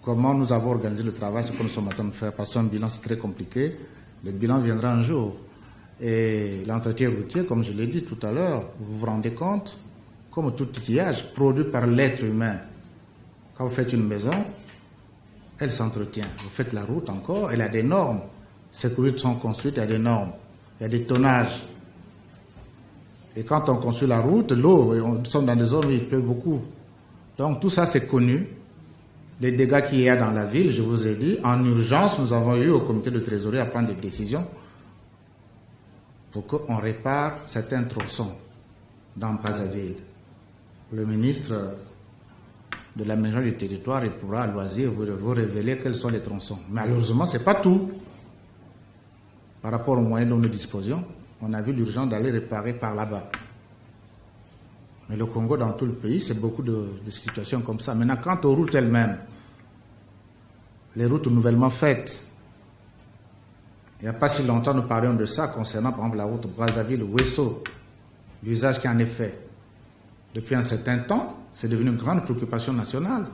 comment nous avons organisé le travail, ce que nous sommes en train de faire. Parce qu'un bilan, c'est très compliqué. Le bilan viendra un jour. Et l'entretien routier, comme je l'ai dit tout à l'heure, vous vous rendez compte, comme tout outillage produit par l'être humain. Quand vous faites une maison, elle s'entretient. Vous faites la route encore, elle a des normes. Ces routes sont construites, il y a des normes. Il y a des tonnages. Et quand on construit la route, l'eau, nous sommes dans des zones où il pleut beaucoup. Donc tout ça, c'est connu. Les dégâts qu'il y a dans la ville, je vous ai dit, en urgence, nous avons eu au comité de trésorerie à prendre des décisions pour qu'on répare certains tronçons dans Brazzaville. Le ministre de l'aménagement du territoire, il pourra à loisir vous révéler quels sont les tronçons. Malheureusement, ce n'est pas tout. Par rapport aux moyens dont nous disposions, on a vu l'urgence d'aller réparer par là-bas. Mais le Congo, dans tout le pays, c'est beaucoup de situations comme ça. Maintenant, quant aux routes elles-mêmes, les routes nouvellement faites, il n'y a pas si longtemps, nous parlions de ça concernant, par exemple, la route Brazzaville-Ouesso, l'usage qui en est fait. Depuis un certain temps, c'est devenu une grande préoccupation nationale.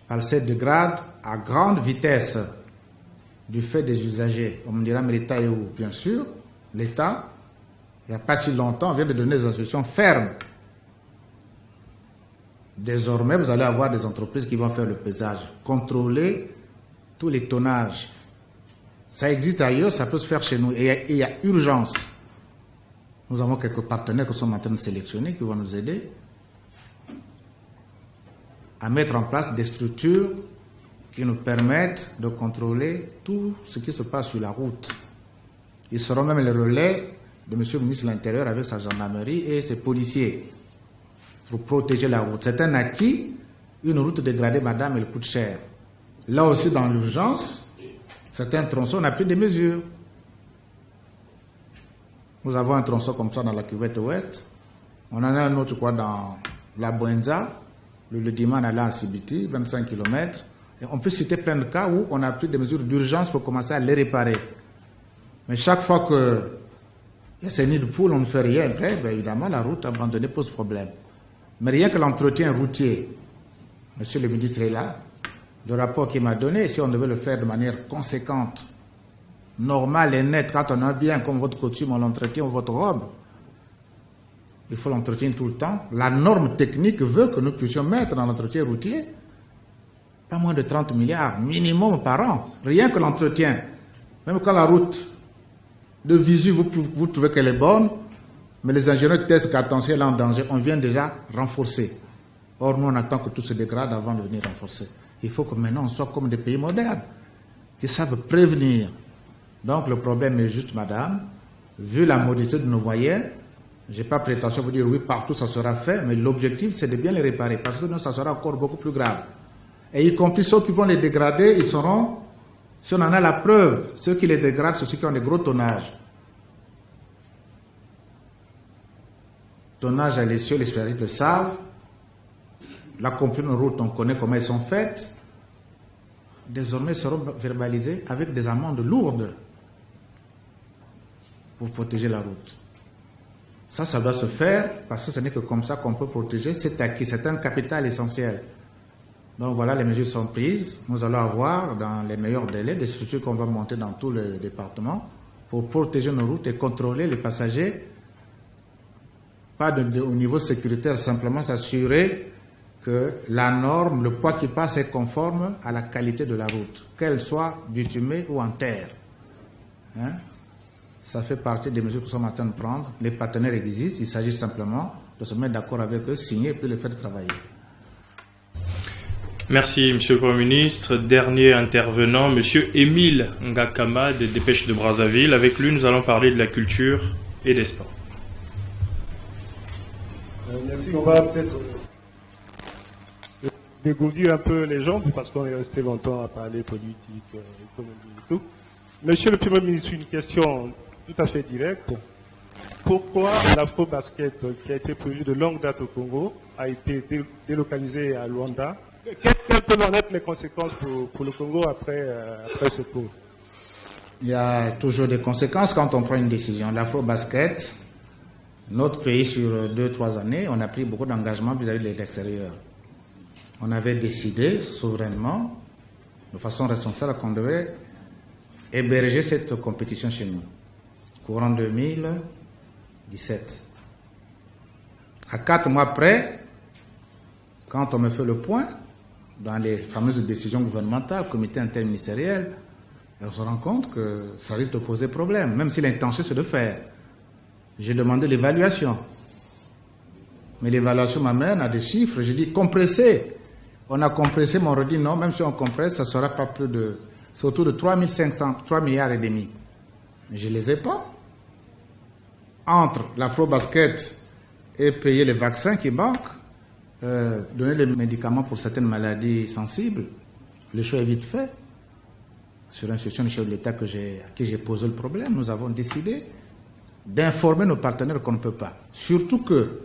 Elle se dégrade à grande vitesse du fait des usagers. On me dira, mais l'État est où? Bien sûr, l'État, il n'y a pas si longtemps, vient de donner des instructions fermes. Désormais, vous allez avoir des entreprises qui vont faire le pesage, contrôler tous les tonnages. Ça existe ailleurs, ça peut se faire chez nous. Et il y a urgence. Nous avons quelques partenaires que nous sommes en train de sélectionner qui vont nous aider à mettre en place des structures qui nous permettent de contrôler tout ce qui se passe sur la route. Ils seront même les relais de M. le ministre de l'Intérieur avec sa gendarmerie et ses policiers pour protéger la route. C'est un acquis. Une route dégradée, madame, elle coûte cher. Là aussi, dans l'urgence, certains tronçons, on a pris des mesures. Nous avons un tronçon comme ça dans la cuvette ouest. On en a un autre, dans la Boenza, le dimanche, allant à Sibiti, 25 km. Et on peut citer plein de cas où on a pris des mesures d'urgence pour commencer à les réparer. Mais chaque fois que il y a ces nids de poules, on ne fait rien. Après, évidemment, la route abandonnée pose problème. Mais rien que l'entretien routier, monsieur le ministre est là, le rapport qu'il m'a donné, si on devait le faire de manière conséquente, normale et nette, quand on a bien, comme votre coutume, on l'entretient ou votre robe, il faut l'entretenir tout le temps. La norme technique veut que nous puissions mettre dans l'entretien routier pas moins de 30 milliards minimum par an, rien que l'entretien. Même quand la route de visu, vous trouvez qu'elle est bonne, mais les ingénieurs testent qu'attention, elle est en danger, on vient déjà renforcer. Or, nous, on attend que tout se dégrade avant de venir renforcer. Il faut que maintenant, on soit comme des pays modernes. qui savent prévenir. Donc le problème est juste, madame, vu la modestie de nos moyens, je n'ai pas prétention de vous dire oui, partout ça sera fait, mais l'objectif c'est de bien les réparer, parce que sinon ça sera encore beaucoup plus grave. Et y compris ceux qui vont les dégrader, ils seront, si on en a la preuve, ceux qui les dégradent, c'est ceux qui ont des gros tonnages. Tonnage à l'essieu, les spécialistes le savent. La compagnie de route, on connaît comment elles sont faites. Désormais, seront verbalisés avec des amendes lourdes pour protéger la route. Ça doit se faire parce que ce n'est que comme ça qu'on peut protéger cet acquis. C'est un capital essentiel. Donc voilà, les mesures sont prises. Nous allons avoir dans les meilleurs délais des structures qu'on va monter dans tous les départements pour protéger nos routes et contrôler les passagers. Pas au niveau sécuritaire, simplement s'assurer que la norme, le poids qui passe est conforme à la qualité de la route, qu'elle soit bitumée ou en terre. Hein? Ça fait partie des mesures que nous sommes en train de prendre. Les partenaires existent, il s'agit simplement de se mettre d'accord avec eux, signer et puis les faire travailler. Merci, Monsieur le Premier ministre. Dernier intervenant, Monsieur Émile Ngakama des Dépêches de Brazzaville. Avec lui, nous allons parler de la culture et des sports. Merci. On va peut-être dégourdir un peu les gens parce qu'on est resté longtemps à parler politique, économie et tout. Monsieur le Premier ministre, une question tout à fait directe. Pourquoi l'Afro-Basket, qui a été prévu de longue date au Congo, a été délocalisé à Luanda? Quelles peuvent en être les conséquences pour le Congo après ce coup? Il y a toujours des conséquences quand on prend une décision. L'Afro-Basket, notre pays, sur 2-3 années, on a pris beaucoup d'engagements vis-à-vis de l'extérieur. On avait décidé souverainement, de façon responsable, qu'on devait héberger cette compétition chez nous, courant 2017. À 4 mois près, quand on me fait le point, dans les fameuses décisions gouvernementales, comité interministériel, on se rend compte que ça risque de poser problème, même si l'intention c'est de faire. J'ai demandé l'évaluation. Mais l'évaluation m'amène à des chiffres. J'ai dit compressé. On a compressé, mais on redit non, même si on compresse, ça ne sera pas plus de... C'est autour de 3 milliards et demi. Mais je ne les ai pas. Entre l'Afro-Basket et payer les vaccins qui manquent, donner les médicaments pour certaines maladies sensibles, le choix est vite fait. Sur l'institution du chef de l'État à qui j'ai posé le problème, nous avons décidé d'informer nos partenaires qu'on ne peut pas. Surtout que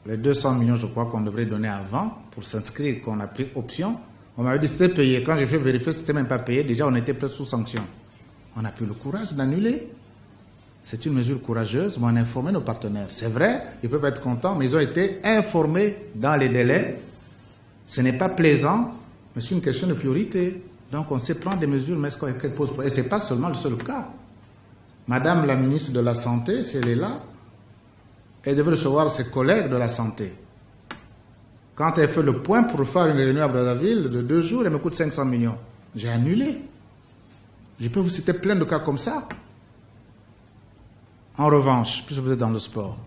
les 200 millions, je crois, qu'on devrait donner avant pour s'inscrire, qu'on a pris option, on m'avait dit que c'était payé. Quand j'ai fait vérifier, ce n'était même pas payé. Déjà, on était presque sous sanction. On a pris le courage d'annuler. C'est une mesure courageuse, mais on a informé nos partenaires. C'est vrai, ils peuvent être contents, mais ils ont été informés dans les délais. Ce n'est pas plaisant, mais c'est une question de priorité. Donc, on sait prendre des mesures, mais qu'elles posent problème. Et ce n'est pas seulement le seul cas. Madame la ministre de la Santé, si elle est là, elle devait recevoir ses collègues de la santé. Quand elle fait le point pour faire une réunion à Brazzaville de 2 jours, elle me coûte 500 millions. J'ai annulé. Je peux vous citer plein de cas comme ça. En revanche, puisque vous êtes dans le sport,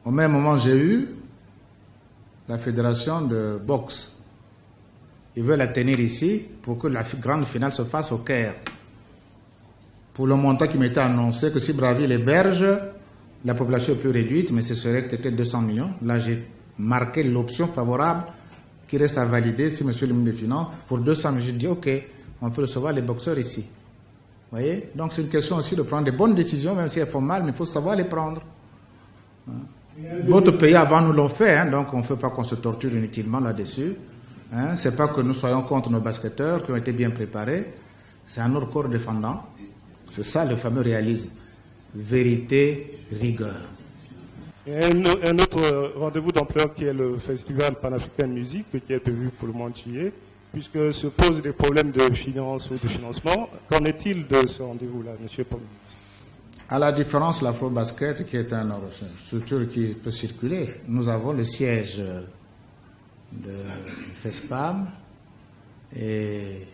au même moment, j'ai eu la fédération de boxe. Ils veulent la tenir ici pour que la grande finale se fasse au Caire. Pour le montant qui m'était annoncé, que si Brazzaville héberge, la population est plus réduite, mais ce serait peut-être 200 millions. Là, j'ai marqué l'option favorable qui reste à valider si monsieur le ministre des Finances, pour 200 millions, j'ai dit ok, on peut recevoir les boxeurs ici. Vous voyez? Donc c'est une question aussi de prendre des bonnes décisions, même si elles font mal, mais il faut savoir les prendre. D'autres pays avant nous l'ont fait, hein, donc on ne fait pas qu'on se torture inutilement là-dessus. Hein, c'est pas que nous soyons contre nos basketteurs qui ont été bien préparés, c'est un autre corps défendant. C'est ça le fameux réalisme. Vérité, rigueur. Et un autre rendez-vous d'ampleur qui est le Festival panafricain de musique qui est prévu pour le mois de juillet, puisque se posent des problèmes de finance ou de financement. Qu'en est-il de ce rendez-vous-là, monsieur le Premier ministre? À la différence de l'Afro-Basket, qui est une structure qui peut circuler, nous avons le siège de FESPAM et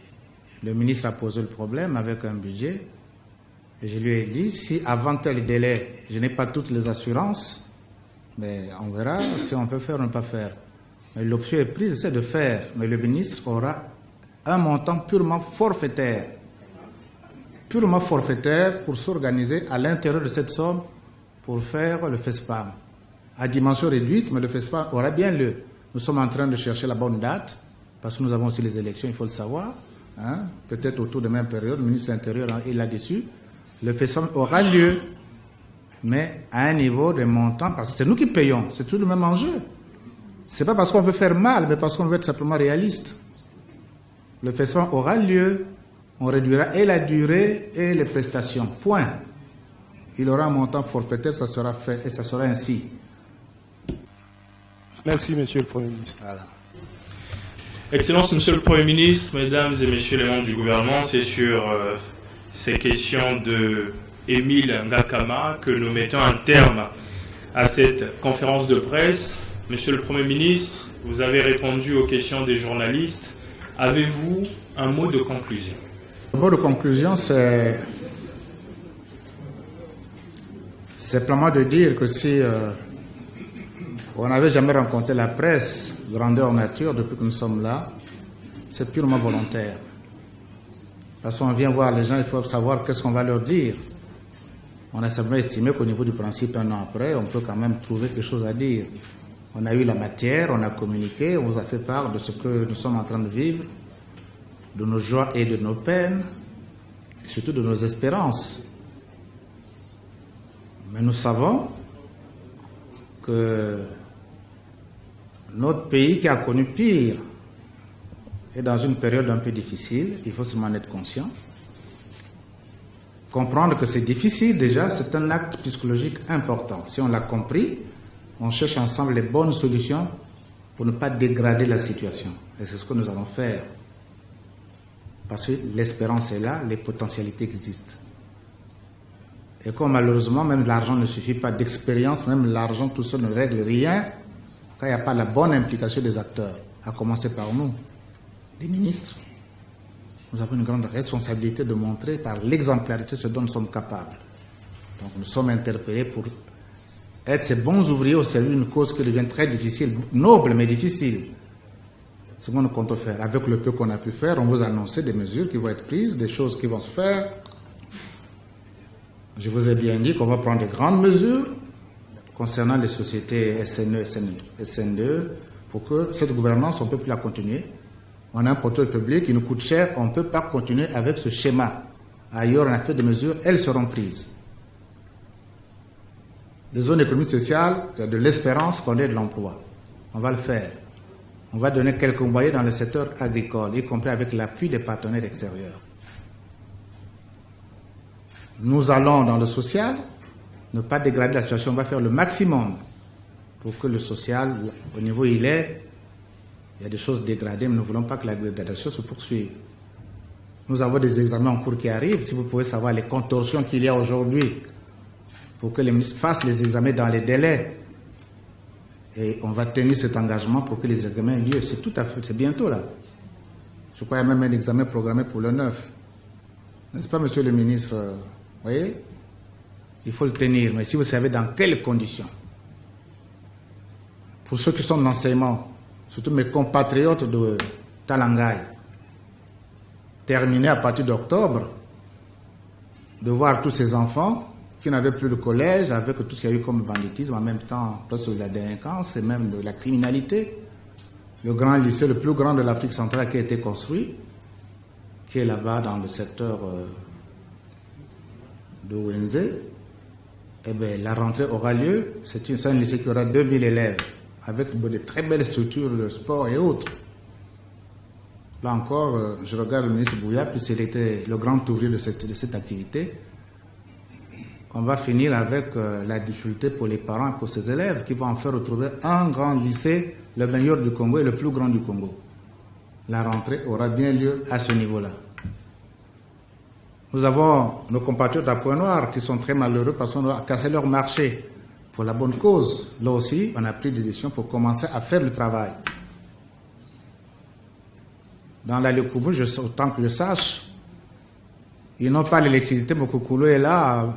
le ministre a posé le problème avec un budget. Et je lui ai dit, si avant tel délai, je n'ai pas toutes les assurances, mais on verra si on peut faire ou ne pas faire. Mais l'option est prise, c'est de faire. Mais le ministre aura un montant purement forfaitaire pour s'organiser à l'intérieur de cette somme pour faire le FESPAM. À dimension réduite, mais le FESPAM aura bien lieu. Nous sommes en train de chercher la bonne date, parce que nous avons aussi les élections, il faut le savoir. Hein? Peut-être autour de la même période, le ministre de l'Intérieur est là-dessus. Le FESPAM aura lieu, mais à un niveau de montant, parce que c'est nous qui payons, c'est tout le même enjeu. Ce n'est pas parce qu'on veut faire mal, mais parce qu'on veut être simplement réaliste. Le FESPAM aura lieu, on réduira et la durée et les prestations. Point. Il aura un montant forfaitaire, ça sera fait et ça sera ainsi. Merci, Monsieur le Premier ministre. Voilà. Excellence, Monsieur le Premier ministre, Mesdames et Messieurs les membres du gouvernement, c'est sur ces questions de Émile Ngakama que nous mettons un terme à cette conférence de presse. Monsieur le Premier ministre, vous avez répondu aux questions des journalistes. Avez-vous un mot de conclusion? Le mot de conclusion, c'est simplement de dire que si on n'avait jamais rencontré la presse, grandeur nature, depuis que nous sommes là, c'est purement volontaire. Parce qu'on vient voir les gens, il faut savoir qu'est-ce qu'on va leur dire. On a simplement estimé qu'au niveau du principe, un an après, on peut quand même trouver quelque chose à dire. On a eu la matière, on a communiqué, on vous a fait part de ce que nous sommes en train de vivre, de nos joies et de nos peines, et surtout de nos espérances. Mais nous savons que notre pays qui a connu pire est dans une période un peu difficile, il faut seulement en être conscient. Comprendre que c'est difficile déjà, c'est un acte psychologique important. Si on l'a compris, on cherche ensemble les bonnes solutions pour ne pas dégrader la situation. Et c'est ce que nous allons faire. Parce que l'espérance est là, les potentialités existent. Et comme malheureusement, même l'argent ne suffit pas d'expérience, même l'argent tout seul ne règle rien, quand il n'y a pas la bonne implication des acteurs, à commencer par nous, les ministres. Nous avons une grande responsabilité de montrer par l'exemplarité ce dont nous sommes capables. Donc nous sommes interpellés pour être ces bons ouvriers au service d'une cause qui devient très difficile, noble mais difficile. C'est ce qu'on compte faire. Avec le peu qu'on a pu faire, on vous a annoncé des mesures qui vont être prises, des choses qui vont se faire. Je vous ai bien dit qu'on va prendre de grandes mesures concernant les sociétés SNE, SNE, pour que cette gouvernance, on ne peut plus la continuer. On a un portefeuille public qui nous coûte cher, on ne peut pas continuer avec ce schéma. Ailleurs, on a fait des mesures, elles seront prises. Des zones économiques sociales, il y a de l'espérance qu'on ait de l'emploi. On va le faire. On va donner quelques moyens dans le secteur agricole, y compris avec l'appui des partenaires extérieurs. Nous allons dans le social, ne pas dégrader la situation, on va faire le maximum pour que le social, au niveau où il est, il y a des choses dégradées, mais nous ne voulons pas que la dégradation se poursuive. Nous avons des examens en cours qui arrivent, si vous pouvez savoir les contorsions qu'il y a aujourd'hui, pour que les ministres fassent les examens dans les délais. Et on va tenir cet engagement pour que les examens aient lieu. C'est tout à fait, c'est bientôt là. Je crois qu'il y a même un examen programmé pour le 9. N'est-ce pas, monsieur le ministre? Vous voyez? Il faut le tenir, mais si vous savez dans quelles conditions. Pour ceux qui sont dans l'enseignement, surtout mes compatriotes de Talangay, terminer à partir d'octobre, de voir tous ces enfants qui n'avaient plus de collège, avec tout ce qu'il y a eu comme banditisme, en même temps, presque de la délinquance et même de la criminalité. Le grand lycée, le plus grand de l'Afrique centrale qui a été construit, qui est là-bas dans le secteur de Wenze, eh bien, la rentrée aura lieu. C'est un lycée qui aura 2000 élèves, avec de très belles structures de sport et autres. Là encore, je regarde le ministre Bouya, puisqu'il était le grand ouvrier de cette activité. On va finir avec la difficulté pour les parents, pour ces élèves, qui vont en faire retrouver un grand lycée, le meilleur du Congo et le plus grand du Congo. La rentrée aura bien lieu à ce niveau-là. Nous avons nos compatriotes à Pointe-Noire qui sont très malheureux parce qu'on a cassé leur marché pour la bonne cause. Là aussi, on a pris des décisions pour commencer à faire le travail. Dans la Lékoubou, autant que je sache, ils n'ont pas l'électricité. Mokoukoulou est là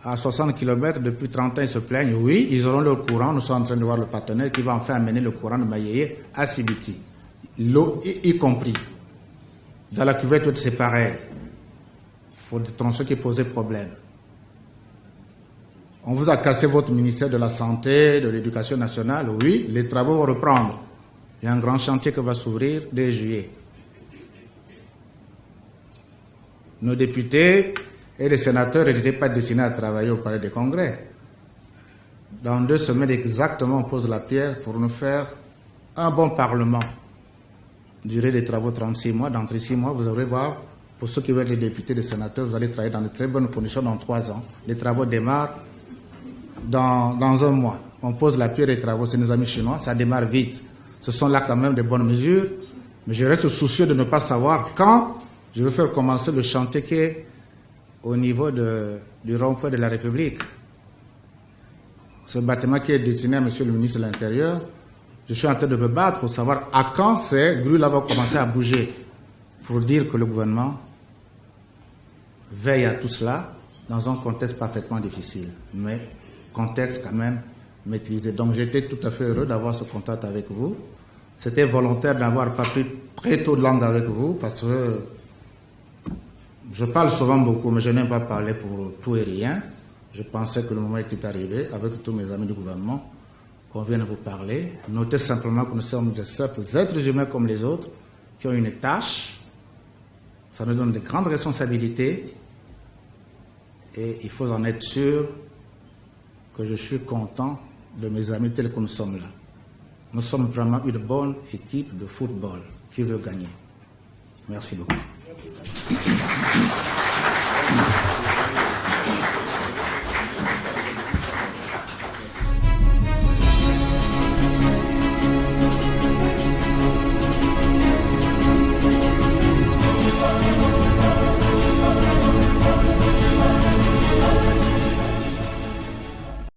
à 60 km depuis 30 ans, ils se plaignent. Oui, ils auront le courant. Nous sommes en train de voir le partenaire qui va enfin amener le courant de Mayeye à Sibiti. L'eau y compris. dans la cuvette, tout c'est pareil. Pour des tronçons qui posaient problème. On vous a cassé votre ministère de la Santé, de l'Éducation nationale. Oui, les travaux vont reprendre. Il y a un grand chantier qui va s'ouvrir dès juillet. Nos députés et les sénateurs n'étaient pas destinés à travailler au Palais des Congrès. Dans 2 semaines exactement, on pose la pierre pour nous faire un bon Parlement. Durée des travaux 36 mois. Dans 36 mois, vous allez voir, pour ceux qui veulent être les députés, les sénateurs, vous allez travailler dans de très bonnes conditions dans 3 ans. Les travaux démarrent dans 1 mois. On pose la pierre des travaux, c'est nos amis chinois, ça démarre vite. Ce sont là quand même des bonnes mesures, mais je reste soucieux de ne pas savoir quand je vais faire commencer le chantier qui est au niveau du rond-point de la République. Ce bâtiment qui est destiné à Monsieur le ministre de l'Intérieur, je suis en train de me battre pour savoir à quand ces grues-là vont commencer à bouger, pour dire que le gouvernement veille à tout cela dans un contexte parfaitement difficile, mais contexte quand même maîtrisé. Donc j'étais tout à fait heureux d'avoir ce contact avec vous. C'était volontaire d'avoir pas pris très tôt de langue avec vous, parce que je parle souvent beaucoup, mais je n'aime pas parler pour tout et rien. Je pensais que le moment était arrivé, avec tous mes amis du gouvernement, qu'on vienne vous parler. Notez simplement que nous sommes des simples êtres humains comme les autres, qui ont une tâche. Ça nous donne de grandes responsabilités. Et il faut en être sûr que je suis content de mes amis tels que nous sommes là. Nous sommes vraiment une bonne équipe de football qui veut gagner. Merci beaucoup.